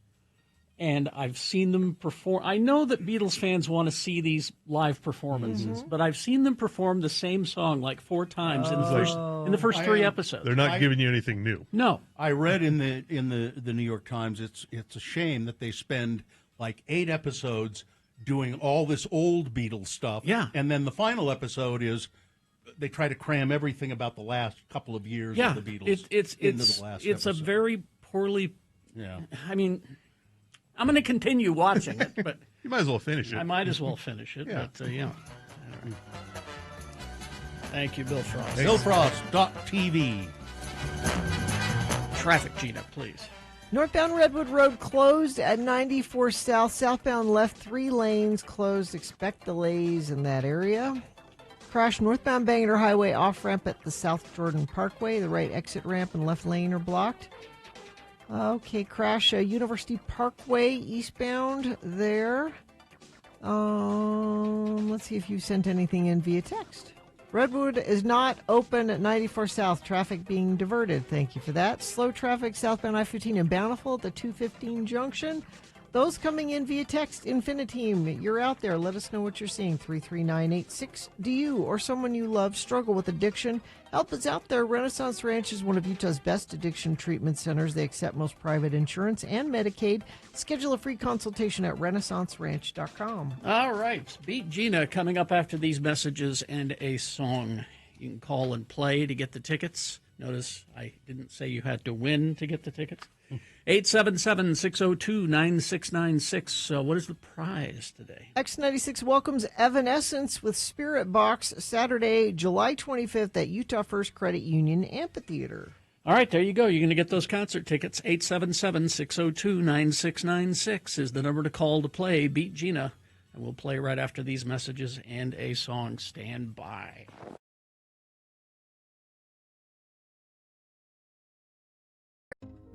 and I've seen them perform. I know that Beatles fans want to see these live performances, but I've seen them perform the same song like 4 times in the first 3 episodes. They're not giving you anything new. No. I read in the New York Times it's a shame that they spend like 8 episodes doing all this old Beatles stuff. Yeah. And then the final episode is they try to cram everything about the last couple of years of the Beatles into the last it's a episode. very poorly. Yeah. I mean, I'm going to continue watching it, but you might as well finish it. I might as well finish it. Yeah. But yeah. Thank you, Bill Frost. BillFrost.tv. Traffic, Gina, please. Northbound Redwood Road closed at 94 South. Southbound left 3 lanes closed. Expect delays in that area. Crash northbound Bangor Highway off-ramp at the South Jordan Parkway. The right exit ramp and left lane are blocked. Okay, crash University Parkway eastbound there. Let's see if you sent anything in via text. Redwood is not open at 94 South. Traffic being diverted. Thank you for that. Slow traffic southbound I-15 in Bountiful at the 215 junction. Those coming in via text, Infiniteam, you're out there. Let us know what you're seeing. 33986. Do you or someone you love struggle with addiction? Help us out there. Renaissance Ranch is one of Utah's best addiction treatment centers. They accept most private insurance and Medicaid. Schedule a free consultation at renaissanceranch.com. All right. Beat Gina coming up after these messages and a song. You can call and play to get the tickets. Notice I didn't say you had to win to get the tickets. 877-602-9696. What is the prize today? X96 welcomes Evanescence with Spirit Box Saturday, July 25th at Utah First Credit Union Amphitheater. All right, there you go. You're going to get those concert tickets. 877-602-9696 is the number to call to play Beat Gina. And we'll play right after these messages and a song. Stand by.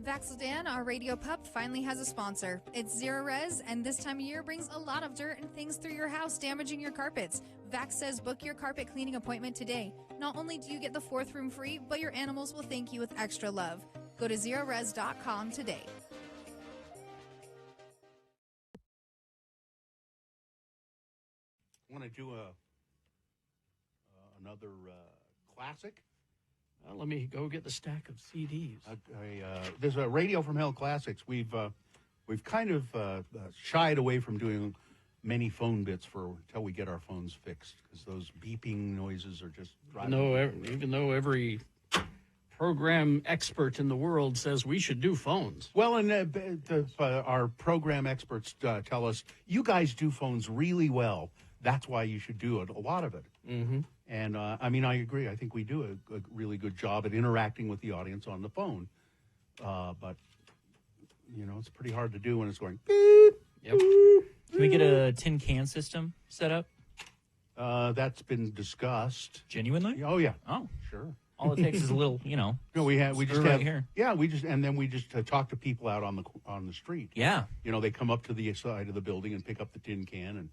Vaxeldan, our radio pup, finally has a sponsor. It's Zero Res, and this time of year brings a lot of dirt and things through your house, damaging your carpets. Vax says book your carpet cleaning appointment today. Not only do you get the 4th room free, but your animals will thank you with extra love. Go to zerores.com today. Want to do another classic? Let me go get the stack of CDs. There's a Radio from Hell Classics. We've kind of shied away from doing many phone bits until we get our phones fixed, because those beeping noises are just driving. Even though every program expert in the world says we should do phones. Well, and our program experts tell us, you guys do phones really well. That's why you should do it, a lot of it. Mm-hmm. And, I agree. I think we do a really good job at interacting with the audience on the phone. But, it's pretty hard to do when it's going beep. Yep. Can we get a tin can system set up? That's been discussed. Genuinely? Oh, yeah. Oh, sure. All it takes is a little, No, we just right have here. Yeah, we just talk to people out on the street. Yeah. They come up to the side of the building and pick up the tin can, and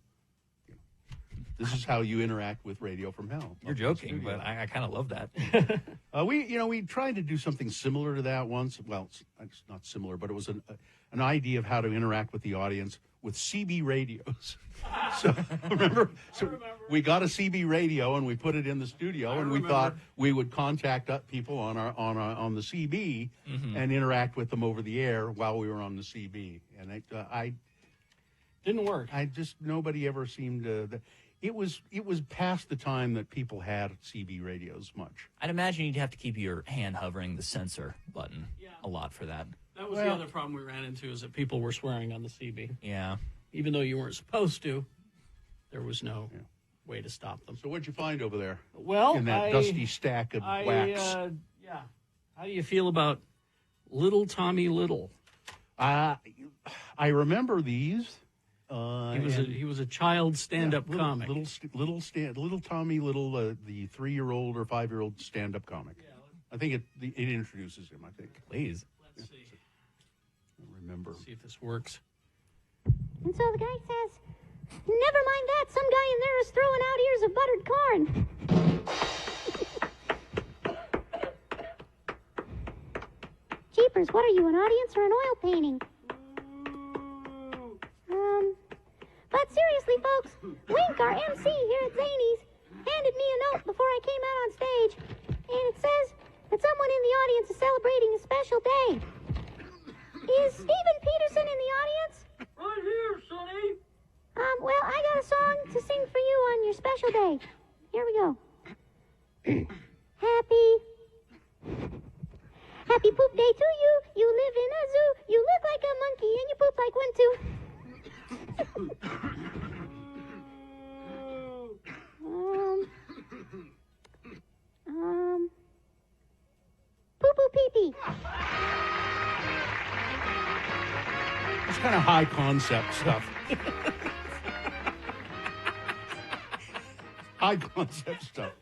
this is how you interact with Radio from Hell. You're joking, but I kind of love that. We tried to do something similar to that once. Well, it's not similar, but it was an idea of how to interact with the audience with CB radios. So remember, we got a CB radio and we put it in the studio, and we thought we would contact people on the CB and interact with them over the air while we were on the CB, and I didn't work. Nobody ever seemed to. It was past the time that people had CB radios much. I'd imagine you'd have to keep your hand hovering the sensor button a lot for that. That was the other problem we ran into, is that people were swearing on the CB. Yeah. Even though you weren't supposed to, there was no way to stop them. So what'd you find over there? Well, in that dusty stack of wax. How do you feel about Little Tommy Little? I remember these. He was a child stand-up comic. Little Tommy Little, the 3-year-old or 5-year-old stand-up comic. I think it introduces him. I think. Please. Let's see. I remember. Let's see if this works. And so the guy says, "Never mind that. Some guy in there is throwing out ears of buttered corn." Jeepers, what are you, an audience or an oil painting? But seriously, folks, Wink, our MC here at Zany's, handed me a note before I came out on stage, and it says that someone in the audience is celebrating a special day. Is Stephen Peterson in the audience? Right here, Sonny. Well, I got a song to sing for you on your special day. Here we go. Happy poop day to you. You live in a zoo. You look like a monkey and you poop like one too. Poo poo pee pee. kind of high concept stuff. High concept stuff.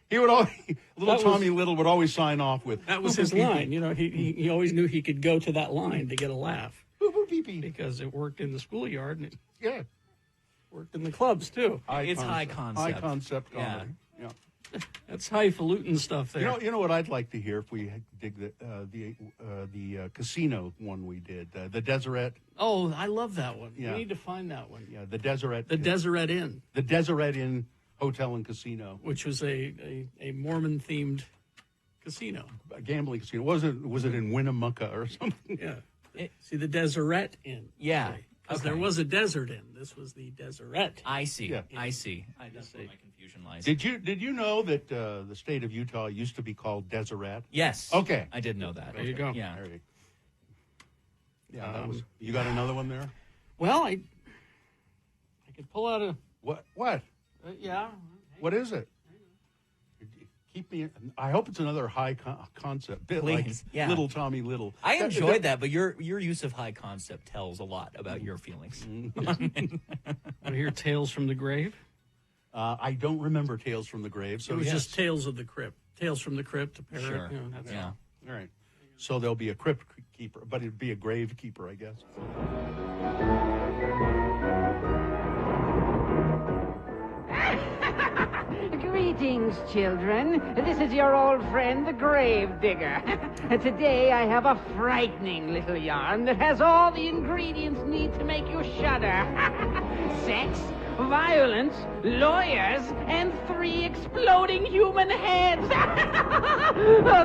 He would always, Tommy Little would always sign off with, That was his line. You know, he always knew he could go to that line to get a laugh. Because it worked in the schoolyard and it worked in the clubs too. High concept. High concept comedy. Yeah. That's highfalutin stuff there. You know what I'd like to hear if we dig the casino one we did, the Deseret. Oh, I love that one. Yeah. We need to find that one. Yeah, the Deseret. The Deseret Inn. The Deseret Inn Hotel and Casino, which was a Mormon themed casino, a gambling casino. Was it in Winnemucca or something? Yeah. See the Deseret Inn. Yeah. Because there was a desert inn. This was the Deseret. I see. Yeah. I see. That's where my confusion lies. Did you know that the state of Utah used to be called Deseret? Yes. Okay. I did know that. There you go. Yeah. Yeah. That was. You got another one there? Well, I could pull out a. What? Yeah. What is it? Keep me. I hope it's another high concept bit, Please, like yeah. Little Tommy Little. I enjoyed that, but your use of high concept tells a lot about your feelings. Want to hear Tales from the Grave? I don't remember Tales from the Grave. So it was yes. just Tales of the Crypt. Tales from the Crypt, a parrot. Sure. You know, that's Yeah. All right. So there'll be a crypt keeper, but it'd be a grave keeper, I guess. Greetings, children. This is your old friend, the Grave Digger. Today I have a frightening little yarn that has all the ingredients needed to make you shudder. Sex, violence, lawyers, and 3 exploding human heads.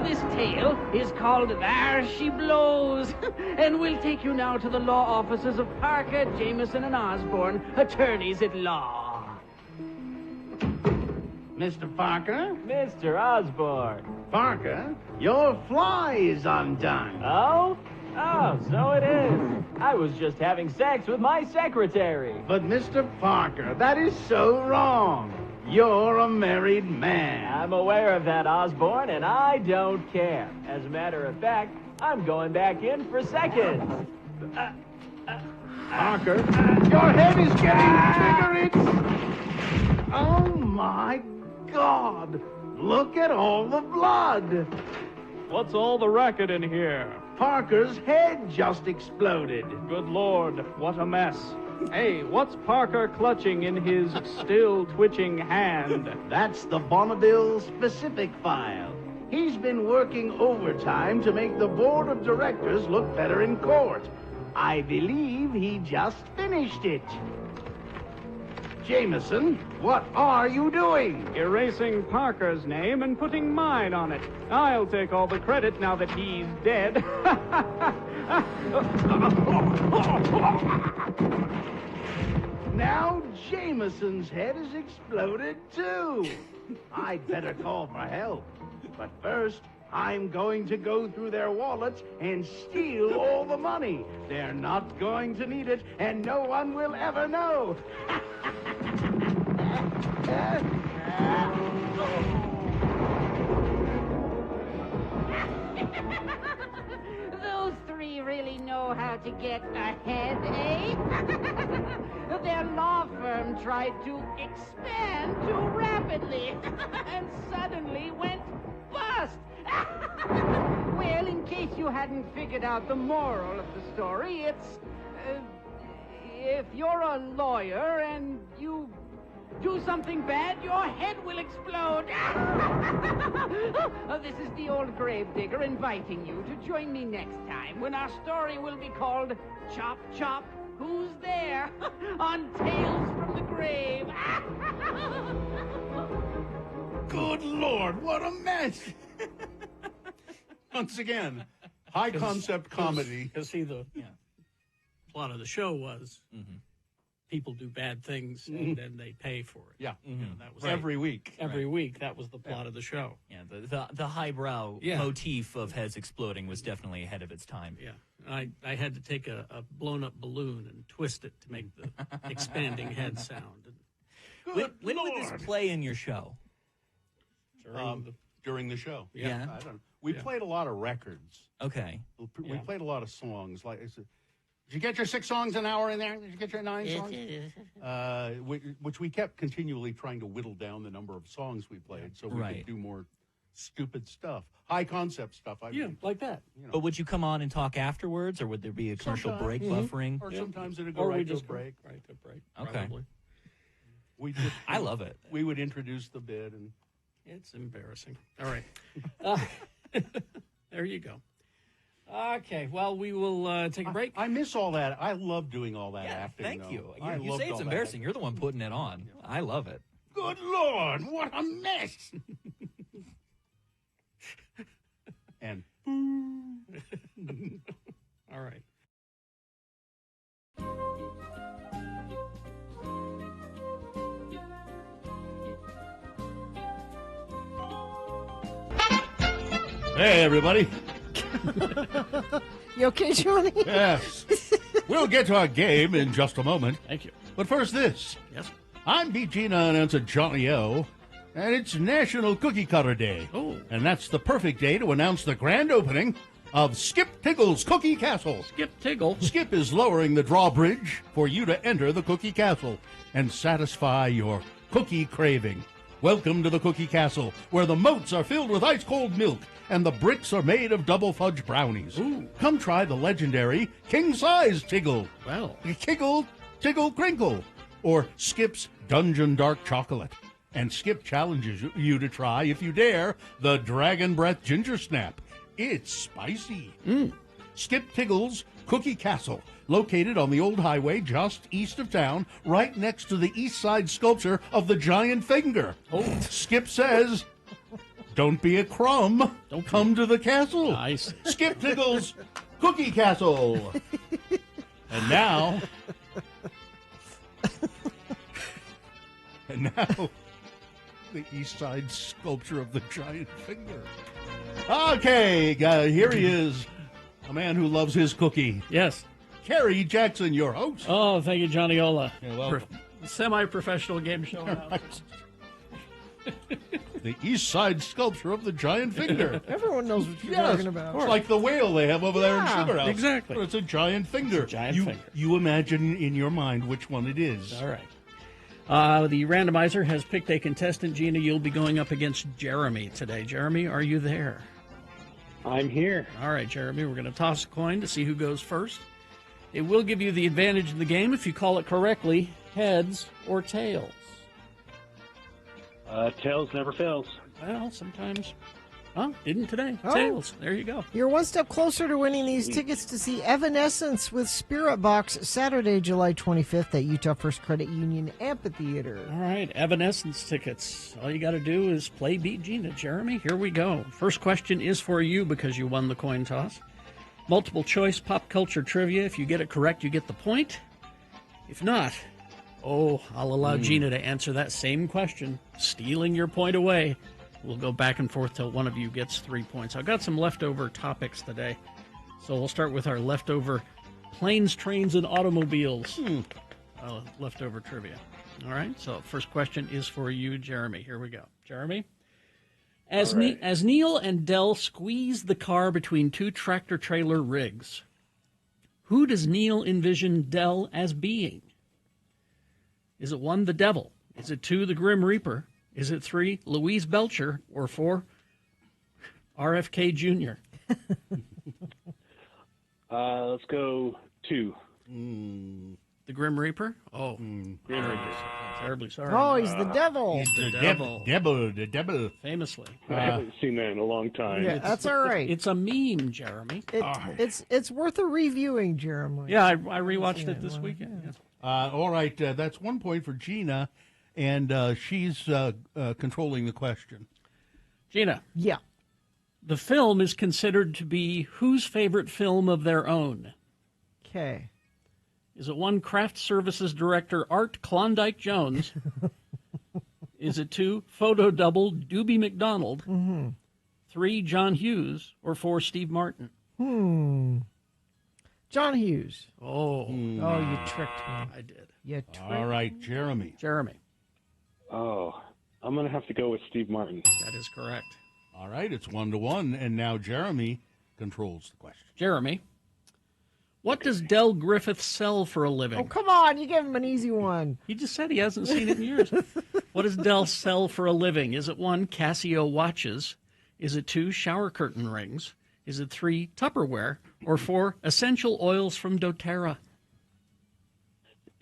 This tale is called There She Blows, and we'll take you now to the law offices of Parker, Jameson, and Osborne, attorneys at law. Mr. Parker? Mr. Osborne. Parker, your fly is undone. Oh? Oh, so it is. I was just having sex with my secretary. But Mr. Parker, that is so wrong. You're a married man. I'm aware of that, Osborne, and I don't care. As a matter of fact, I'm going back in for seconds. Parker, your head is getting bigger. Oh, my God. Look at all the blood. What's all the racket in here? Parker's head just exploded. Good Lord, what a mess. Hey, what's Parker clutching in his still twitching hand? That's the Bonneville specific file. He's been working overtime to make the board of directors look better in court. I believe he just finished it. Jameson, what are you doing? Erasing Parker's name and putting mine on it. I'll take all the credit now that he's dead. Now Jameson's head has exploded too. I'd better call for help. But first, I'm going to go through their wallets and steal all the money. They're not going to need it, and no one will ever know. Those 3 really know how to get ahead, eh? Their law firm tried to expand too rapidly and suddenly went bust. Well, in case you hadn't figured out the moral of the story, it's if you're a lawyer and you do something bad, your head will explode. This is the old Gravedigger inviting you to join me next time when our story will be called Chop Chop, Who's There? On Tales from the Grave. Good Lord, what a mess! Once again, high concept comedy. Because see, the plot of the show was people do bad things and then they pay for it. Yeah, You know, that was every week. Every week, that was the plot of the show. Yeah, the highbrow motif of heads exploding was definitely ahead of its time. Yeah, I had to take a blown up balloon and twist it to make the expanding head sound. When would this play in your show? During the show. Yeah. I don't know. We played a lot of records. Okay. We played a lot of songs. Like Did you get your 6 songs an hour in there? Did you get your 9 songs? Which we kept continually trying to whittle down the number of songs we played so we could do more stupid stuff, high concept stuff. I mean, like that. But would you come on and talk afterwards, or would there be a commercial break buffering? Or sometimes it'd go right to a break. Right to break. Okay. Probably. I love it. We would introduce the bid, and it's embarrassing. All right. There you go. Okay, well, we will take a break. I miss all that. I love doing all that acting. Thank you. I You loved say it's all that. embarrassing. You're the one putting it on. I love it. Good Lord, what a mess! And all right. hey, everybody. You okay, Johnny? Yes. We'll get to our game in just a moment. Thank you. But first, this. Yes. I'm Beat Gina announcer Johnny O, and it's National Cookie Cutter Day. Oh. And that's the perfect day to announce the grand opening of Skip Tiggle's Cookie Castle. Skip Tiggle. Skip is lowering the drawbridge for you to enter the Cookie Castle and satisfy your cookie craving. Welcome to the Cookie Castle, where the moats are filled with ice-cold milk and the bricks are made of double fudge brownies. Ooh. Come try the legendary king-size Tiggle. Well. Kiggle, Tiggle, Crinkle, or Skip's Dungeon Dark Chocolate. And Skip challenges you to try, if you dare, the Dragon Breath Ginger Snap. It's spicy. Skip Tiggle's Cookie Castle, located on the old highway just east of town, right next to the east side sculpture of the giant finger. Oh. Skip says, don't be a crumb. Come to the castle. Nice. Skip Tiggle's Cookie Castle. And now... the east side sculpture of the giant finger. Okay, here he is. A man who loves his cookie. Yes. Kerry Jackson, your host. Oh, thank you, Johnny Ola. You're welcome. Semi-professional game show. The east side sculpture of the giant finger. Everyone knows what you're talking about. It's like the whale they have over there in Sugar House. Exactly. But it's a giant finger. Giant finger. You imagine in your mind which one it is. All right. The randomizer has picked a contestant. Gina, you'll be going up against Jeremy today. Jeremy, are you there? I'm here. All right, Jeremy, we're going to toss a coin to see who goes first. It will give you the advantage of the game if you call it correctly, heads or tails. Tails never fails. Well, sometimes. Oh, didn't today. Oh. Tails. There you go. You're one step closer to winning these tickets to see Evanescence with Spirit Box Saturday, July 25th at Utah First Credit Union Amphitheater. All right, Evanescence tickets. All you got to do is play Beat Gina. Jeremy, here we go. First question is for you because you won the coin toss. Multiple choice pop culture trivia. If you get it correct, you get the point. If not, I'll allow Gina to answer that same question, stealing your point away. We'll go back and forth till one of you gets 3 points. I've got some leftover topics today. So we'll start with our leftover planes, trains, and automobiles. Leftover trivia. All right, so first question is for you, Jeremy. Here we go. Jeremy? As Neil and Del squeeze the car between two tractor-trailer rigs, who does Neil envision Del as being? Is it 1, the devil? Is it 2, the Grim Reaper? Is it 3, Louise Belcher? Or 4, RFK Jr.? Let's go 2. The Grim Reaper? Oh, terribly sorry. Oh, he's the devil. The devil. The devil. Famously. I haven't seen that in a long time. Yeah, that's all right. It's a meme, Jeremy. It's worth a reviewing, Jeremy. Yeah, I rewatched it this weekend. Yeah. All right, that's 1 point for Gina, and she's controlling the question. Gina. Yeah. The film is considered to be whose favorite film of their own? Okay. Is it 1, craft services director Art Klondike Jones? Is it 2, photo double Doobie McDonald? 3, John Hughes? Or 4, Steve Martin? John Hughes. Oh, you tricked me. I did. You tricked All right, Jeremy. Oh, I'm going to have to go with Steve Martin. That is correct. All right, it's 1-1, and now Jeremy controls the question. Jeremy, What does Del Griffith sell for a living? Oh, come on. You gave him an easy one. He just said he hasn't seen it in years. What does Del sell for a living? Is it 1, Casio watches? Is it 2, shower curtain rings? Is it 3, Tupperware? Or 4, essential oils from doTERRA?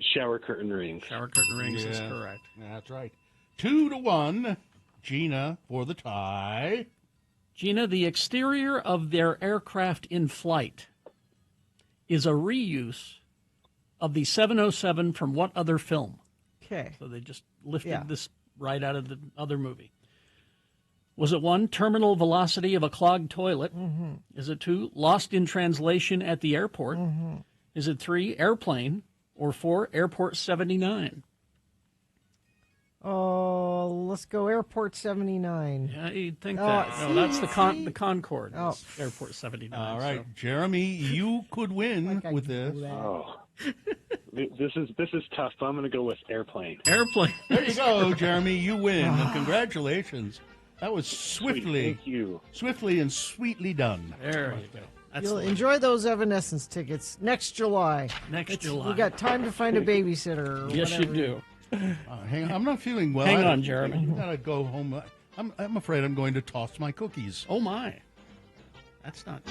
Shower curtain rings. Shower curtain rings is correct. That's right. 2-1. Gina for the tie. Gina, the exterior of their aircraft in flight is a reuse of the 707 from what other film? Okay. So they just lifted this right out of the other movie. Was it 1, terminal velocity of a clogged toilet? Mm-hmm. Is it 2, lost in translation at the airport? Mm-hmm. Is it 3, airplane? Or 4, Airport 79? Oh, let's go Airport 79. Yeah, you'd think that. No, that's the Concorde. Oh. Airport 79. All right, Jeremy, you could win with this. Oh, this is tough. But I'm going to go with airplane. Airplane. There you go, Jeremy. You win. And congratulations. That was swiftly, Thank you. Swiftly and sweetly done. There you go. That's You'll enjoy those Evanescence tickets next July. July. We got time to find a babysitter. Or Yes, you whatever. do. Hang on. I'm not feeling well. Hang on, Jeremy. I gotta go home. I'm afraid I'm going to toss my cookies. Oh, my. That's not...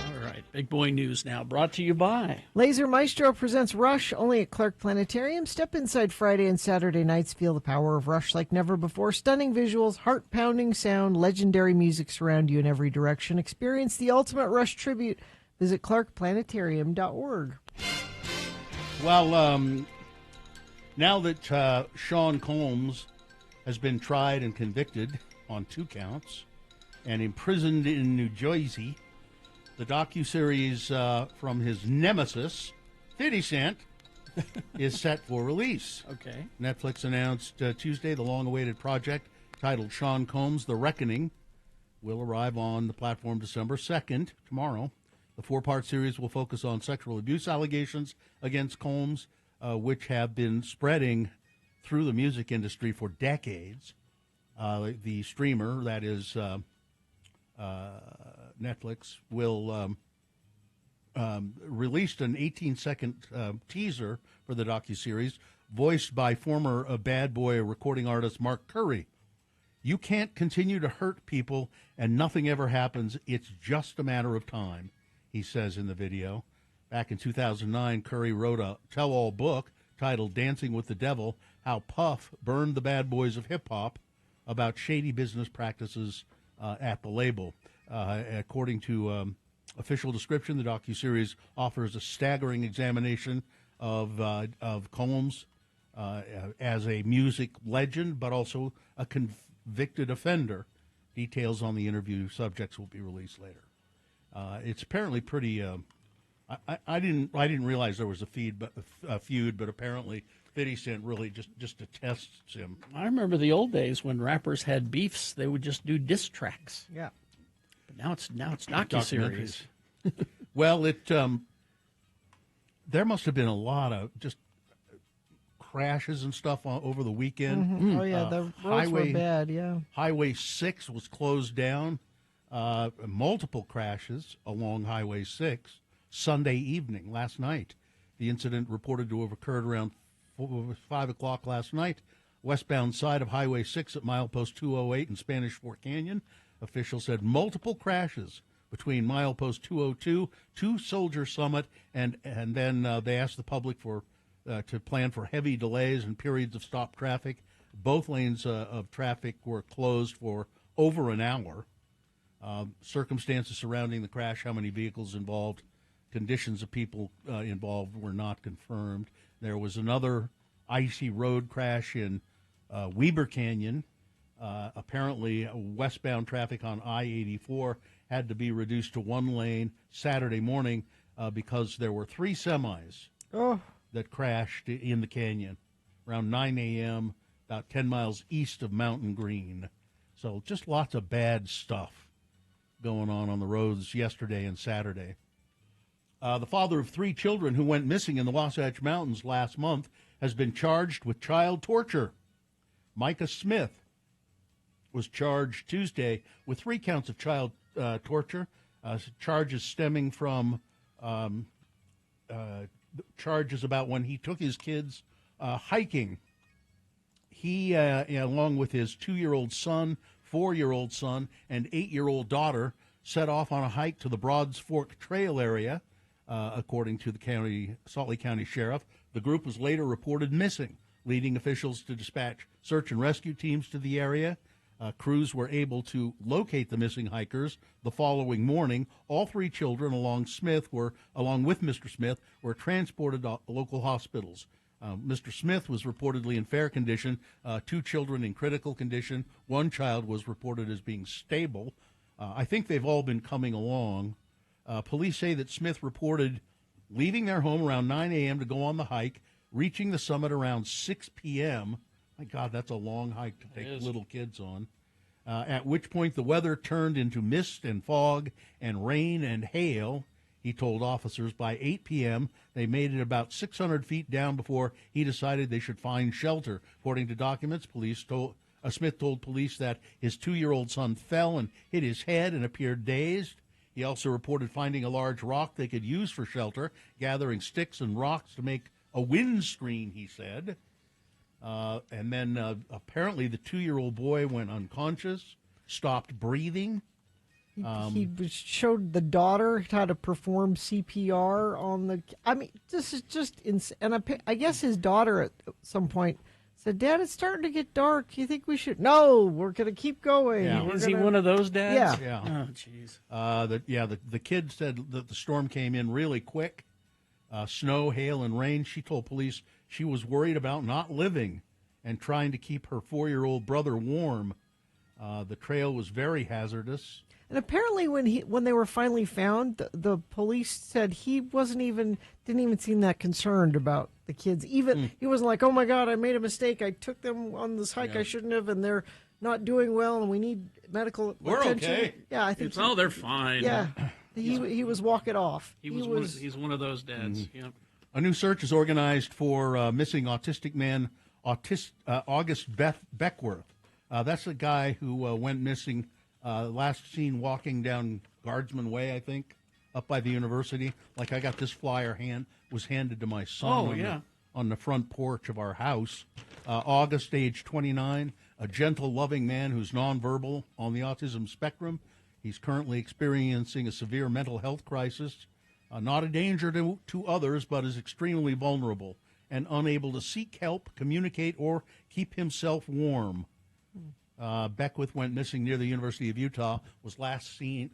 All right. Big boy news now, brought to you by... Laser Maestro presents Rush only at Clark Planetarium. Step inside Friday and Saturday nights. Feel the power of Rush like never before. Stunning visuals, heart-pounding sound, legendary music surround you in every direction. Experience the ultimate Rush tribute. Visit clarkplanetarium.org. Well, now that Sean Combs has been tried and convicted on 2 counts and imprisoned in New Jersey, the docuseries from his nemesis, 50 Cent, is set for release. Okay. Netflix announced Tuesday the long-awaited project titled Sean Combs, The Reckoning will arrive on the platform December 2nd, tomorrow. The 4-part series will focus on sexual abuse allegations against Combs, which have been spreading through the music industry for decades. The streamer, that is Netflix, will released an 18-second teaser for the docuseries, voiced by former Bad Boy recording artist Mark Curry. You can't continue to hurt people and nothing ever happens. It's just a matter of time, he says in the video. Back in 2009, Curry wrote a tell-all book titled Dancing with the Devil, How Puff Burned the Bad Boys of Hip-Hop, about shady business practices at the label. According to official description, the docuseries offers a staggering examination of Combs as a music legend, but also a convicted offender. Details on the interview subjects will be released later. It's apparently pretty. I didn't realize there was a feud, but apparently 50 Cent really just detests him. I remember the old days when rappers had beefs; they would just do diss tracks. Yeah. But now it's docuseries. Well, there must have been a lot of just crashes and stuff over the weekend. Mm-hmm. Oh yeah, the roads were bad. Yeah. Highway 6 was closed down. Multiple crashes along Highway 6 Sunday evening last night. The incident reported to have occurred around 5 o'clock last night. Westbound side of Highway 6 at milepost 208 in Spanish Fork Canyon. Officials said multiple crashes between milepost 202 to Soldier Summit, and then they asked the public to plan for heavy delays and periods of stopped traffic. Both lanes of traffic were closed for over an hour. Circumstances surrounding the crash, how many vehicles involved, conditions of people involved were not confirmed. There was another icy road crash in Weber Canyon. Apparently, westbound traffic on I-84 had to be reduced to one lane Saturday morning because there were 3 semis that crashed in the canyon around 9 a.m., about 10 miles east of Mountain Green. So just lots of bad stuff going on the roads yesterday and Saturday. The father of 3 children who went missing in the Wasatch Mountains last month has been charged with child torture. Micah Smith was charged Tuesday with 3 counts of child torture. Charges stemming from charges about when he took his kids hiking. He, along with his 2-year-old son, 4-year-old son, and 8-year-old daughter, set off on a hike to the Broads Fork Trail area, according to the Salt Lake County Sheriff. The group was later reported missing, leading officials to dispatch search and rescue teams to the area. Crews were able to locate the missing hikers the following morning. All 3 children, along with Mr. Smith, were transported to local hospitals. Mr. Smith was reportedly in fair condition, 2 children in critical condition. 1 child was reported as being stable. I think they've all been coming along. Police say that Smith reported leaving their home around 9 a.m. to go on the hike, reaching the summit around 6 p.m. My God, that's a long hike to take little kids on. At which point the weather turned into mist and fog and rain and hail. He told officers by 8 p.m. they made it about 600 feet down before he decided they should find shelter. According to documents, Smith told police that his 2-year-old son fell and hit his head and appeared dazed. He also reported finding a large rock they could use for shelter, gathering sticks and rocks to make a windscreen, he said. And then apparently the 2-year-old boy went unconscious, stopped breathing. He showed the daughter how to perform CPR on the. I mean, this is just insane. And I guess his daughter at some point said, "Dad, it's starting to get dark. You think we should?" No, we're going to keep going. Yeah. Is he one of those dads? Yeah. Oh, jeez. The kid said that the storm came in really quick. Snow, hail, and rain. She told police she was worried about not living and trying to keep her 4-year-old brother warm. The trail was very hazardous. And apparently, when they were finally found, the police said he didn't even seem that concerned about the kids. He wasn't like, "Oh my God, I made a mistake. I took them on this hike I shouldn't have, and they're not doing well, and we need medical attention." Okay. Yeah, I think they're fine. Yeah, he was walking off. He's one of those dads. Mm-hmm. Yep. A new search is organized for missing autistic man August Beckworth. That's the guy who went missing. Last seen walking down Guardsman Way, I think, up by the university. Like I got this flyer was handed to my son on the front porch of our house. August, age 29, a gentle, loving man who's nonverbal on the autism spectrum. He's currently experiencing a severe mental health crisis. Not a danger to others, but is extremely vulnerable and unable to seek help, communicate, or keep himself warm. Beckwith went missing near the University of Utah, was last seen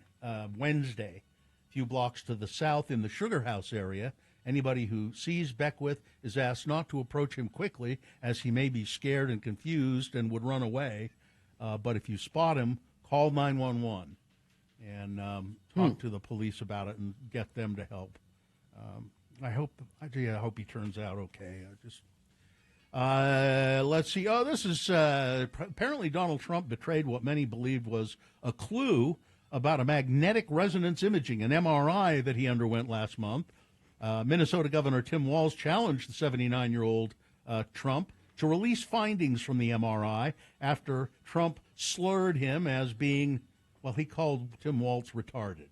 Wednesday, a few blocks to the south in the Sugar House area. Anybody who sees Beckwith is asked not to approach him quickly, as he may be scared and confused and would run away. But if you spot him, call 911 and talk to the police about it and get them to help. I hope he turns out okay. Let's see. Oh, this is apparently Donald Trump betrayed what many believed was a clue about a magnetic resonance imaging, an MRI that he underwent last month. Minnesota Governor Tim Walz challenged the 79-year-old Trump to release findings from the MRI after Trump slurred him as being, well, he called Tim Walz retarded.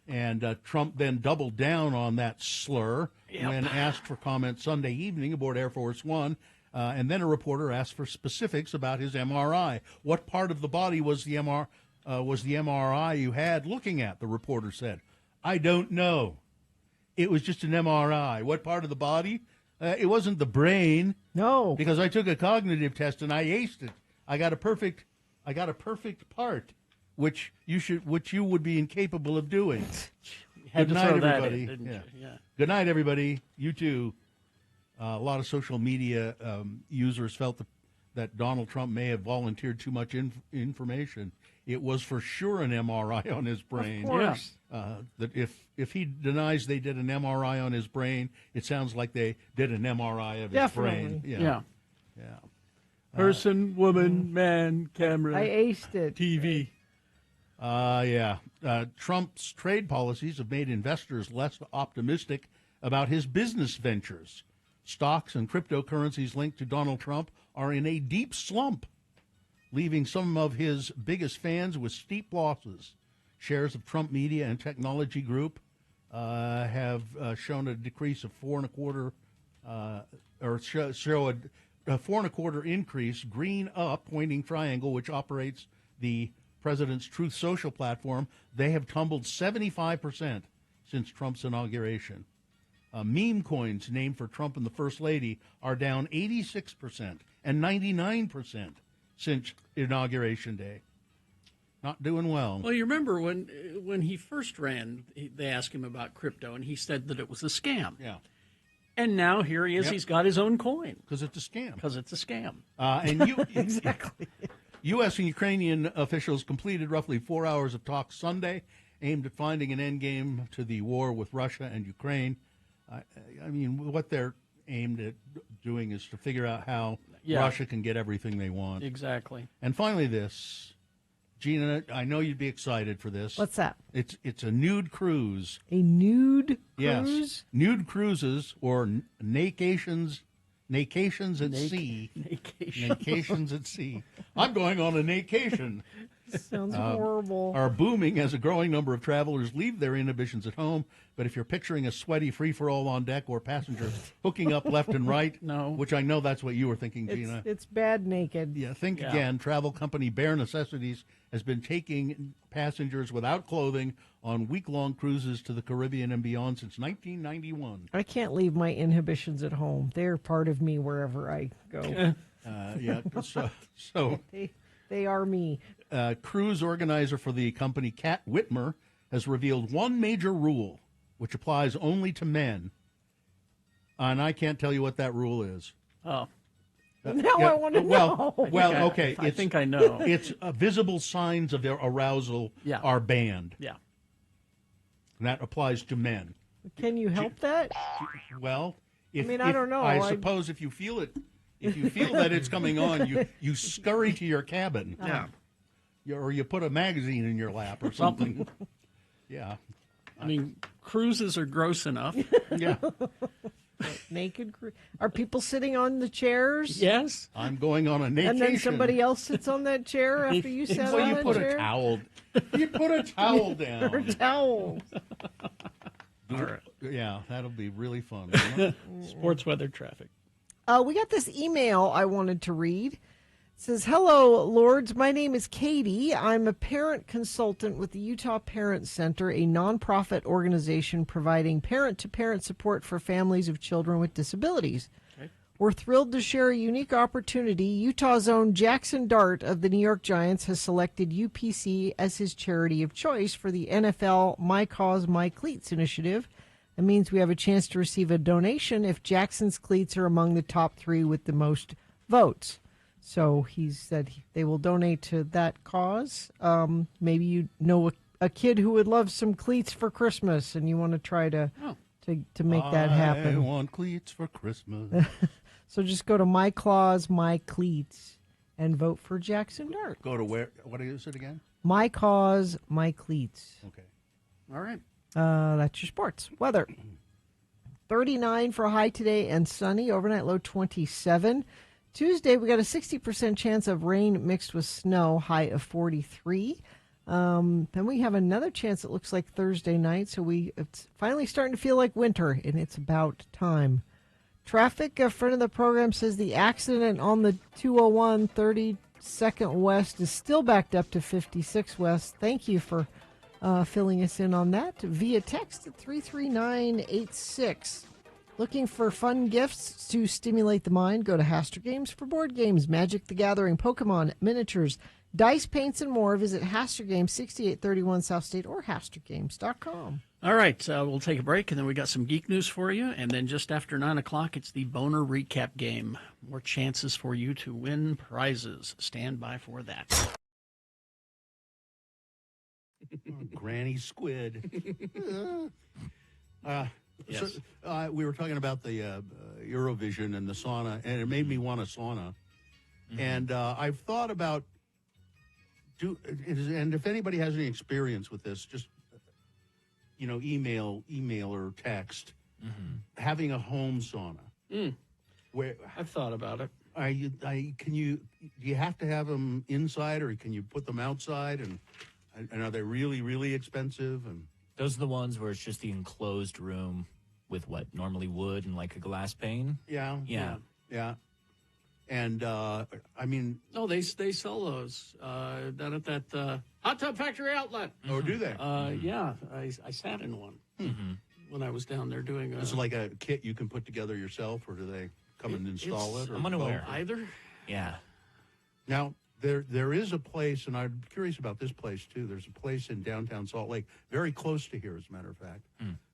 And Trump then doubled down on that slur when asked for comment Sunday evening aboard Air Force One. And then a reporter asked for specifics about his MRI. What part of the body was the MRI you had looking at? The reporter said. I don't know. It was just an MRI. What part of the body? It wasn't the brain. No. Because I took a cognitive test and I aced it. I got a perfect part. Which you would be incapable of doing. Good night, everybody. Good night, everybody. You too. A lot of social media users felt that Donald Trump may have volunteered too much information. It was for sure an MRI on his brain. Of course. That if he denies they did an MRI on his brain, it sounds like they did an MRI of his brain. Yeah. Person, woman, man, camera. I aced it. TV. Trump's trade policies have made investors less optimistic about his business ventures. Stocks and cryptocurrencies linked to Donald Trump are in a deep slump, leaving some of his biggest fans with steep losses. Shares of Trump Media and Technology Group have shown a decrease of 4.25, or show a 4.25 increase. Green Up, Pointing Triangle, which operates the president's Truth Social platform, they have tumbled 75% since Trump's inauguration. Meme coins named for Trump and the First Lady are down 86% and 99% since Inauguration Day. Not doing well. Well, you remember when he first ran, they asked him about crypto, and he said that it was a scam. Yeah. And now here he is. Yep. He's got his own coin. Because it's a scam. Because it's a scam. Exactly. U.S. and Ukrainian officials completed roughly 4 hours of talks Sunday aimed at finding an endgame to the war with Russia and Ukraine. I mean, what they're aimed at doing is to figure out how Russia can get everything they want. Exactly. And finally this, Gina, I know you'd be excited for this. What's that? It's a nude cruise. A nude Yes. cruise? Nude cruises or nacations at sea. Nacations at sea. I'm going on a nacation. Sounds horrible. Are booming as a growing number of travelers leave their inhibitions at home. But if you're picturing a sweaty free-for-all on deck or passengers hooking up left and right, which I know that's what you were thinking, Gina. It's bad naked. Yeah, think again. Travel company Bare Necessities has been taking passengers without clothing on week-long cruises to the Caribbean and beyond since 1991. I can't leave my inhibitions at home. They're part of me wherever I go. So they are me. Cruise organizer for the company, Kat Whitmer, has revealed one major rule, which applies only to men. And I can't tell you what that rule is. Oh. Now I want to know. Well, okay. I think I know. It's visible signs of their arousal are banned. Yeah. And that applies to men. Can you help that? Well, I don't know. I suppose if you feel it, if you feel that it's coming on, you scurry to your cabin. Yeah. Or you put a magazine in your lap or something. Yeah. I mean, cruises are gross enough. Yeah. Naked cruise. Are people sitting on the chairs? Yes. I'm going on a nacation. And then somebody else sits on that chair after you sat on you that put chair? a towel. You put a towel down. Or a towel. All right. Yeah, that'll be really fun. Sports weather traffic. We got this email I wanted to read. It says, "Hello, Lords. My name is Katie. I'm a parent consultant with the Utah Parent Center, a nonprofit organization providing parent-to-parent support for families of children with disabilities. Okay. We're thrilled to share a unique opportunity. Utah's own Jackson Dart of the New York Giants has selected UPC as his charity of choice for the NFL My Cause, My Cleats initiative. That means we have a chance to receive a donation if Jackson's cleats are among the top 3 with the most votes." So he said they will donate to that cause. Maybe you know a kid who would love some cleats for Christmas, and you want to try to make that happen. I want cleats for Christmas. So just go to My Claws, My Cleats and vote for Jackson Dart. Go to where? What is it again? My Cause, My Cleats. Okay. All right. That's your sports. Weather. 39 for a high today and sunny. Overnight low 27. Tuesday, we got a 60% chance of rain mixed with snow, high of 43. Then we have another chance, it looks like Thursday night. So it's finally starting to feel like winter, and it's about time. Traffic, a friend of the program says the accident on the 201 32nd West is still backed up to 56 West. Thank you for filling us in on that via text at 33986. Looking for fun gifts to stimulate the mind? Go to Haster Games for board games, Magic the Gathering, Pokemon, miniatures, dice, paints, and more. Visit Haster Games, 6831 South State or HasterGames.com. All right, we'll take a break, and then we got some geek news for you. And then just after 9 o'clock, it's the Boner Recap Game. More chances for you to win prizes. Stand by for that. Granny Squid. Yes. So, we were talking about the Eurovision and the sauna, and it made me want a sauna. Mm-hmm. And I've thought about, and if anybody has any experience with this, just, email or text, having a home sauna. Where I've thought about it. Do you have to have them inside, or can you put them outside? And And are they really, really expensive? And Those are the ones where it's just the enclosed room with what, normally wood and like a glass pane? Yeah. And, I mean... No, they sell those down at that Hot Tub Factory outlet. Oh, do they? Yeah, I sat in one when I was down there doing... Is it like a kit you can put together yourself, or do they come and install it? Or I'm unaware. Either? Yeah. Now, there is a place, and I'm curious about this place, too. There's a place in downtown Salt Lake, very close to here, as a matter of fact,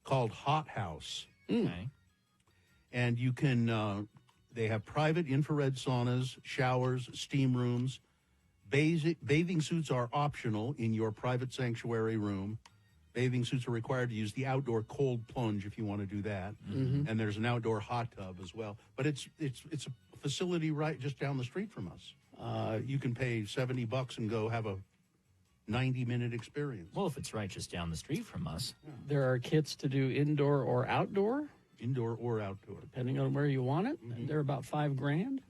called Hot House. Okay. And you can... they have private infrared saunas, showers, steam rooms. Bathing suits are optional in your private sanctuary room. Bathing suits are required to use the outdoor cold plunge if you want to do that. And there's an outdoor hot tub as well. But it's a facility right just down the street from us. You can pay $70 and go have a 90-minute experience. Well, if it's right just down the street from us. There are kits to do indoor or outdoor. Indoor or outdoor. Depending on where you want it. And they're about $5,000.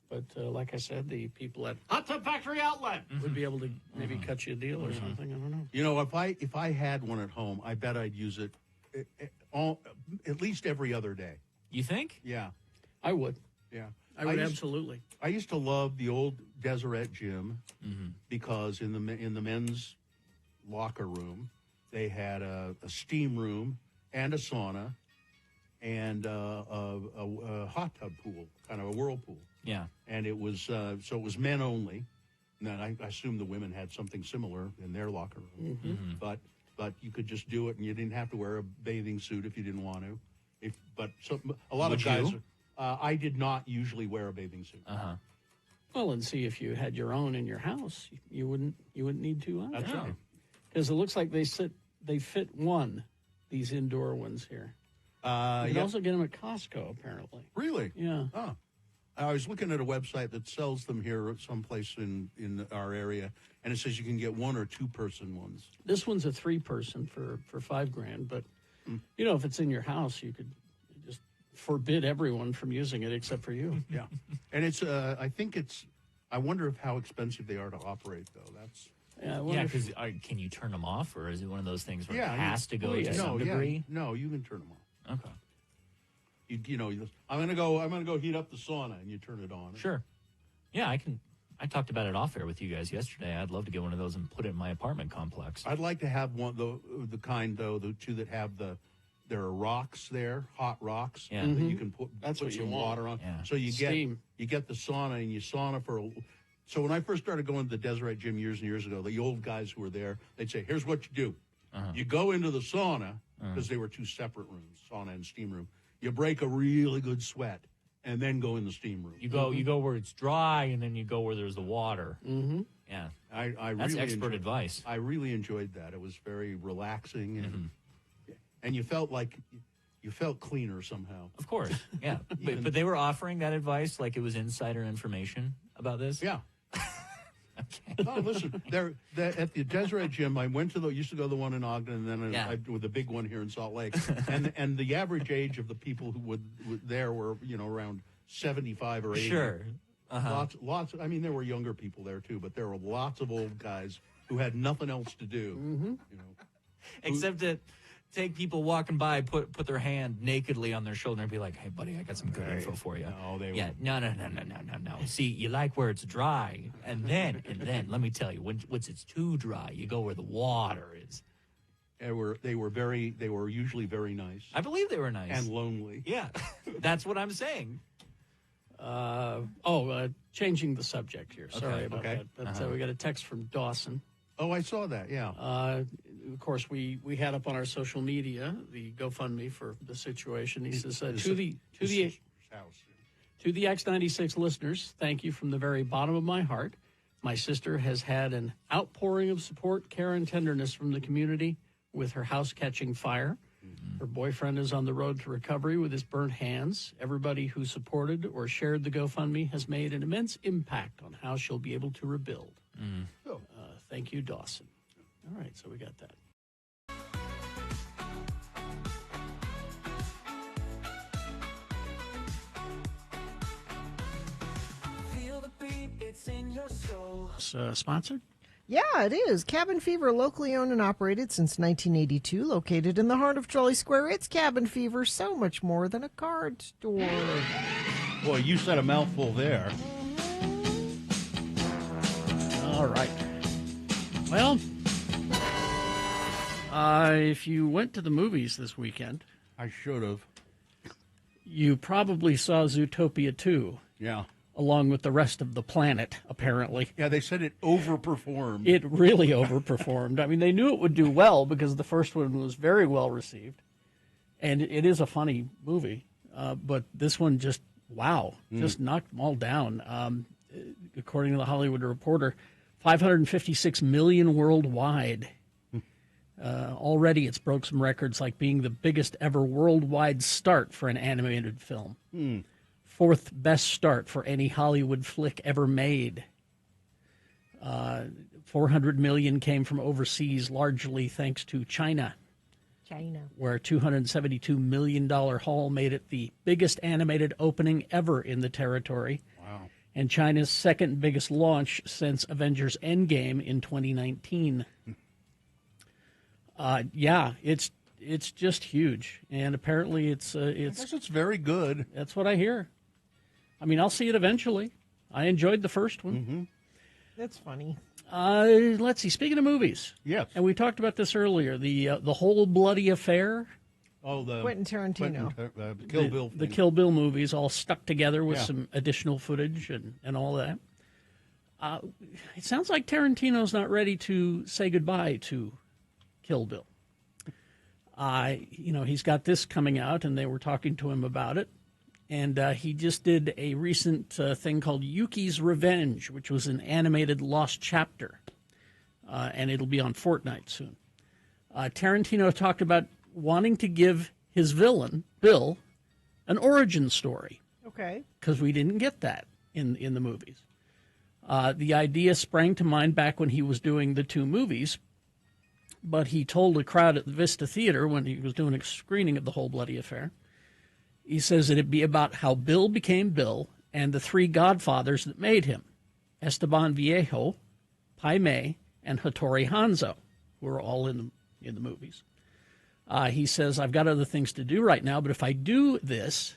But like I said, the people at Hot Tub Factory Outlet would be able to maybe cut you a deal or something. I don't know. You know, if I had one at home, I bet I'd use it at least every other day. You think? Yeah. I would. Yeah. I would absolutely. I used to love the old Deseret gym because in the men's locker room, they had a steam room and a sauna and a hot tub pool, kind of a whirlpool. Yeah. And it was so it was men only. And then I assume the women had something similar in their locker room. But you could just do it, and you didn't have to wear a bathing suit if you didn't want to. A lot of guys. I did not usually wear a bathing suit. Well, and see, if you had your own in your house, you wouldn't need to either. That's right. Because it looks like they fit these indoor ones here. You can also get them at Costco, apparently. Really? Yeah. Oh. I was looking at a website that sells them here someplace in our area, and it says you can get 1 or 2 person ones. This one's a 3-person for $5,000, but you know, if it's in your house, you could just forbid everyone from using it except for you. Yeah. And it's I wonder how expensive they are to operate, though. That's because can you turn them off, or is it one of those things where it has to go to no, some degree? No, you can turn them off. Okay. You know, I'm gonna go heat up the sauna, and you turn it on. Sure. Yeah, I can. I talked about it off air with you guys yesterday. I'd love to get one of those and put it in my apartment complex. I'd like to have one the kind though, the two that have there are rocks there, hot rocks that you can put some water on. Yeah. So you get the sauna and you sauna for. So when I first started going to the Deseret Gym years and years ago, the old guys who were there, they'd say, "Here's what you do: you go into the sauna because they were 2 separate rooms, sauna and steam room. You break a really good sweat, and then go in the steam room. You go where it's dry, and then you go where there's the water. Yeah, That's expert advice. I really enjoyed that. It was very relaxing, and you felt cleaner somehow. Of course, yeah. but they were offering that advice like it was insider information about this. Yeah. Okay. Oh, listen, at the Deseret Gym, I used to go to the one in Ogden, and then with the big one here in Salt Lake, and the average age of the people who would there were around 75 or 80. Sure. Lots. I mean, there were younger people there too, but there were lots of old guys who had nothing else to do. Except to take people walking by, put their hand nakedly on their shoulder and be like, "Hey, buddy, I got some good info for you." No. See, you like where it's dry, and then let me tell you, once it's too dry, you go where the water is. They were usually very nice. I believe they were nice and lonely. Yeah, that's what I'm saying. Changing the subject here. Sorry about that. But we got a text from Dawson. Oh, I saw that. Yeah. Of course, we had up on our social media the GoFundMe for the situation. He says to the X96 listeners, thank you from the very bottom of my heart. My sister has had an outpouring of support, care, and tenderness from the community with her house catching fire. Her boyfriend is on the road to recovery with his burnt hands. Everybody who supported or shared the GoFundMe has made an immense impact on how she'll be able to rebuild. Thank you, Dawson. All right, so we got that. Feel the beat, it's Sponsored? Yeah, it is. Cabin Fever, locally owned and operated since 1982, located in the heart of Trolley Square. It's Cabin Fever, so much more than a card store. Boy, you said a mouthful there. All right. Well, if you went to the movies this weekend, I should have. You probably saw Zootopia 2. Yeah. Along with the rest of the planet, apparently. Yeah, they said it overperformed. It really overperformed. I mean, they knew it would do well because the first one was very well received. And it is a funny movie. But this one just, wow, just knocked them all down. According to the Hollywood Reporter, 556 million worldwide. Already it's broke some records, like being the biggest ever worldwide start for an animated film. Fourth best start for any Hollywood flick ever made. 400 million came from overseas, largely thanks to China. Where a $272 million haul made it the biggest animated opening ever in the territory. Wow. And China's second biggest launch since Avengers Endgame in 2019. Yeah, it's just huge. And apparently it's I guess it's very good. That's what I hear. I mean, I'll see it eventually. I enjoyed the first one. That's funny. Let's see. Speaking of movies, yes, and we talked about this earlier. The Whole Bloody Affair. Oh, the Quentin Tarantino. Kill Bill. The Kill Bill movies all stuck together with Yeah. some additional footage and all that. It sounds like Tarantino's not ready to say goodbye to Kill Bill. He's got this coming out, and they were talking to him about it. And he just did a recent thing called Yuki's Revenge, which was an animated lost chapter. And it'll be on Fortnite soon. Tarantino talked about wanting to give his villain, Bill, an origin story. Okay. Because we didn't get that in the movies. The idea sprang to mind back when he was doing the two movies. But he told a crowd at the Vista Theater when he was doing a screening of The Whole Bloody Affair, he says it'd be about how Bill became Bill and the three godfathers that made him, Esteban Viejo, Pai Mei, and Hattori Hanzo, who are all in the movies. He says, I've got other things to do right now, but if I do this,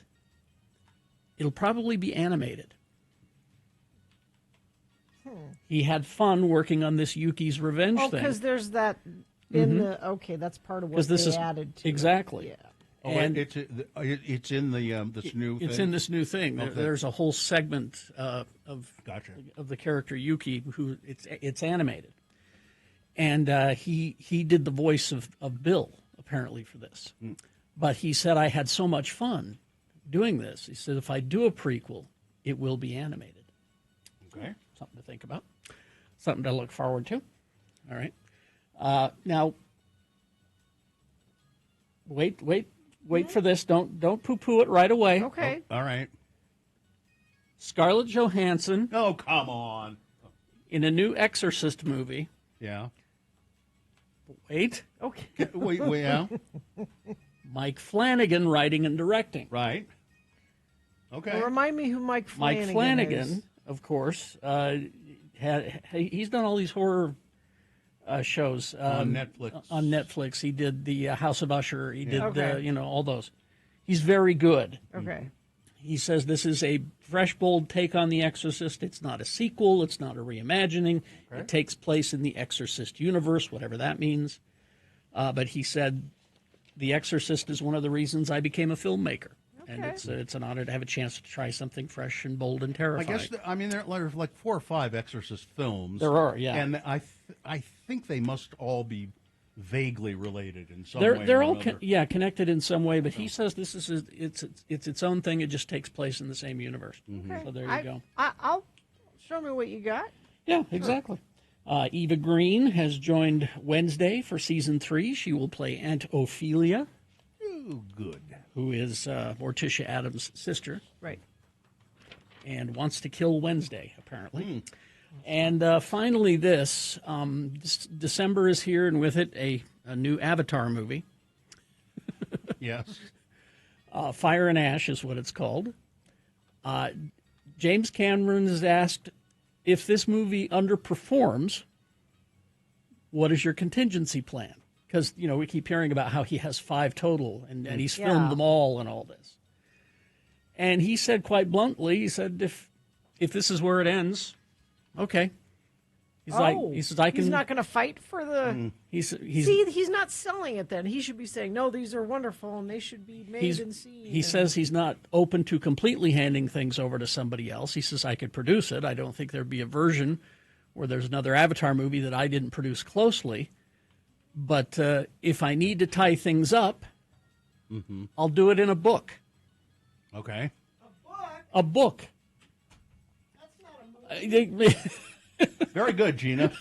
it'll probably be animated. He had fun working on this Yuki's Revenge thing. because there's that in the... Okay, that's part of what they added to exactly. it. Yeah. Oh, And it's in the this new thing? It's in this new thing. Okay. There's a whole segment of the character Yuki who it's animated, and he did the voice of Bill apparently for this. But he said, I had so much fun doing this. He said, if I do a prequel, it will be animated. Okay, something to think about, something to look forward to. All right, now wait for this. Don't poo-poo it right away. Okay. All right. Scarlett Johansson. Oh, come on. In a new Exorcist movie. Yeah. Wait. Okay. Wait, yeah. Mike Flanagan writing and directing. Right. Okay. Well, remind me who Mike Flanagan is. Mike Flanagan, of course, he's done all these horror shows on Netflix. On Netflix, he did the House of Usher. He did Okay. all those. He's very good. Okay. He says this is a fresh, bold take on The Exorcist. It's not a sequel. It's not a reimagining. Okay. It takes place in the Exorcist universe, whatever that means. But he said The Exorcist is one of the reasons I became a filmmaker. And it's an honor to have a chance to try something fresh and bold and terrifying. I guess there's like 4 or 5 Exorcist films. There are, yeah. And I think they must all be vaguely related in some way. They're or all another. connected in some way. But he says this is it's its own thing. It just takes place in the same universe. So there you go. I'll show me what you got. Yeah, exactly. Eva Green has joined Wednesday for season 3. She will play Aunt Ophelia. Ooh, good. Who is Morticia Adams' sister. Right. And wants to kill Wednesday, apparently. And finally this December is here, and with it a new Avatar movie. Yes. Fire and Ash is what it's called. James Cameron is asked if this movie underperforms, what is your contingency plan? Because, we keep hearing about how he has 5 total, and he's filmed them all and all this. And he said quite bluntly, he said, if this is where it ends, okay. He says, I can. He's not going to fight for the. He's not selling it. Then he should be saying, no, these are wonderful and they should be made and seen. He says he's not open to completely handing things over to somebody else. He says I could produce it. I don't think there'd be a version where there's another Avatar movie that I didn't produce closely. But if I need to tie things up, I'll do it in a book. Okay. A book. That's not a movie. Very good, Gina.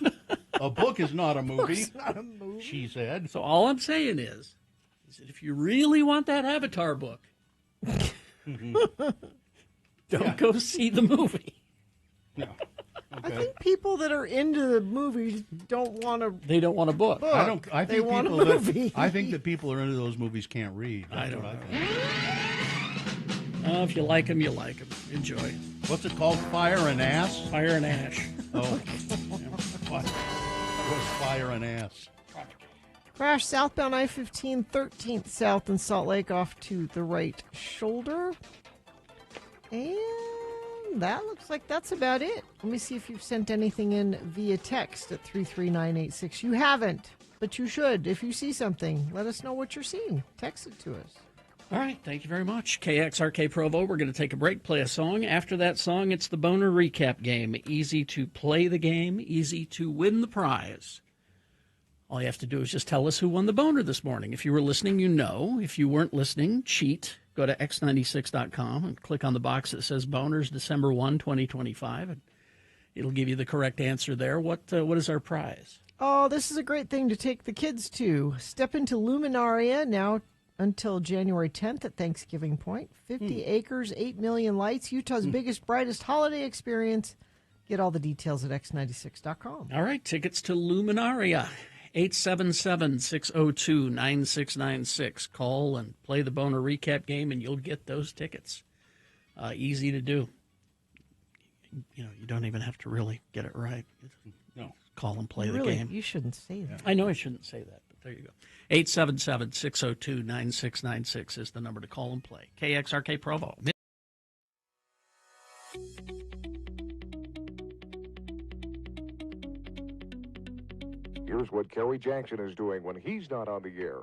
A book is not a movie. It's not a movie. She said. So all I'm saying is that if you really want that Avatar book, don't go see the movie. No. I think people that are into the movies don't want to. They don't want a book. I They think want a people movie. I think that people who are into those movies can't read. I don't know. If you like them, you like them. Enjoy. What's it called? Fire and Ass? Fire and Ash. Oh. What? What's Fire and Ass? Crash southbound I-15, 13th south in Salt Lake off to the right shoulder. And that looks like that's about it. Let me see if you've sent anything in via text at 33986. You haven't, but you should. If you see something, let us know what you're seeing. Text it to us. All right, thank you very much. KXRK Provo, we're going to take a break, play a song. After that song, it's the Boner Recap game. Easy to play the game, easy to win the prize. All you have to do is just tell us who won the boner this morning. If you were listening, you know. If you weren't listening, cheat. Go to x96.com and click on the box that says Boners December 1, 2025, and it'll give you the correct answer there. What is our prize? Oh, this is a great thing to take the kids to. Step into Luminaria now until January 10th at Thanksgiving Point. 50 acres, 8 million lights, Utah's biggest, brightest holiday experience. Get all the details at x96.com. All right, tickets to Luminaria. 877-602-9696. Call and play the Boner Recap game, and you'll get those tickets. Easy to do. You don't even have to really get it right. No. Call and play the Really, game. you shouldn't say that. I know I shouldn't say that, but there you go. 877-602-9696 is the number to call and play. KXRK Provo. Here's what Kerry Jackson is doing when he's not on the air.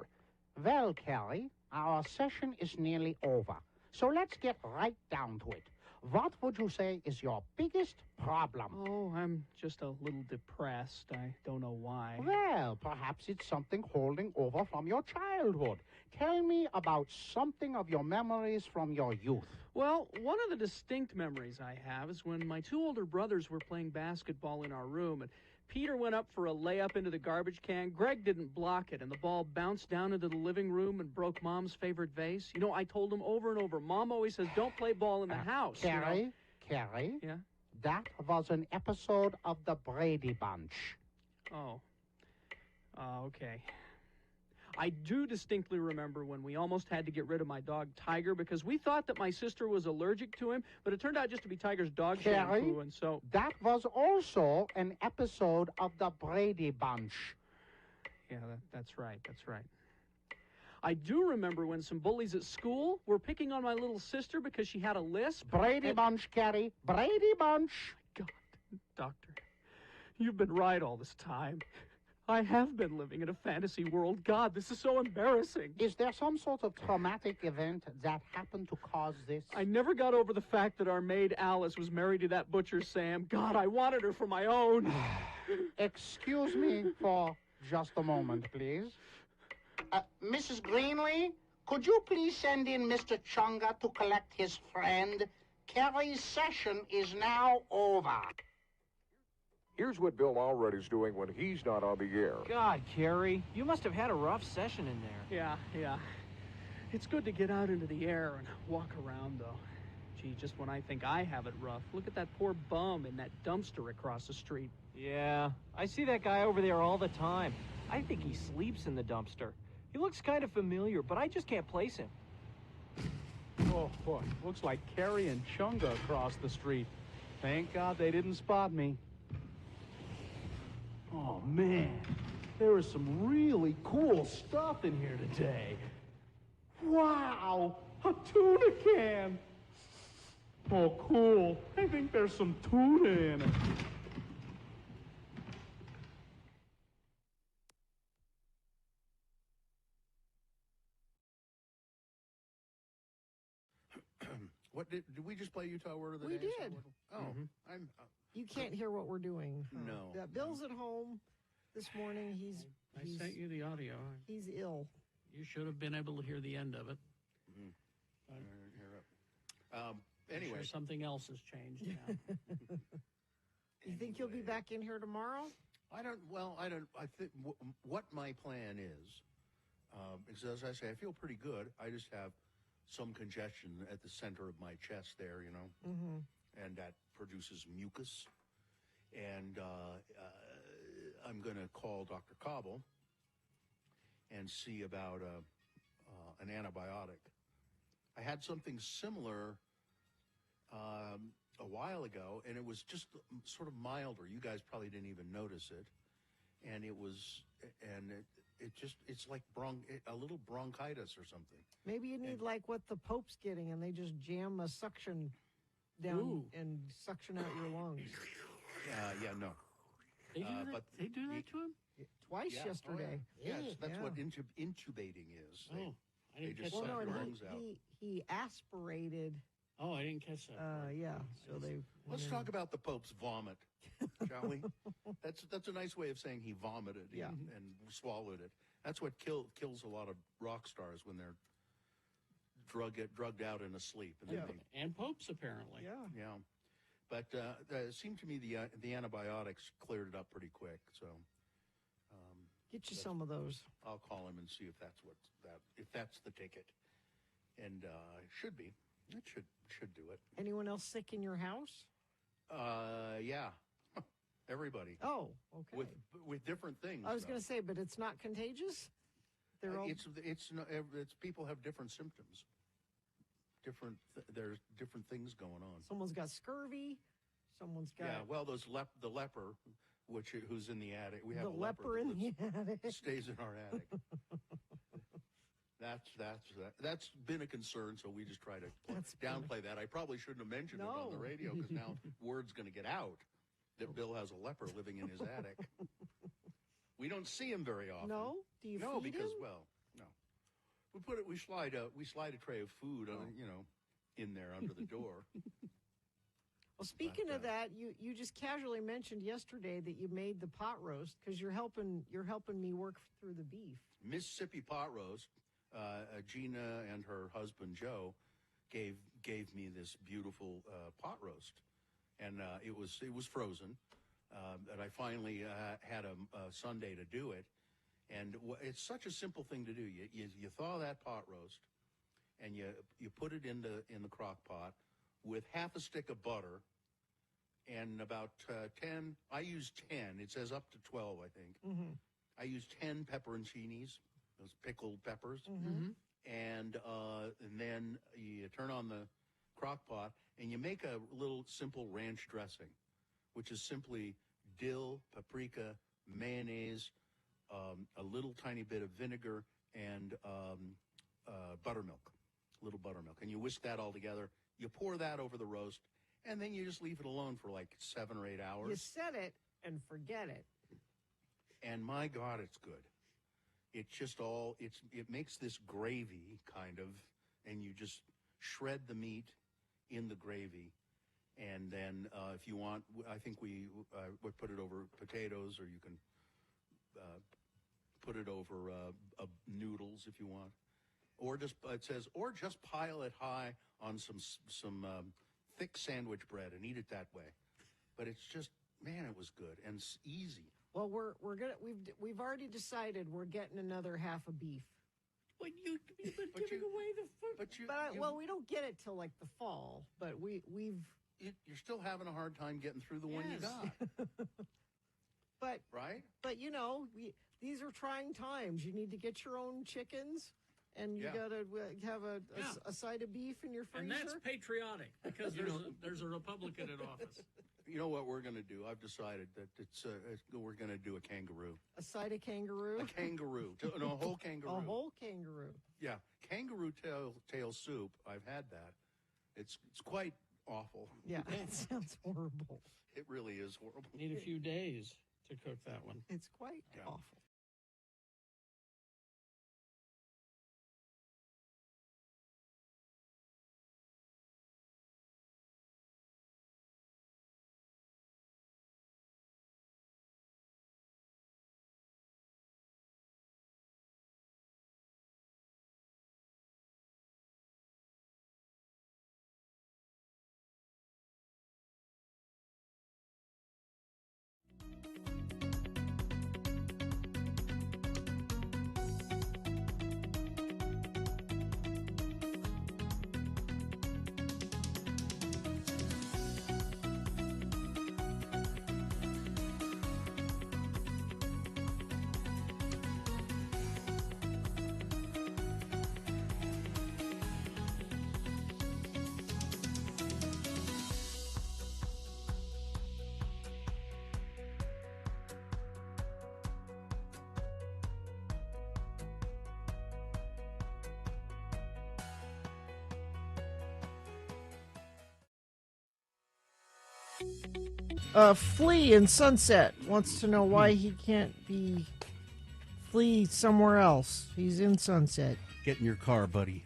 Well, Kerry, our session is nearly over. So let's get right down to it. What would you say is your biggest problem? Oh, I'm just a little depressed. I don't know why. Well, perhaps it's something holding over from your childhood. Tell me about something of your memories from your youth. Well, one of the distinct memories I have is when my 2 older brothers were playing basketball in our room, and Peter went up for a layup into the garbage can. Greg didn't block it, and the ball bounced down into the living room and broke Mom's favorite vase. I told him over and over, Mom always says, don't play ball in the house. Kerry, Yeah? that was an episode of the Brady Bunch. Oh. Okay. I do distinctly remember when we almost had to get rid of my dog, Tiger, because we thought that my sister was allergic to him, but it turned out just to be Tiger's dog Kerry, shampoo, and so... that was also an episode of the Brady Bunch. Yeah, that's right. I do remember when some bullies at school were picking on my little sister because she had a lisp. Brady Bunch, Kerry. Brady Bunch. God, Doctor, you've been right all this time. I have been living in a fantasy world. God, this is so embarrassing. Is there some sort of traumatic event that happened to cause this? I never got over the fact that our maid Alice was married to that butcher Sam. God, I wanted her for my own. Excuse me for just a moment, please. Mrs. Greenlee, could you please send in Mr. Chunga to collect his friend? Kerry's session is now over. Here's what Bill Allred is doing when he's not on the air. God, Kerry, you must have had a rough session in there. Yeah. It's good to get out into the air and walk around, though. Gee, just when I think I have it rough, look at that poor bum in that dumpster across the street. Yeah, I see that guy over there all the time. I think he sleeps in the dumpster. He looks kind of familiar, but I just can't place him. Oh, boy. Looks like Kerry and Chunga across the street. Thank God they didn't spot me. Oh, man. There was some really cool stuff in here today. Wow! A tuna can! Oh, cool. I think there's some tuna in it. What did we just play Utah Word of the We Day? did. Oh, I'm. You can't hear what we're doing. huh? No. Yeah, Bill's at home this morning. He's I sent you the audio. He's ill. You should have been able to hear the end of it. Anyway, I'm sure something else has changed now. You think you'll be back in here tomorrow? I don't. Well, I don't. I think what my plan is as I say, I feel pretty good. I just have some congestion at the center of my chest there, you know, Mm-hmm. and that produces mucus. And I'm going to call Dr. Cobble and see about an antibiotic. I had something similar a while ago, and it was just sort of milder. You guys probably didn't even notice it. And it was, and it's like a little bronchitis or something. Maybe you need like what the Pope's getting, and they just jam a suction down Ooh. and suction out your lungs. Yeah, no. They do that? But They do that to him? Twice Yeah. yesterday. Oh, yeah. Yes, that's Yeah. what intubating is. Oh, I They didn't just catch suck that. your no, lungs out. he aspirated. Oh, I didn't catch that. Yeah, so they. Let's talk about the Pope's vomit, shall we? That's a nice way of saying he vomited and swallowed it. That's what kills a lot of rock stars when they're drugged out and asleep. And And popes, apparently. Yeah. But it seemed to me the antibiotics cleared it up pretty quick. So Get you some of those. I'll call him and see if that's the ticket. And should be. It should do it. Anyone else sick in your house? Yeah. Everybody. Oh, okay. With different things. I was going to say, but it's not contagious. They're all. It's people have different symptoms. There's different things going on. Someone's got scurvy. Someone's got. Yeah. Well, the leper, who's in the attic. We have the a leper in the attic. Stays in our attic. That's been a concern, so we just try to downplay that. I probably shouldn't have mentioned it on the radio because now word's going to get out that Bill has a leper living in his attic. We don't see him very often. No, do you? No, feed because him? no. We slide a tray of food, in there under the door. Well, speaking of that, you just casually mentioned yesterday that you made the pot roast because you're helping me work through the beef. Mississippi pot roast. Gina and her husband Joe gave me this beautiful pot roast, and it was frozen. And I finally had a Sunday to do it, and it's such a simple thing to do. You thaw that pot roast, and you put it in the crock pot with half a stick of butter, and about 10. I use 10. It says up to 12, I think. Mm-hmm. I use 10 pepperoncinis. Those pickled peppers, and then you turn on the crock pot and you make a little simple ranch dressing, which is simply dill, paprika, mayonnaise, a little tiny bit of vinegar, and buttermilk, a little buttermilk, and you whisk that all together. You pour that over the roast, and then you just leave it alone for like 7 or 8 hours. You set it and forget it. And my God, it's good. It's just it makes this gravy kind of, and you just shred the meat in the gravy. And then if you want, I think we put it over potatoes, or you can put it over noodles if you want. Or just pile it high on some thick sandwich bread and eat it that way. But it's just, man, it was good and it's easy. Well, we've already decided we're getting another half a beef. But you've been giving away the food. Well, we don't get it till like the fall. But we've. You're still having a hard time getting through the one you got. But right. But these are trying times. You need to get your own chickens. and you Yeah. gotta have a side of beef in your freezer. And that's patriotic because there's a Republican in office. You know what we're going to do? I've decided that we're going to do a kangaroo. A side of kangaroo. A kangaroo. No, a whole kangaroo. A whole kangaroo. Yeah, kangaroo tail soup. I've had that. It's quite awful. Yeah, it sounds horrible. It really is horrible. Need a few days to cook that one. It's quite awful. Flea in Sunset wants to know why he can't be Flea somewhere else. He's in Sunset. Get in your car, buddy.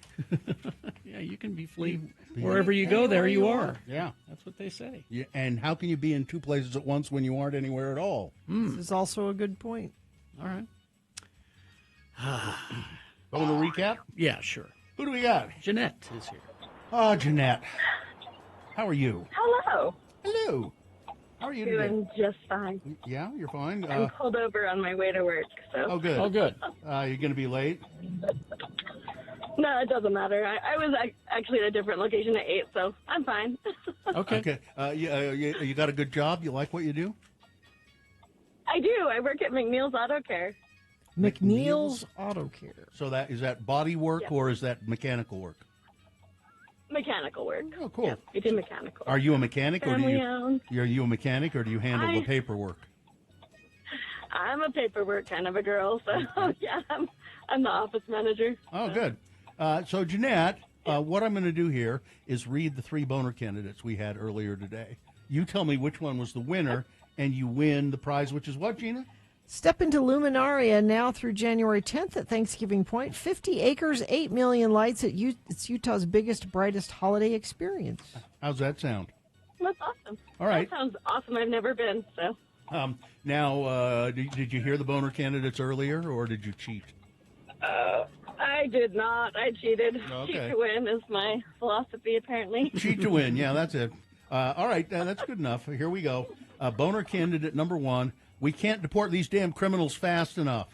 Yeah, you can be Flea wherever you go. There you are. Yeah, that's what they say. Yeah, and how can you be in two places at once when you aren't anywhere at all? This is also a good point. All right. Want to recap? Yeah, sure. Who do we got? Jeanette is here. Oh, Jeanette. How are you? Hello. Hello. How are you today? Doing just fine. Yeah, you're fine. I'm pulled over on my way to work. So. Oh, good. Oh, good. You're going to be late? No, it doesn't matter. I was actually at a different location at 8, so I'm fine. Okay. You got a good job? You like what you do? I do. I work at McNeil's Auto Care. McNeil's Auto Care. So is that body work Yeah. or is that mechanical work? Mechanical work. Oh, cool. Yeah, we do mechanical. Are you a mechanic or Family owned. are you a mechanic or do you handle the I- paperwork? I'm a paperwork kind of a girl, so yeah, I'm the office manager. Oh, good. So, Jeanette, what I'm going to do here is read the 3 boner candidates we had earlier today. You tell me which one was the winner, and you win the prize, which is what, Gina? Step into Luminaria now through January 10th at Thanksgiving Point. 50 acres, 8 million lights. It's Utah's biggest, brightest holiday experience. How's that sound? That's awesome. All right. That sounds awesome. I've never been, so. Now, did you hear the boner candidates earlier, or did you cheat? I did not. I cheated. Okay. Cheat to win is my philosophy, apparently. Cheat to win. Yeah, that's it. All right, that's good enough. Here we go. Boner candidate number 1. We can't deport these damn criminals fast enough.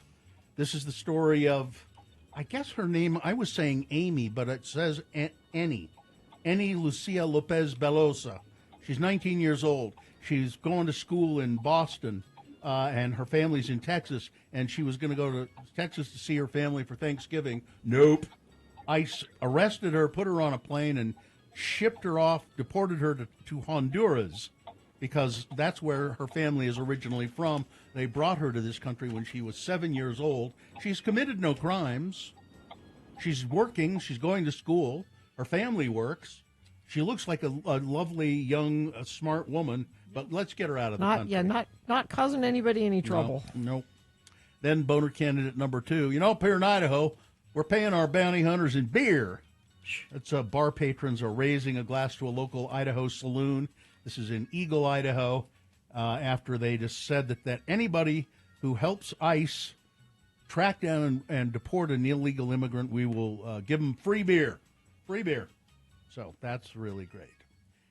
This is the story of, I guess her name, I was saying Amy, but it says Annie Lucia Lopez Belosa. She's 19 years old. She's going to school in Boston, and her family's in Texas, and she was going to go to Texas to see her family for Thanksgiving. Nope. ICE arrested her, put her on a plane, and shipped her off, deported her to Honduras, because that's where her family is originally from. They brought her to this country when she was 7 years old. She's committed no crimes. She's working. She's going to school. Her family works. She looks like a lovely, young, smart woman, but let's get her out of the country. Yeah, not causing anybody any trouble. Nope. Then boner candidate number 2. You know, up here in Idaho, we're paying our bounty hunters in beer. It's bar patrons are raising a glass to a local Idaho saloon. This is in Eagle, Idaho, after they just said that anybody who helps ICE track down and deport an illegal immigrant, we will give them free beer. Free beer. So that's really great.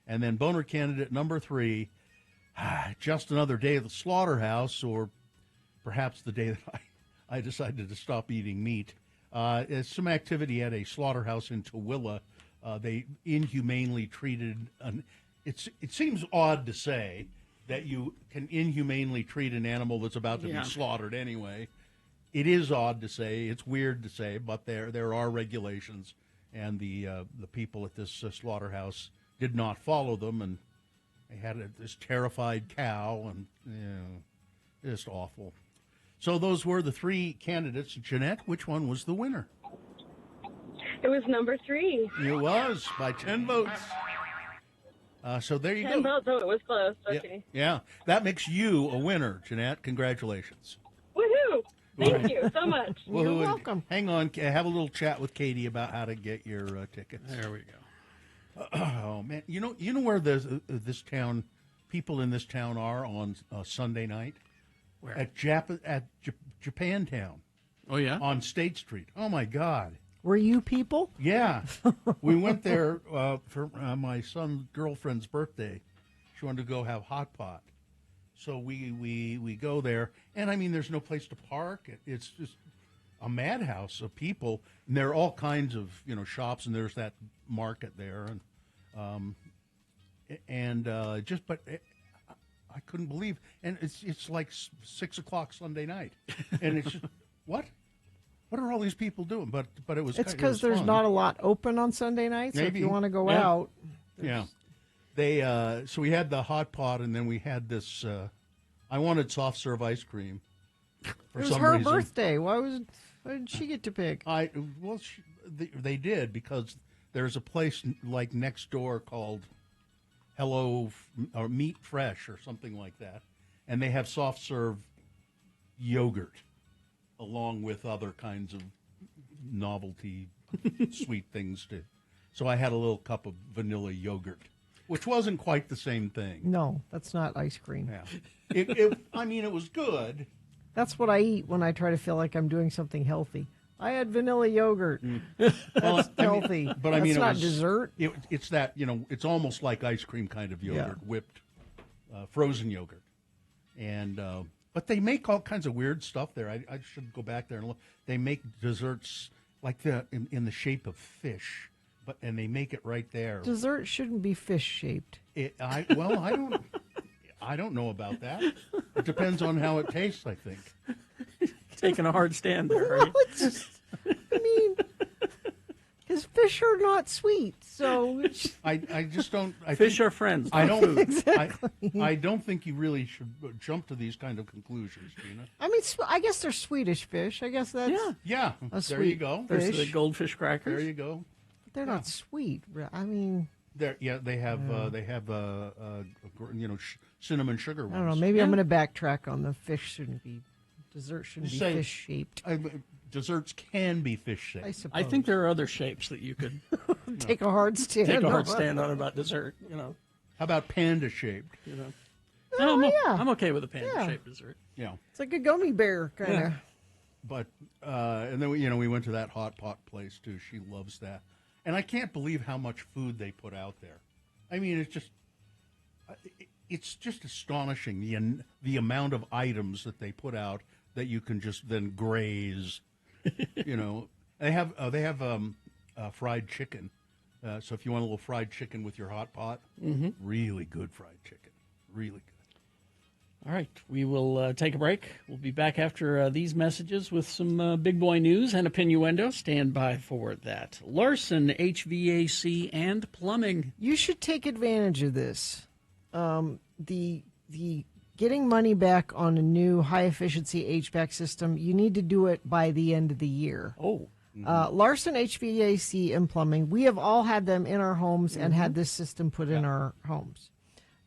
And then boner candidate number 3, just another day at the slaughterhouse, or perhaps the day that I decided to stop eating meat. Some activity at a slaughterhouse in Tooele. They inhumanely treated it seems odd to say that you can inhumanely treat an animal that's about to Yeah. be slaughtered anyway. It is odd to say. It's weird to say, but there are regulations, and the people at this slaughterhouse did not follow them, and they had this terrified cow, and just awful. So those were the three candidates. Jeanette, which one was the winner? It was number 3. It was by 10 votes. So there you 10 go. votes, it was close. Okay. Yeah, that makes you a winner, Jeanette. Congratulations. Woohoo! Thank you so much. Well, You're welcome. Hang on, have a little chat with Katie about how to get your tickets. There we go. Oh man, you know where this town, people in this town are on Sunday night? Where? At Japantown. Oh yeah, on State Street. Oh my God. Were you people? Yeah, we went there for my son's girlfriend's birthday. She wanted to go have hot pot, so we go there, and I mean, there's no place to park. It's just a madhouse of people, and there are all kinds of shops, and there's that market there, but I couldn't believe, and it's like 6 o'clock Sunday night, and it's just what. What are all these people doing? But it was. It's because there's fun. not a lot open on Sunday nights. So if you want to go out, yeah. They so we had the hot pot, and then we had this. I wanted soft serve ice cream. It was her birthday. Why did she get to pick? They did, because there's a place like next door called Hello or Meat Fresh or something like that, and they have soft serve yogurt, along with other kinds of novelty sweet things too. So I had a little cup of vanilla yogurt, which wasn't quite the same thing. No, that's not ice cream. Yeah, I mean, it was good. That's what I eat when I try to feel like I'm doing something healthy. I had vanilla yogurt. That's healthy. But that's I mean, not it was, dessert. It's that, it's almost like ice cream kind of yogurt, whipped, frozen yogurt, and. But they make all kinds of weird stuff there. I should go back there and look. They make desserts like in the shape of fish, and they make it right there. Dessert shouldn't be fish shaped. I don't know about that. It depends on how it tastes, I think. Taking a hard stand there, right? Because fish are not sweet, so I just don't. Fish are friends. I don't. Exactly. I don't think you really should jump to these kind of conclusions, Gina. I mean, I guess they're Swedish fish. I guess that's yeah. A There you go. Fish. There's the goldfish crackers. There you go. But they're not sweet. I mean, they have cinnamon sugar ones. I don't know. Maybe I'm going to backtrack on the fish shouldn't be dessert shouldn't be fish shaped. Desserts can be fish shaped. I suppose. I think there are other shapes that you could take a hard stand. Take a hard stand on about dessert. How about panda shaped? I'm okay with a panda shaped dessert. Yeah, it's like a gummy bear kind of. But and then we went to that hot pot place too. She loves that, and I can't believe how much food they put out there. I mean, it's just astonishing the amount of items that they put out that you can just then graze. They have fried chicken. So if you want a little fried chicken with your hot pot, really good fried chicken, really good. All right, we will take a break. We'll be back after these messages with some big boy news and a pinuendo. Stand by for that. Larson HVAC and Plumbing. You should take advantage of this. The getting money back on a new high-efficiency HVAC system, you need to do it by the end of the year. Oh. Larson HVAC and Plumbing, we have all had them in our homes and had this system put in our homes.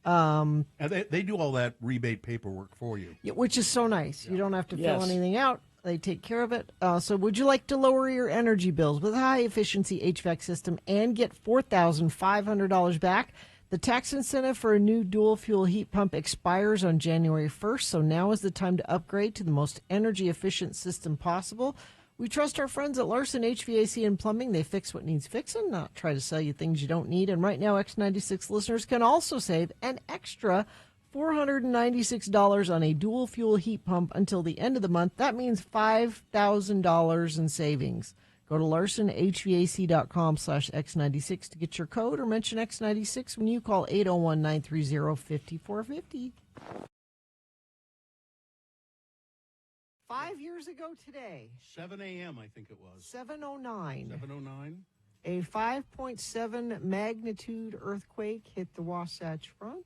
And they do all that rebate paperwork for you. Which is so nice. You don't have to fill Yes. anything out. They take care of it. So would you like to lower your energy bills with a high-efficiency HVAC system and get $4,500 back? The tax incentive for a new dual-fuel heat pump expires on January 1st, so now is the time to upgrade to the most energy-efficient system possible. We trust our friends at Larson HVAC and Plumbing. They fix what needs fixing, not try to sell you things you don't need. And right now, X96 listeners can also save an extra $496 on a dual-fuel heat pump until the end of the month. That means $5,000 in savings. Go to larsonhvac.com/X96 to get your code or mention X96 when you call 801-930-5450. 5 years ago today, 7 a.m. I think it was. 7:09. 7:09. A 5.7 magnitude earthquake hit the Wasatch Front,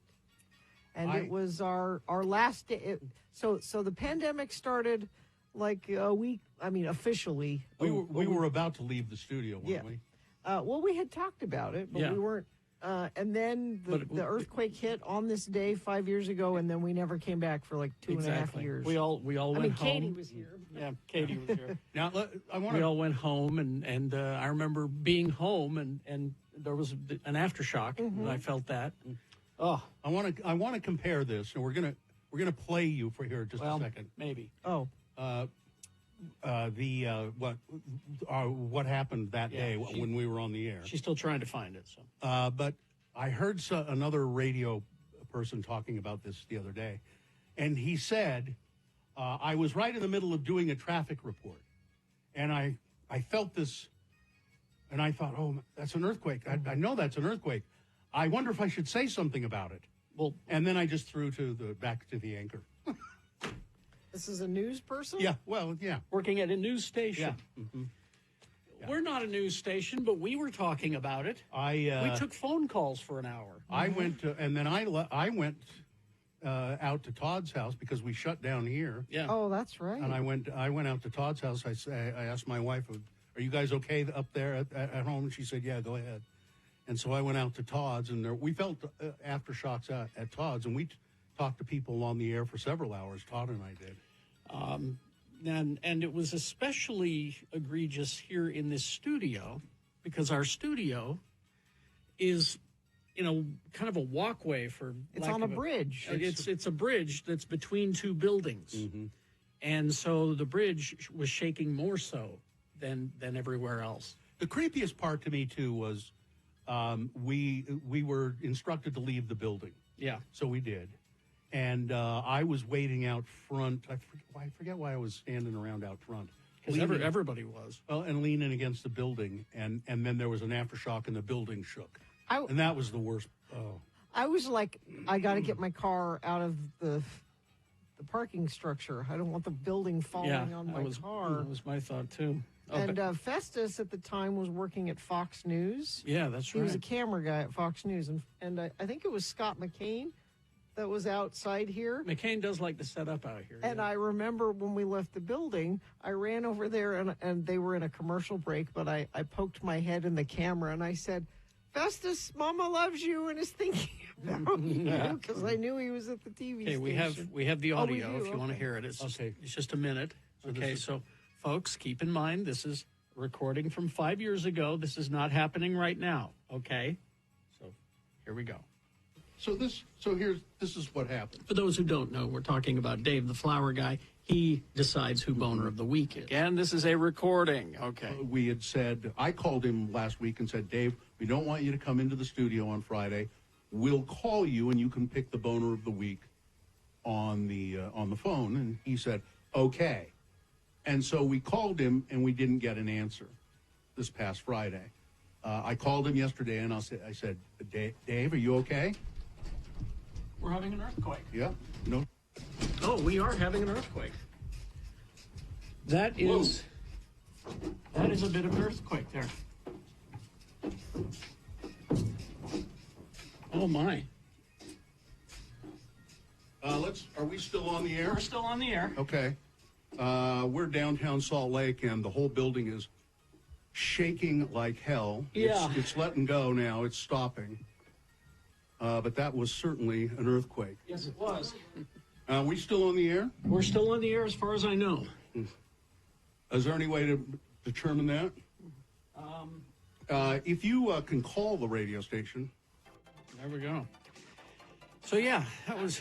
and it was our last day. So the pandemic started like a week. I mean, officially, We were about to leave the studio, weren't we? Well, we had talked about it, but we weren't. And then the earthquake hit on this day 5 years ago, and then we never came back for like 2.5 years. We all went home. Katie was here. Yeah, Katie was here. Now we all went home, and I remember being home, and there was an aftershock, and I felt that. Oh, I want to compare this, and we're gonna play you for here just a second. Maybe. Oh. What happened that day when we were on the air? She's still trying to find it. So, but I heard another radio person talking about this the other day, and he said, I was right in the middle of doing a traffic report, and I felt this, and I thought, oh, that's an earthquake. I know that's an earthquake. I wonder if I should say something about it. Well, and then I just threw back to the anchor. This is a news person? Yeah, well, yeah. Working at a news station. Yeah. Mm-hmm. We're not a news station, but we were talking about it. We took phone calls for an hour. I went and then I went out to Todd's house because we shut down here. Yeah. Oh, that's right. And I went out to Todd's house. I asked my wife, "Are you guys okay up there at home?" And she said, "Yeah, go ahead." And so I went out to Todd's, and we felt aftershocks at Todd's, and we talked to people on the air for several hours. Todd and I did. And it was especially egregious here in this studio because our studio is, kind of a walkway for. It's on a bridge. It's a bridge that's between two buildings, and so the bridge was shaking more so than everywhere else. The creepiest part to me too was we were instructed to leave the building. Yeah, so we did. And I was waiting out front. I forget why I was standing around out front. Because everybody was. Well, and leaning against the building. And then there was an aftershock and the building shook. And that was the worst. Oh. I was like, I got to get my car out of the parking structure. I don't want the building falling on my car. That was my thought, too. And Festus at the time was working at Fox News. Yeah, that's right. He was a camera guy at Fox News. And I think it was Scott McCain that was outside here. McCain does like to set up out here. And I remember when we left the building, I ran over there and they were in a commercial break, but I poked my head in the camera and I said, "Festus, Mama loves you and is thinking about you," because I knew he was at the TV station. We have the audio we do? if you want to hear it. It's just a minute. So folks, keep in mind this is a recording from 5 years ago. This is not happening right now. Okay? So here we go. This is what happened. For those who don't know, we're talking about Dave the Flower Guy. He decides who Boner of the Week is. And this is a recording. Okay. We had said, I called him last week and said, "Dave, we don't want you to come into the studio on Friday. We'll call you and you can pick the Boner of the Week on the phone." And he said, "Okay." And so we called him and we didn't get an answer this past Friday. I called him yesterday and I said, "Dave, are you okay?" We're having an earthquake. Yeah. No. Oh, we are having an earthquake. That is a bit of an earthquake there. Oh my. Are we still on the air? We're still on the air. Okay. We're downtown Salt Lake and the whole building is shaking like hell. Yeah. It's letting go now. It's stopping. But that was certainly an earthquake. Yes, it was. Are we still on the air? We're still on the air as far as I know. Is there any way to determine that? If you can call the radio station. There we go. So yeah, that was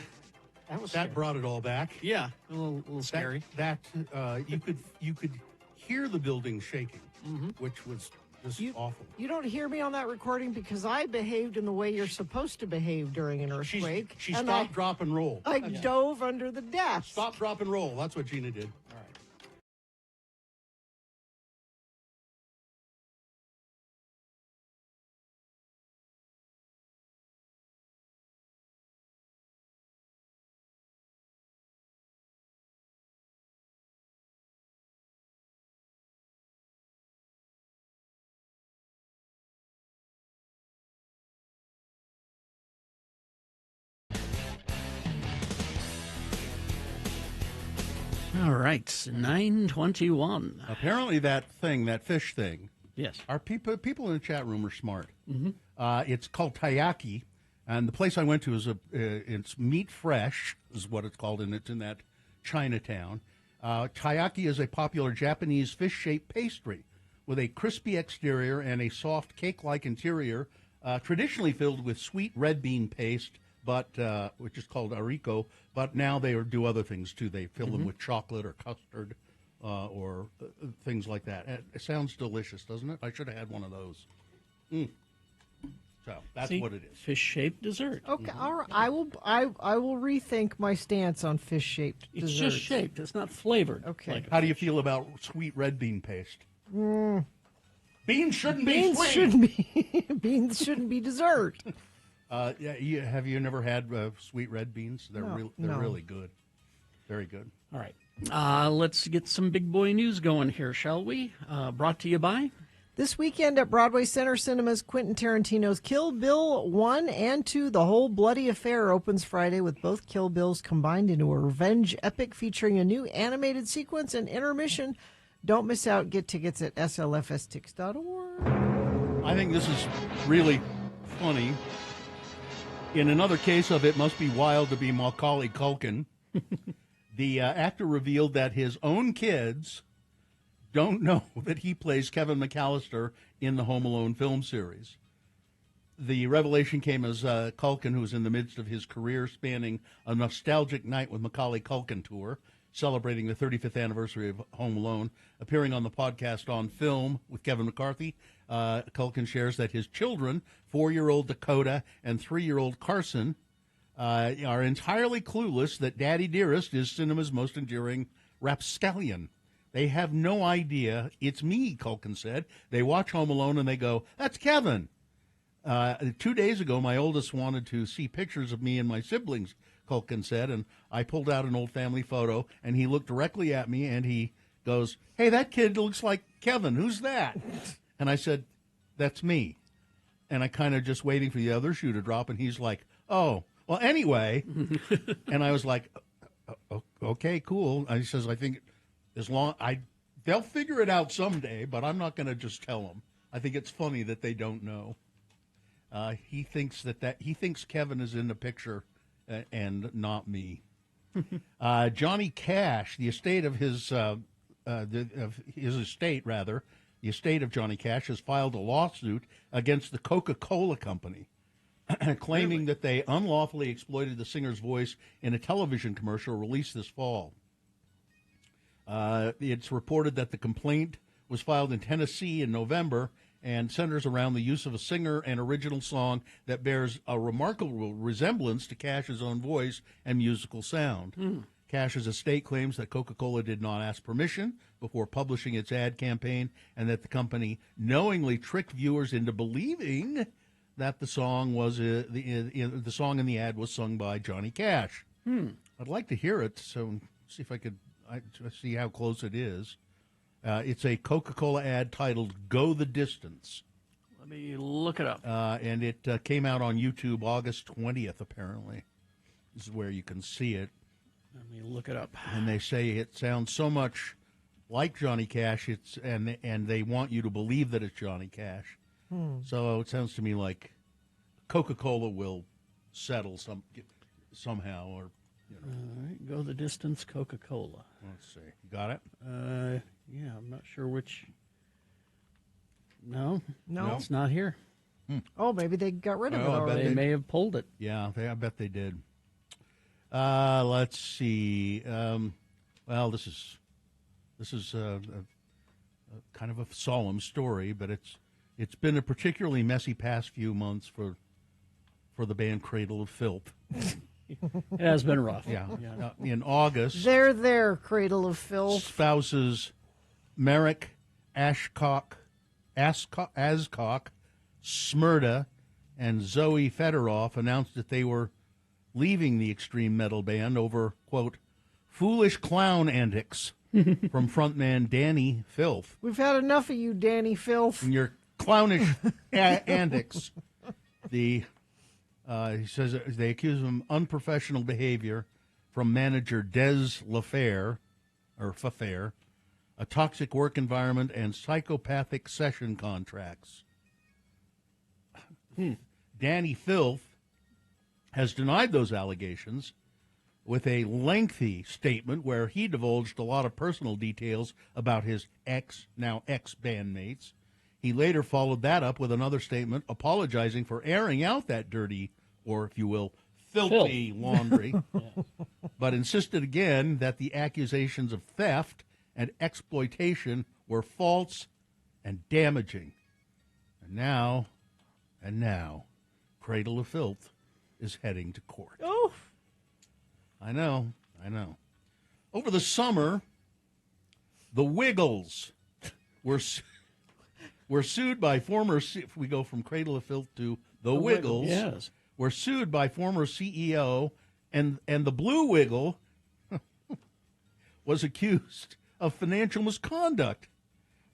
that brought it all back. Yeah, a little scary. You could hear the building shaking, which was just awful. You don't hear me on that recording because I behaved in the way you're supposed to behave during an earthquake. She stopped, drop, and roll. I dove under the desk. Stop, drop, and roll. That's what Gina did. All right. All right, 9:21. Apparently that fish thing. Yes. Our people in the chat room are smart. Mm-hmm. It's called taiyaki, and the place I went to is it's Meat Fresh is what it's called, and it's in that Chinatown. Taiyaki is a popular Japanese fish-shaped pastry with a crispy exterior and a soft cake-like interior, traditionally filled with sweet red bean paste, but which is called ariko. But now they do other things too. They fill them with chocolate or custard or things like that. It sounds delicious, doesn't it? I should have had one of those. So that's what it is. Fish-shaped dessert. Okay, all right. I will rethink my stance on fish-shaped It's desserts. just shaped. It's not flavored. Okay. How do you feel about sweet red bean paste? Beans shouldn't be Beans sweet. shouldn't be beans shouldn't be dessert. Have you never had sweet red beans? They're No. really good. Very good. All right. Let's get some big boy news going here, shall we? Brought to you by... This weekend at Broadway Center Cinemas, Quentin Tarantino's Kill Bill 1 and 2, The Whole Bloody Affair, opens Friday with both Kill Bills combined into a revenge epic featuring a new animated sequence and intermission. Don't miss out. Get tickets at slfstix.org. I think this is really funny. In another case of it must be wild to be Macaulay Culkin, the actor revealed that his own kids don't know that he plays Kevin McAllister in the Home Alone film series. The revelation came as Culkin, who was in the midst of his career spanning a nostalgic night with Macaulay Culkin tour, celebrating the 35th anniversary of Home Alone, appearing on the podcast On Film with Kevin McCarthy. Culkin shares that his children, 4-year-old Dakota and 3-year-old Carson, are entirely clueless that Daddy Dearest is cinema's most enduring rapscallion. They have no idea it's me, Culkin said. They watch Home Alone and they go, "That's Kevin." 2 days ago, my oldest wanted to see pictures of me and my siblings, Culkin said, and I pulled out an old family photo, and he looked directly at me and he goes, "Hey, that kid looks like Kevin. Who's that?" And I said, "That's me." And I kind of just waiting for the other shoe to drop, and he's like, "Oh, well, anyway." And I was like, "Okay, cool." And he says, "I think they'll figure it out someday, but I'm not going to just tell them. I think it's funny that they don't know." He thinks he thinks Kevin is in the picture and not me. Johnny Cash, the estate of the estate of Johnny Cash has filed a lawsuit against the Coca-Cola Company, claiming that they unlawfully exploited the singer's voice in a television commercial released this fall. It's reported that the complaint was filed in Tennessee in November and centers around the use of a singer and original song that bears a remarkable resemblance to Cash's own voice and musical sound. Cash's estate claims that Coca-Cola did not ask permission before publishing its ad campaign and that the company knowingly tricked viewers into believing that the song the song in the ad was sung by Johnny Cash. I'd like to hear it, so see if I could see how close it is. It's a Coca-Cola ad titled "Go the Distance." Let me look it up. And it came out on YouTube August 20th, apparently. This is where you can see it. Let me look it up. And they say it sounds so much like Johnny Cash, and they want you to believe that it's Johnny Cash. So it sounds to me like Coca-Cola will settle somehow. Or All right, Go the Distance, Coca-Cola. Let's see. You got it? Yeah, I'm not sure which. No, No? it's not here. Oh, maybe they got rid of it I bet already. They may have pulled it. Yeah, I bet they did. Let's see. Well, this is a kind of a solemn story, but it's been a particularly messy past few months for the band Cradle of Filth. It has been rough. Yeah. In August, There, Cradle of Filth. spouses Merrick Ascock, Smyrda, and Zoe Fedorov announced that they were leaving the extreme metal band over, quote, foolish clown antics from frontman Danny Filth. We've had enough of you, Danny Filth. And your clownish antics. He says they accuse him of unprofessional behavior from manager Des LaFair, or affair, a toxic work environment, and psychopathic session contracts. Danny Filth has denied those allegations with a lengthy statement where he divulged a lot of personal details about his now ex-bandmates. He later followed that up with another statement apologizing for airing out that dirty, or if you will, filthy laundry, but insisted again that the accusations of theft and exploitation were false and damaging. And now, Cradle of Filth is heading to court. Oh, I know. Over the summer, the Wiggles were sued by former. If we go from Cradle of Filth to the Wiggles, yes, were sued by former CEO, and the Blue Wiggle was accused of financial misconduct.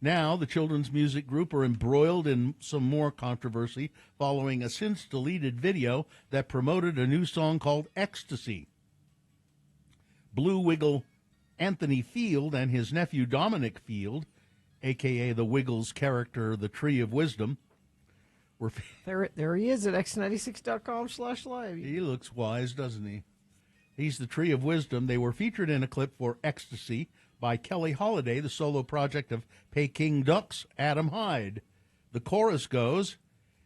Now, the children's music group are embroiled in some more controversy following a since-deleted video that promoted a new song called Ecstasy. Blue Wiggle Anthony Field and his nephew Dominic Field, a.k.a. the Wiggles character, the Tree of Wisdom, were... There he is at x96.com/live. He looks wise, doesn't he? He's the Tree of Wisdom. They were featured in a clip for Ecstasy by Kelly Holiday, the solo project of Peking Duck's Adam Hyde. The chorus goes,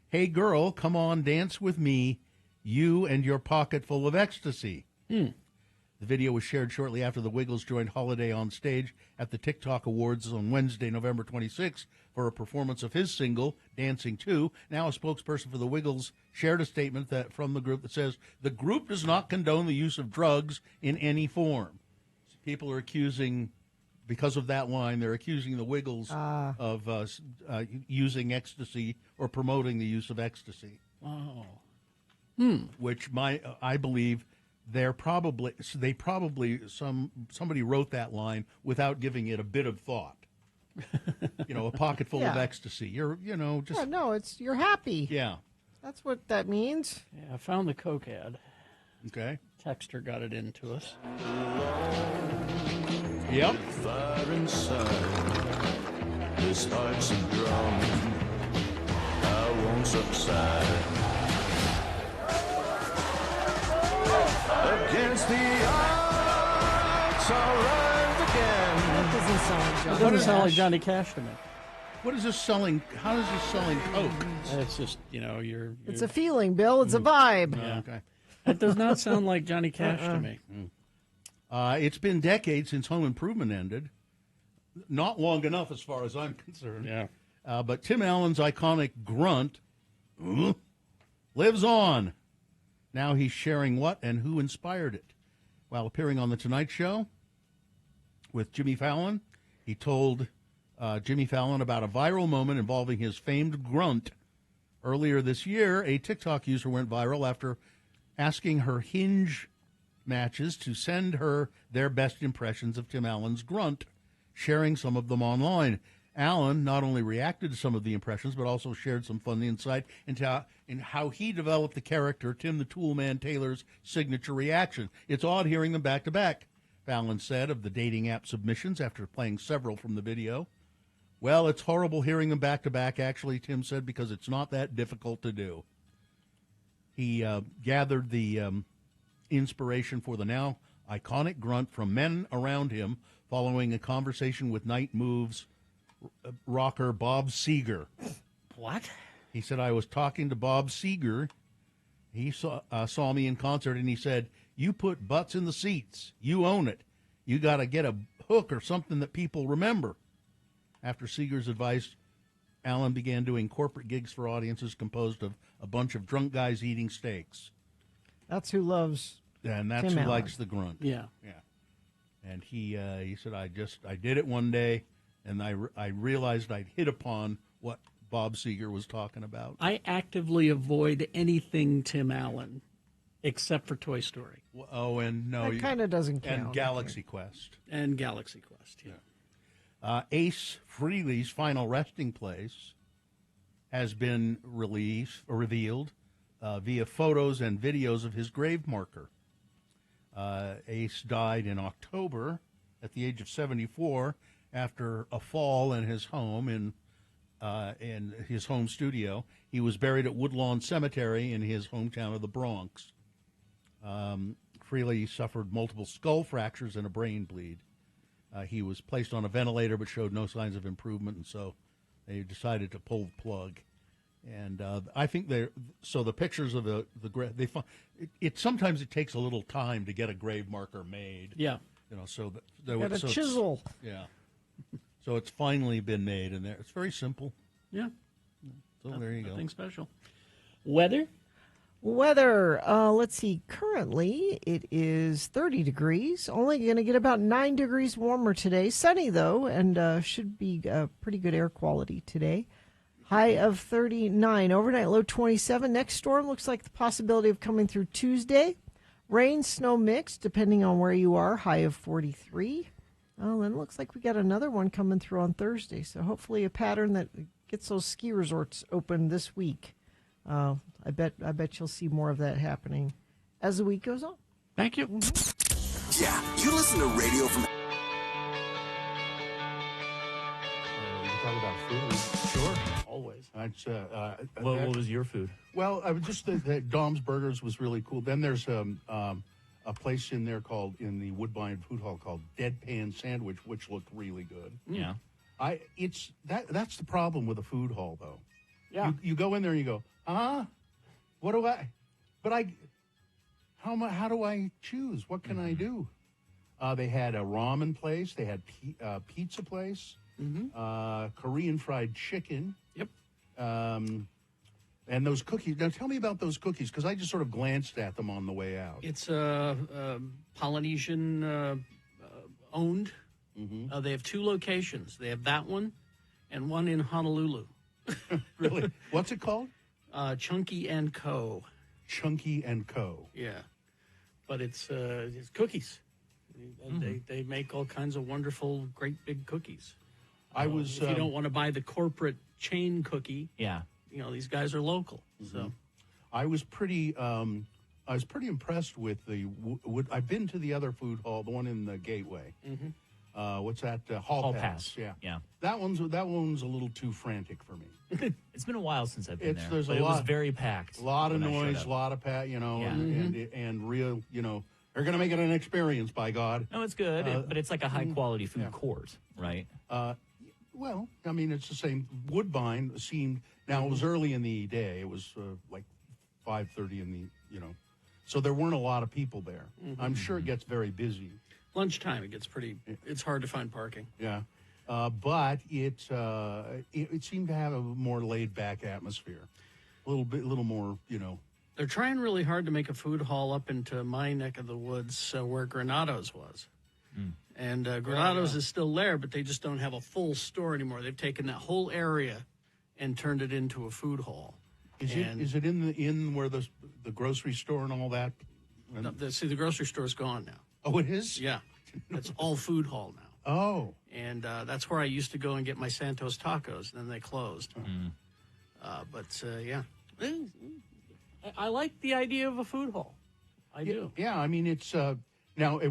"Hey girl, come on, dance with me, you and your pocket full of ecstasy." The video was shared shortly after the Wiggles joined Holiday on stage at the TikTok Awards on Wednesday, November 26th, for a performance of his single, Dancing 2. Now a spokesperson for the Wiggles shared a statement from the group that says, "The group does not condone the use of drugs in any form." People are accusing... Because of that line, they're accusing the Wiggles of using ecstasy or promoting the use of ecstasy. Wow. Which I believe somebody wrote that line without giving it a bit of thought. A pocket full of ecstasy. You're happy. Yeah. That's what that means. Yeah, I found the Coke ad. Okay. Texter got it into us. Yep. Fire inside, this heart's a drum. I won't subside. Against the odds, I'll rise again. That doesn't sound It doesn't sound like Johnny Cash to me. What is this selling? How is this selling Coke? It's just, you're... It's a feeling, Bill. It's a vibe. Yeah. Okay. It does not sound like Johnny Cash to me. It's been decades since Home Improvement ended. Not long enough, as far as I'm concerned. Yeah. But Tim Allen's iconic grunt lives on. Now he's sharing what and who inspired it. While appearing on The Tonight Show with Jimmy Fallon, he told Jimmy Fallon about a viral moment involving his famed grunt. Earlier this year, a TikTok user went viral after asking her Hinge matches to send her their best impressions of Tim Allen's grunt, sharing some of them online. Allen not only reacted to some of the impressions, but also shared some fun insight into how he developed the character Tim the Toolman Taylor's signature reaction. It's odd hearing them back to back, Fallon said of the dating app submissions after playing several from the video. Well, it's horrible hearing them back to back, actually, Tim said, because it's not that difficult to do. He gathered the inspiration for the now iconic grunt from men around him following a conversation with Night Moves rocker Bob Seger. What? He said, "I was talking to Bob Seger. He saw me in concert, and he said, 'You put butts in the seats. You own it. You got to get a hook or something that people remember.'" After Seger's advice, Allen began doing corporate gigs for audiences composed of a bunch of drunk guys eating steaks. That's who loves And that's Tim who Allen. likes the grunt. Yeah. And he said, I did it one day, and I realized I'd hit upon what Bob Seger was talking about. I actively avoid anything Tim Allen, except for Toy Story. Oh, and no. That kind of doesn't count. And Galaxy Quest. And Galaxy Quest, yeah. Ace Frehley's final resting place has been revealed via photos and videos of his grave marker. Ace died in October at the age of 74 after a fall in his home in his home studio. He was buried at Woodlawn Cemetery in his hometown of the Bronx. Frehley suffered multiple skull fractures and a brain bleed. He was placed on a ventilator but showed no signs of improvement, and so they decided to pull the plug. And I think the pictures of the grave, they find it. Sometimes it takes a little time to get a grave marker made. Yeah, so got a chisel. Yeah, so it's finally been made, and it's very simple. Yeah. So there you go. Nothing special. Weather. Let's see. Currently, it is 30 degrees. Only going to get about 9 degrees warmer today. Sunny, though, and should be pretty good air quality today. High of 39. Overnight low 27. Next storm looks like the possibility of coming through Tuesday. Rain, snow mix, depending on where you are. High of 43. Well, then it looks like we got another one coming through on Thursday. So hopefully a pattern that gets those ski resorts open this week. I bet you'll see more of that happening as the week goes on. Thank you. Mm-hmm. Yeah, you listen to radio from. We can talk about food. Sure, always. That's, What was your food? Well, just the Dom's Burgers was really cool. Then there's a place in there in the Woodbine Food Hall called Deadpan Sandwich, which looked really good. Yeah. That's the problem with a food hall, though. Yeah. You go in there and you go, what do I? But how do I choose? What can I do? They had a ramen place. They had pizza place. Korean fried chicken. Yep. And those cookies. Now, tell me about those cookies, because I just sort of glanced at them on the way out. It's Polynesian owned. They have two locations. They have that one and one in Honolulu. Really? What's it called? Chunky and Co. Chunky and Co. Yeah. But it's cookies. They make all kinds of wonderful, great big cookies. If you don't want to buy the corporate chain cookie, these guys are local. So I was pretty impressed with the I've been to the other food hall, the one in the Gateway. What's that? Hall Pass. Yeah. That one's a little too frantic for me. It's been a while since I've been there. There's but a it lot, was very packed. A lot of when I showed noise, up. a lot of and real, they're going to make it an experience, by God. No, it's good, but it's like a high quality food court, right? Well, I mean, it's the same. Woodbine seemed. Now it was early in the day. It was like 5:30 in the so there weren't a lot of people there. I'm sure it gets very busy. Lunchtime, it gets it's hard to find parking. Yeah. But it seemed to have a more laid back atmosphere. A little more, They're trying really hard to make a food hall up into my neck of the woods where Granados was. And Granados is still there, but they just don't have a full store anymore. They've taken that whole area and turned it into a food hall. Is it in where the grocery store and all that? The grocery store's gone now. Oh, it is? Yeah. It's all food hall now. Oh. And that's where I used to go and get my Santos tacos, and then they closed. Yeah. I like the idea of a food hall. I do. Yeah, I mean, it's... Now, I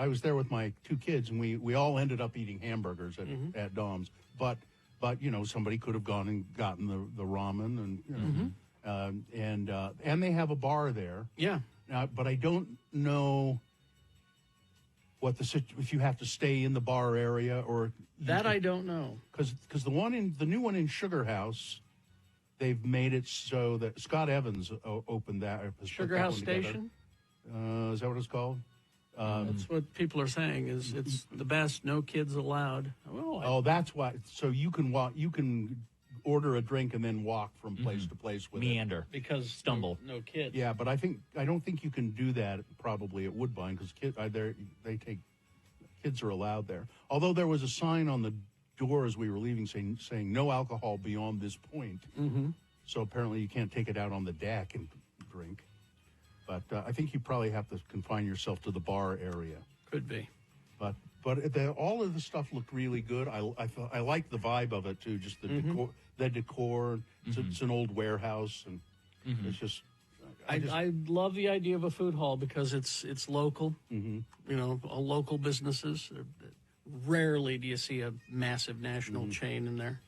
was there with my two kids, and we all ended up eating hamburgers at Dom's. But somebody could have gone and gotten the ramen, and they have a bar there. Yeah. But I don't know if you have to stay in the bar area or that I don't know, because the new one in Sugar House, they've made it so that Scott Evans opened that Sugar House Station. Is that what it's called? That's what people are saying. Is it's the best. No kids allowed. That's why. So you can walk. You can order a drink and then walk from place to place with meander it. Because stumble. No kids. Yeah, but I don't think you can do that probably at Woodbine because kids are allowed there. Although there was a sign on the door as we were leaving saying no alcohol beyond this point. So apparently you can't take it out on the deck and drink. But I think you probably have to confine yourself to the bar area. Could be. But all of the stuff looked really good. I like the vibe of it too. Just the decor. It's an old warehouse, and it's just. I love the idea of a food hall because it's local. Mm-hmm. You know, local businesses. Rarely do you see a massive national chain in there,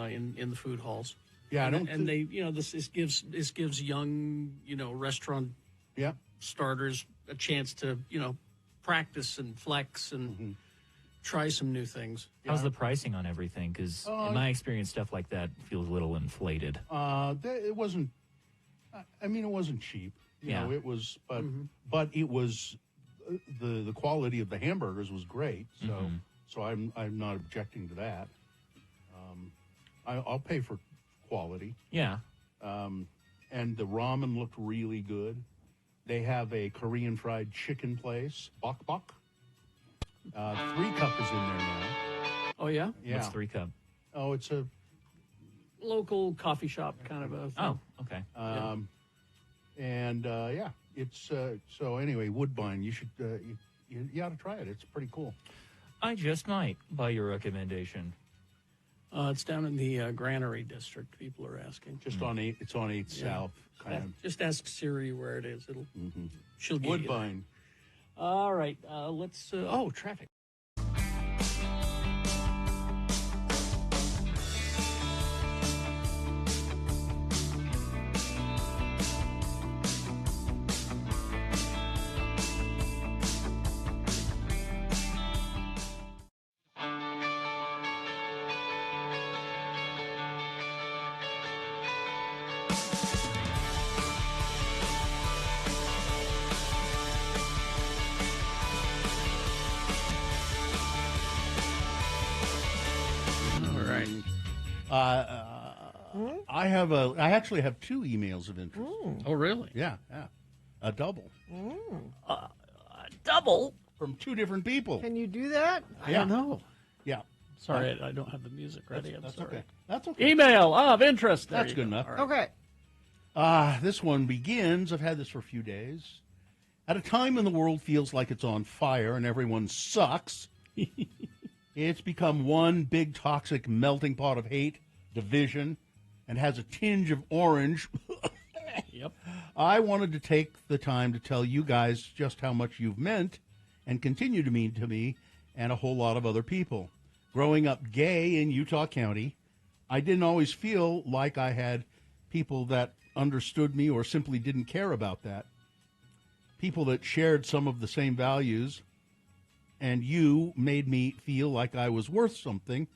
in the food halls. Yeah, and they, you know, this gives young, you know, restaurant starters a chance to, you know, practice and flex and try some new things. How's the pricing on everything? Because in my experience, stuff like that feels a little inflated. It wasn't. I mean, it wasn't cheap. You know, it was, but it was the quality of the hamburgers was great. So I'm not objecting to that. I'll pay for quality. Yeah. And the ramen looked really good. They have a Korean fried chicken place, Bok Bok. 3 Cup is in there now. Oh, yeah? Yeah. What's 3 Cup? Oh, it's a local coffee shop kind of a thing. Oh, okay. Yeah, it's so anyway, Woodbine. You should you ought to try it. It's pretty cool. I just might, by your recommendation. It's down in the Granary district. People are asking. Just on 8. It's on 8 South. Kind of. Just ask Siri where it is. She'll get Woodbine. You. All right. Let's. Traffic. I actually have 2 emails of interest. Oh, really? Yeah. A double. Double? From 2 different people. Can you do that? I don't know. Yeah. Sorry, I don't have the music ready. I'm That's sorry. okay. That's okay. Email of interest. There That's you good go. enough. All right. Okay. This one begins. I've had this for a few days. At a time when the world feels like it's on fire and everyone sucks, it's become one big toxic melting pot of hate, division, and has a tinge of orange. Yep. I wanted to take the time to tell you guys just how much you've meant and continue to mean to me and a whole lot of other people. Growing up gay in Utah County, I didn't always feel like I had people that understood me or simply didn't care about that. People that shared some of the same values, and you made me feel like I was worth something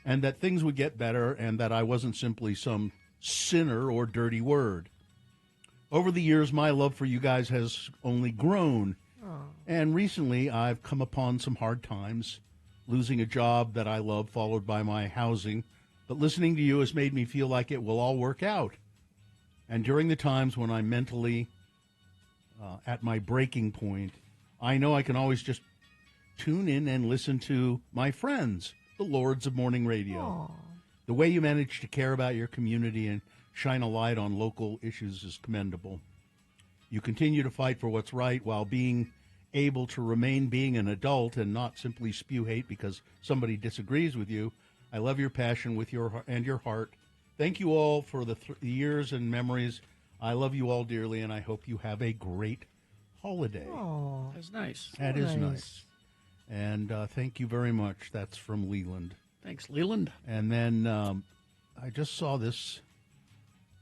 and that things would get better and that I wasn't simply some sinner or dirty word. Over the years, my love for you guys has only grown. And recently, I've come upon some hard times, losing a job that I love, followed by my housing. But listening to you has made me feel like it will all work out. And during the times when I'm mentally at my breaking point, I know I can always just tune in and listen to my friends, the Lords of Morning Radio. The way you manage to care about your community and shine a light on local issues is commendable. You continue to fight for what's right while being able to remain being an adult and not simply spew hate because somebody disagrees with you. I love your passion with your heart. Thank you all for the years and memories. I love you all dearly, and I hope you have a great holiday. Oh, that's nice. That is nice. And thank you very much. That's from Leland. Thanks, Leland. And then I just saw this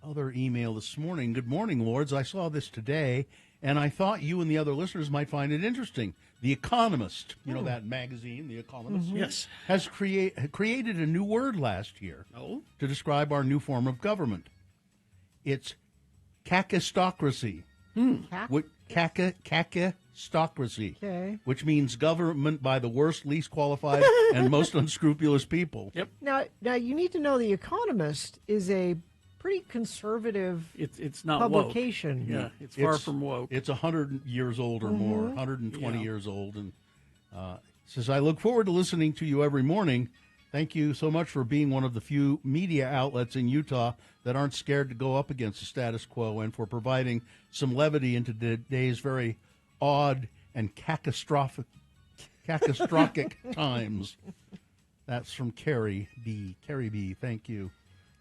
other email this morning. Good morning, Lords. I saw this today, and I thought you and the other listeners might find it interesting. The Economist, you know that magazine, The Economist? Yes. Has created a new word last year to describe our new form of government. It's kakistocracy. Kakistocracy. Okay. Which means government by the worst, least qualified, and most unscrupulous people. Yep. Now you need to know The Economist is a pretty conservative it's not publication. Woke. Yeah, it's far from woke. It's 100 years old or more, 120 years old. And says, I look forward to listening to you every morning. Thank you so much for being one of the few media outlets in Utah that aren't scared to go up against the status quo and for providing some levity into today's very odd and catastrophic times. That's from Carrie B. Carrie B., thank you.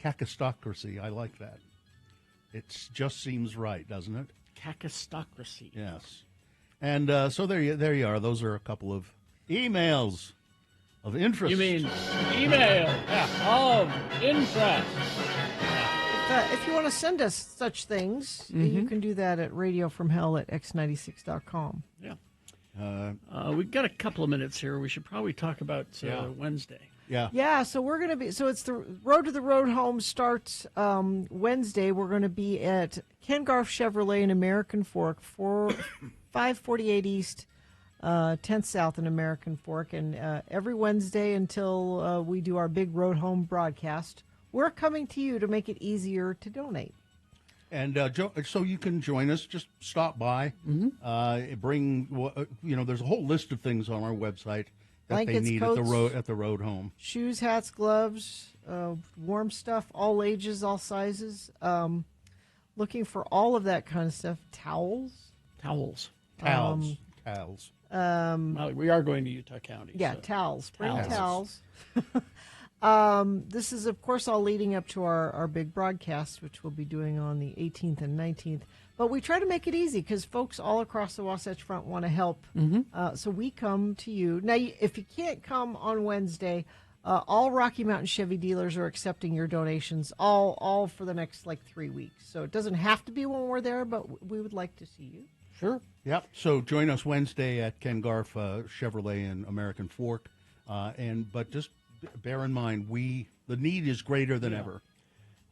Kakistocracy, I like that. It just seems right, doesn't it? Kakistocracy. Yes. And so there you are. Those are a couple of emails of interest. You mean email of interest. If you want to send us such things, you can do that at radiofromhell@x96.com. Yeah. We've got a couple of minutes here. We should probably talk about Wednesday. Yeah. Yeah, so we're going to be, so it's the Road to the Road Home starts Wednesday. We're going to be at Ken Garff Chevrolet in American Fork, 548 East, 10th South in American Fork. And every Wednesday until we do our big Road Home broadcast, we're coming to you to make it easier to donate. And so you can join us. Just stop by. Bring, there's a whole list of things on our website that Blankets, they need coats, at the road home. Shoes, hats, gloves, warm stuff, all ages, all sizes. Looking for all of that kind of stuff. Towels. We are going to Utah County. Yeah, so. towels. Bring Towels. This is, of course, all leading up to our big broadcast, which we'll be doing on the 18th and 19th. But we try to make it easy because folks all across the Wasatch Front want to help. So we come to you. Now, if you can't come on Wednesday, all Rocky Mountain Chevy dealers are accepting your donations all for the next 3 weeks. So it doesn't have to be when we're there, but we would like to see you. Sure. Yep. So join us Wednesday at Ken Garff Chevrolet in American Fork. But just bear in mind, the need is greater than ever.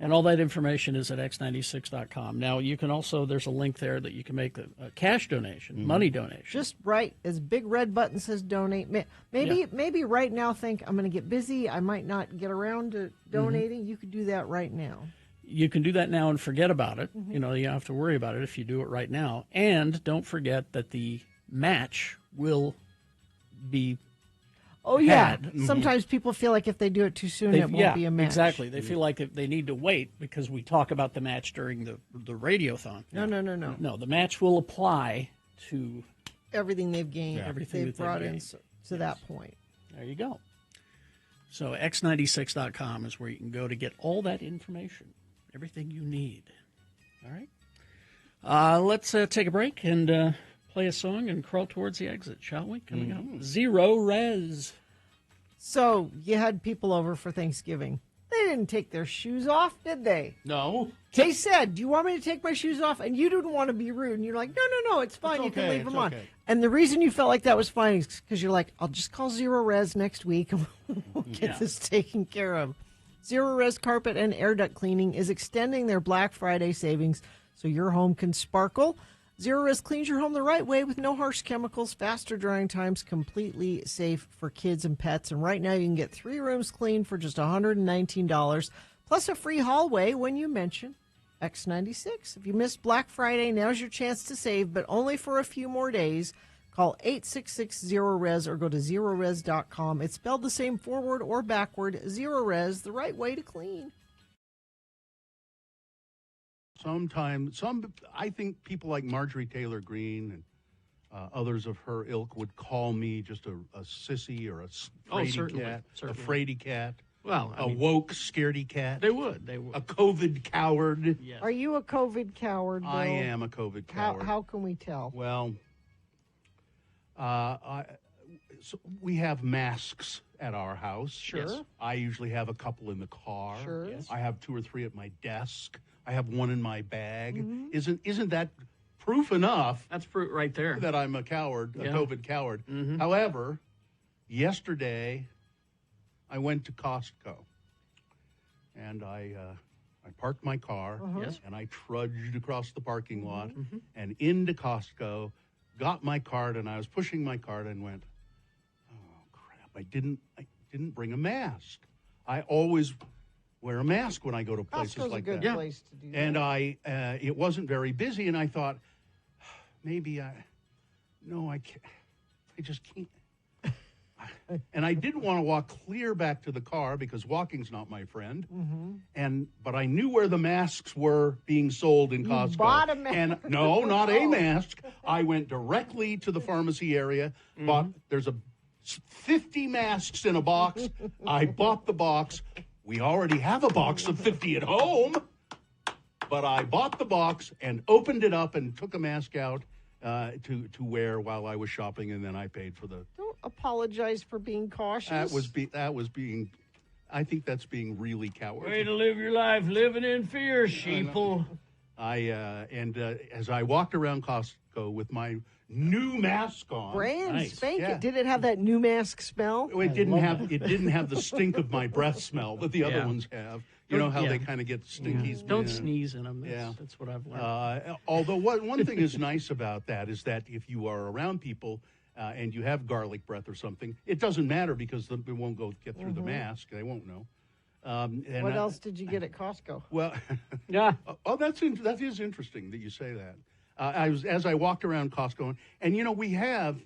And all that information is at x96.com. Now, you can also, there's a link there that you can make a cash donation, money donation. Just right, as big red button says donate. Maybe right now think, I'm going to get busy, I might not get around to donating. You could do that right now. You can do that now and forget about it. You don't have to worry about it if you do it right now. And don't forget that the match will be Sometimes people feel like if they do it too soon, it won't be a match. Exactly. They feel like they need to wait because we talk about the match during the radiothon. No. No, the match will apply to everything they've gained, everything they've brought in to that point. There you go. So x96.com is where you can go to get all that information, everything you need. All right. Let's take a break and play a song and crawl towards the exit, shall we? Coming up, Zero Res. So you had people over for Thanksgiving. They didn't take their shoes off, did they? No. They said, do you want me to take my shoes off? And you didn't want to be rude. And you're like, no, it's fine. You can leave them on. And the reason you felt like that was fine is because you're like, I'll just call Zero Res next week and we'll get this taken care of. Zero Res Carpet and Air Duct Cleaning is extending their Black Friday savings so your home can sparkle. Zero Res cleans your home the right way with no harsh chemicals, faster drying times, completely safe for kids and pets. And right now you can get 3 rooms cleaned for just $119, plus a free hallway when you mention X96. If you missed Black Friday, now's your chance to save, but only for a few more days. Call 866-0RES or go to zerores.com. It's spelled the same forward or backward. Zero Res, the right way to clean. I think people like Marjorie Taylor Greene and others of her ilk would call me just a sissy or a fraidy cat. Well, a woke scaredy cat. They would. A COVID coward. Yes. Are you a COVID coward, Bill? I am a COVID coward. How can we tell? Well, so we have masks at our house. Sure. Yes. I usually have a couple in the car. Sure. Yes. I have 2 or 3 at my desk. I have 1 in my bag. Isn't that proof enough? That's proof right there. That I'm a coward, a COVID coward. However, yesterday I went to Costco and I parked my car and I trudged across the parking lot and into Costco, got my card, and I was pushing my card and went, oh crap! I didn't bring a mask. I always wear a mask when I go to places Costco's like a good that. place to do that. And it wasn't very busy, and I thought, maybe I can't. I just can't. And I didn't want to walk clear back to the car because walking's not my friend. But I knew where the masks were being sold in Costco. You bought a mask. And no, not a mask. I went directly to the pharmacy area. There's 50 masks in a box. I bought the box. We already have a box of 50 at home. But I bought the box and opened it up and took a mask out to wear while I was shopping, and then I paid for the. Don't apologize for being cautious. That was being. I think that's being really cowardly. Way to live your life, living in fear, sheeple. As I walked around Costco with my new mask on, brand spanking. Did it have that new mask smell? It didn't have the stink of my breath smell that the other ones have. You know how they kind of get stinky. Don't sneeze in them. That's what I've learned. Although one thing is nice about that is that if you are around people and you have garlic breath or something, it doesn't matter because it won't get through the mask. They won't know. What else did you get at Costco? Well, that is interesting that you say that. As I walked around Costco, and we have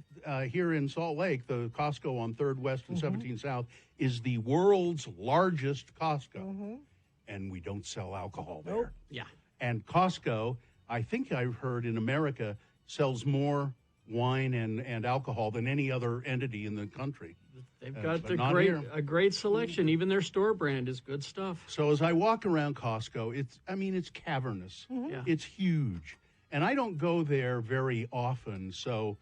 here in Salt Lake, the Costco on 3rd West and 17 South is the world's largest Costco, and we don't sell alcohol there. Nope. Yeah, and Costco, I think I've heard in America, sells more wine and alcohol than any other entity in the country. They've got a great selection. Even their store brand is good stuff. So as I walk around Costco, it's cavernous. Yeah. It's huge. And I don't go there very often, so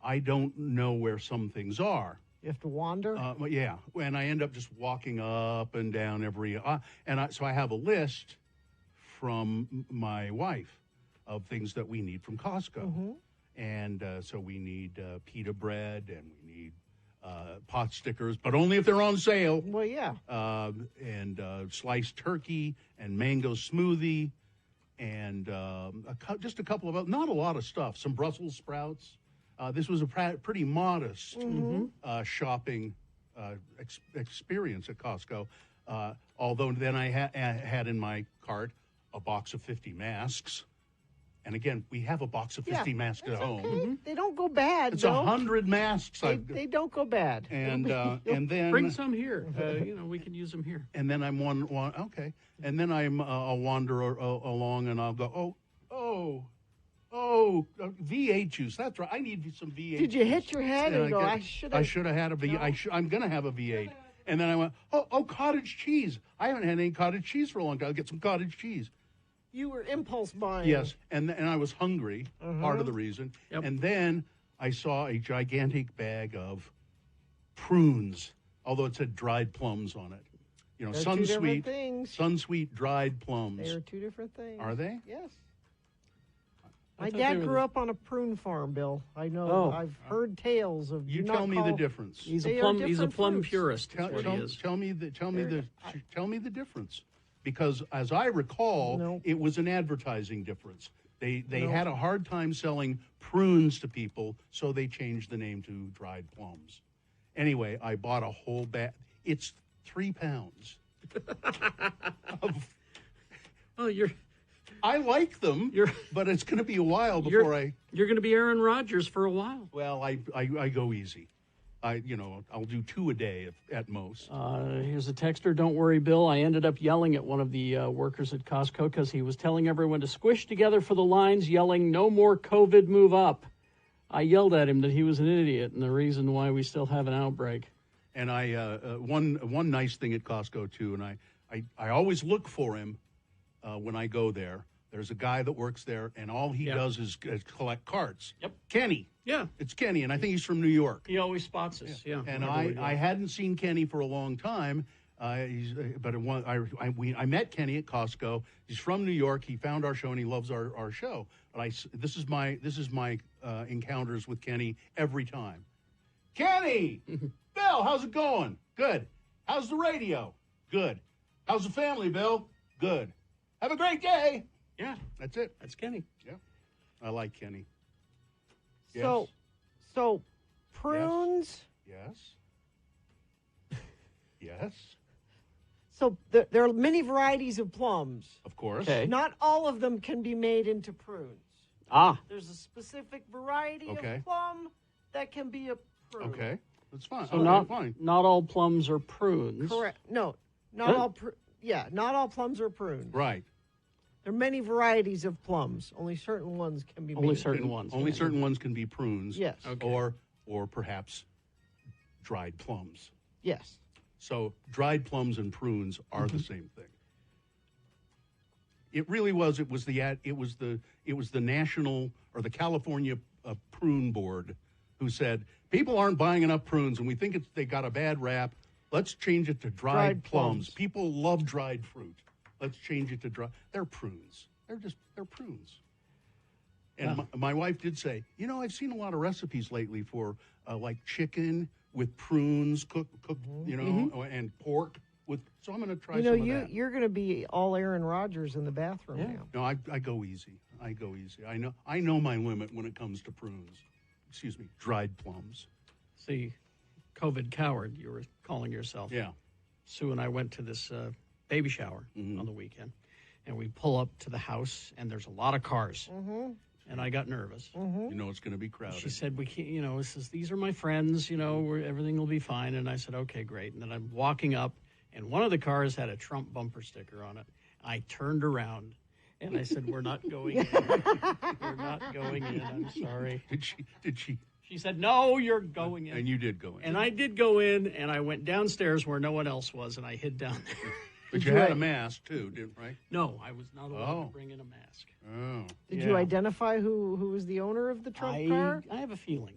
I don't know where some things are. You have to wander? Yeah. And I end up just walking up and down so I have a list from my wife of things that we need from Costco. And so we need pita bread and we need pot stickers, but only if they're on sale. Well, yeah. And sliced turkey and mango smoothie and just a couple of, not a lot of stuff, some Brussels sprouts. This was a pretty modest shopping experience at Costco. Although then I had in my cart a box of 50 masks. And again, we have a box of 50 masks at home. Okay. They don't go bad. It's 100 masks. They don't go bad. And then bring some here. We can use them here. And then I'm okay. And then I'll wander along and I'll go V8 juice. That's right. I need some V8. Did you hit your head and go? I should have had a V. I'm going to have a V8. And then I went cottage cheese. I haven't had any cottage cheese for a long time. I'll get some cottage cheese. You were impulse buying. Yes, and I was hungry, part of the reason. Yep. And then I saw a gigantic bag of prunes, although it said dried plums on it. They're Sunsweet, Sunsweet dried plums. They are two different things. Are they? Yes. My dad grew up on a prune farm, Bill. I know. Oh. I've heard tales of. You tell me the difference. He's a plum purist. Tell me the difference. Because as I recall, it was an advertising difference. They had a hard time selling prunes to people, so they changed the name to dried plums. Anyway, I bought a whole bag. It's 3 pounds. I like them, but it's going to be a while before You're going to be Aaron Rodgers for a while. Well, I go easy. I'll do 2 a day at most. Here's a texter. Don't worry, Bill. I ended up yelling at one of the workers at Costco because he was telling everyone to squish together for the lines, yelling, "No more COVID, move up." I yelled at him that he was an idiot and the reason why we still have an outbreak. And one nice thing at Costco, too, and I always look for him when I go there. There's a guy that works there, and all he does is collect carts. Yep. Kenny. Yeah. It's Kenny, and I think he's from New York. He always spots us. Yeah. And I hadn't seen Kenny for a long time, but I met Kenny at Costco. He's from New York. He found our show, and he loves our show. But this is my encounters with Kenny every time. Kenny! Bill, how's it going? Good. How's the radio? Good. How's the family, Bill? Good. Have a great day. Yeah, that's it. That's Kenny. Yeah, I like Kenny. Yes. So prunes. Yes. Yes. So there are many varieties of plums. Of course. Okay. Not all of them can be made into prunes. There's a specific variety of plum that can be a prune. Okay, that's fine. So not all plums are prunes. Correct. No, not all. Not all plums are prunes. Right. There are many varieties of plums. Only certain ones can be made. Only certain ones. Only certain ones can be prunes. Yes. Okay. Or perhaps dried plums. Yes. So dried plums and prunes are the same thing. It really was. It was the national or the California Prune Board who said people aren't buying enough prunes, and we think they got a bad rap. Let's change it to dried plums. People love dried fruit. Let's change it to dry. They're prunes. They're prunes. And my wife did say, I've seen a lot of recipes lately for like chicken with prunes cooked, and pork with. So I'm going to try some of that. You're going to be all Aaron Rodgers in the bathroom now. No, I go easy. I know my limit when it comes to prunes. Excuse me, dried plums. See, COVID coward, you were calling yourself. Yeah. Sue and I went to this baby shower on the weekend, and we pull up to the house, and there's a lot of cars. Mm-hmm. And I got nervous. You know it's going to be crowded. She said, "We can't." These are my friends. Everything will be fine. And I said, "Okay, great." And then I'm walking up, and one of the cars had a Trump bumper sticker on it. I turned around, and I said, "We're not going in. We're not going in. I'm sorry." Did she? She said, "No, you're going in." And you did go in. And I did go in, and I went downstairs where no one else was, and I hid down there. But you had a mask too, right? No, I was not allowed to bring in a mask. Oh. Did you identify who was the owner of the Trump car? I have a feeling.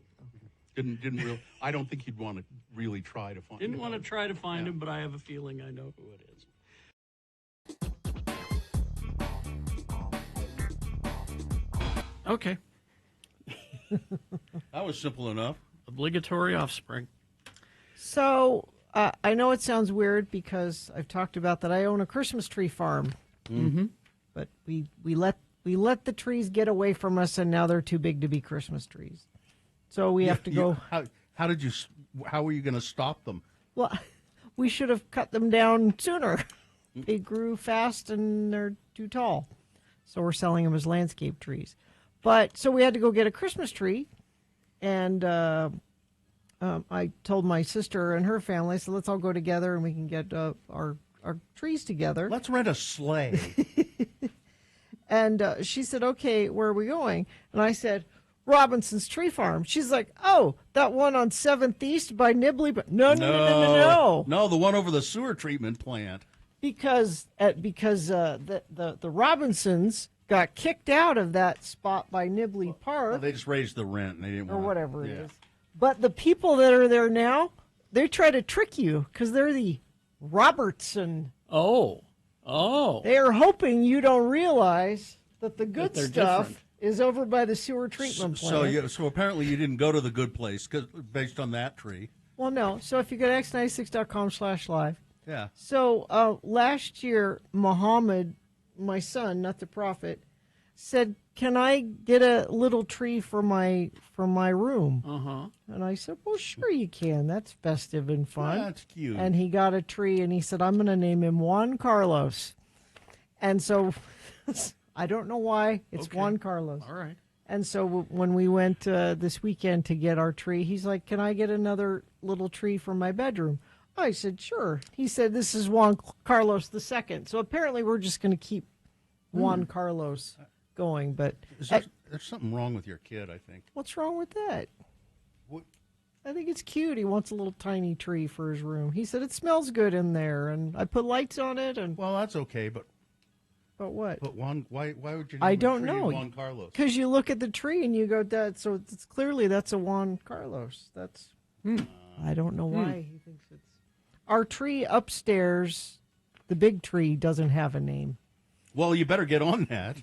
I don't think you'd want to really try to find him. Didn't want to try to find him, but I have a feeling I know who it is. Okay. That was simple enough. Obligatory offspring. So I know it sounds weird because I've talked about that I own a Christmas tree farm. Mm-hmm. But we let the trees get away from us, and now they're too big to be Christmas trees. So we have to go. How were you going to stop them? Well, we should have cut them down sooner. They grew fast and they're too tall. So we're selling them as landscape trees. But so we had to go get a Christmas tree, and I told my sister and her family, so let's all go together and we can get our trees together. Let's rent a sleigh. And she said, okay, where are we going? And I said, Robinson's Tree Farm. She's like, oh, that one on 7th East by Nibley. But no. No, the one over the sewer treatment plant. Because the Robinsons got kicked out of that spot by Nibley Park. Well, they just raised the rent and they didn't want whatever it is. But the people that are there now, they try to trick you because they're the Robertson. Oh. They are hoping you don't realize that the good stuff different. is over by the sewer treatment plant. So apparently you didn't go to the good place based on that tree. Well, no. So if you go to x96.com/live. Yeah. So last year, Muhammad, my son, not the prophet, said, "Can I get a little tree for my room?" Uh-huh. And I said, "Well, sure you can. That's festive and fun." That's cute. And he got a tree, and he said, "I'm going to name him Juan Carlos." And so I don't know why it's Juan Carlos. All right. And so when we went this weekend to get our tree, he's like, "Can I get another little tree for my bedroom?" I said, "Sure." He said, "This is Juan Carlos II." So apparently we're just going to keep Juan Carlos going. But there's something wrong with your kid, I think. What's wrong with that? What? I think it's cute. He wants a little tiny tree for his room. He said it smells good in there, and I put lights on it. And well, that's okay, but what? But why would you? I name don't a tree know. Juan Carlos. Because you look at the tree and you go, "That." So it's clearly that's a Juan Carlos. That's. I don't know why he thinks it's. Our tree upstairs, the big tree, doesn't have a name. Well, you better get on that.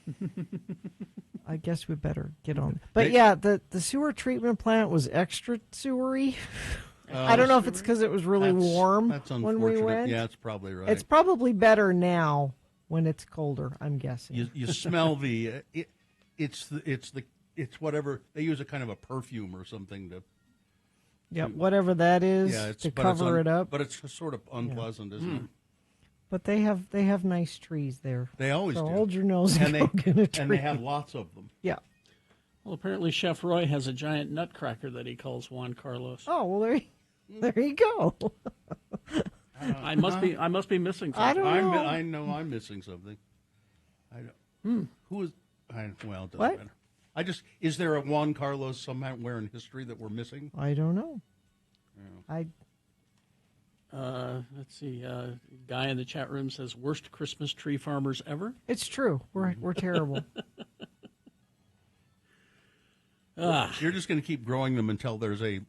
I guess we better get on. But yeah, the sewer treatment plant was extra sewery. I don't know if it's because it was really warm when we went. Yeah, that's probably right. It's probably better now when it's colder, I'm guessing. You smell the it's whatever they use, a kind of a perfume or something to. Yeah, whatever that is to cover it up. But it's sort of unpleasant, isn't it? But they have nice trees there. They always so do. Hold your nose and go get a tree. And they have lots of them. Yeah. Well, apparently Chef Roy has a giant nutcracker that he calls Juan Carlos. Oh, well, there you go. I must be missing something. I don't know. I know I'm missing something. I don't. Who is? Well, it doesn't What? matter. Is there a Juan Carlos somewhere in history that we're missing? I don't know. Yeah. Let's see. Guy in the chat room says, worst Christmas tree farmers ever. It's true. We're terrible. You're just going to keep growing them until there's a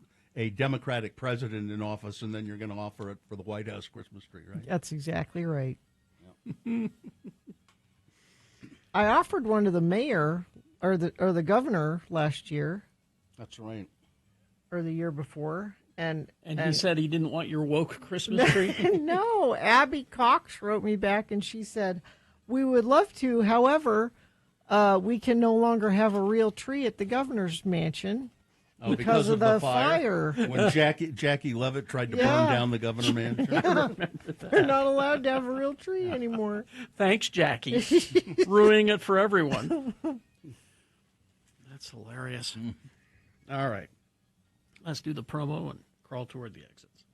Democratic president in office, and then you're going to offer it for the White House Christmas tree, right? That's exactly right. I offered one to the mayor or the governor last year. That's right. Or the year before. And he said he didn't want your woke Christmas tree? No. Abby Cox wrote me back, and she said, we would love to. However, we can no longer have a real tree at the governor's mansion because of the fire. When Jackie Levitt tried to burn down the governor mansion. Yeah. They're not allowed to have a real tree anymore. Thanks, Jackie. Ruining it for everyone. That's hilarious. All right. Let's do the promo and crawl toward the exits.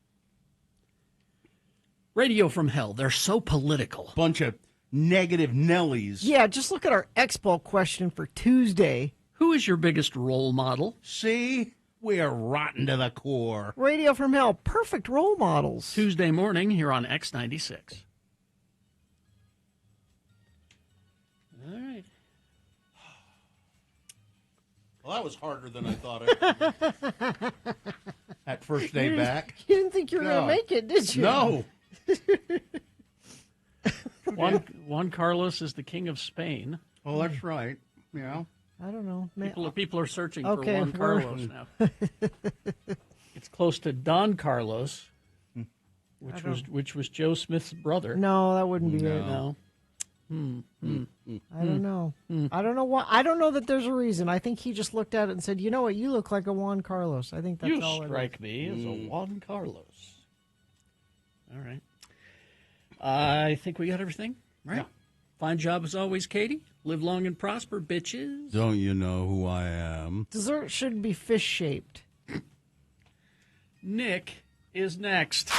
Radio from Hell. They're so political. Bunch of negative Nellies. Yeah, just look at our X-Ball question for Tuesday. Who is your biggest role model? See? We are rotten to the core. Radio from Hell. Perfect role models. Tuesday morning here on X96. All right. Well, that was harder than I thought it would. That first day back. You didn't think you were going to make it, did you? No. Juan Carlos is the king of Spain. Oh, that's right. Yeah. I don't know. People are searching for Juan Carlos now. It's close to Don Carlos, which was Joe Smith's brother. No, that wouldn't be it. No. I don't know. I don't know why. I don't know that there's a reason. I think he just looked at it and said, "You know what? You look like a Juan Carlos." I think that's you all. Strike me as a Juan Carlos. All right. I think we got everything right. Yeah. Fine job as always, Katie. Live long and prosper, bitches. Don't you know who I am? Dessert should be fish shaped. Nick is next.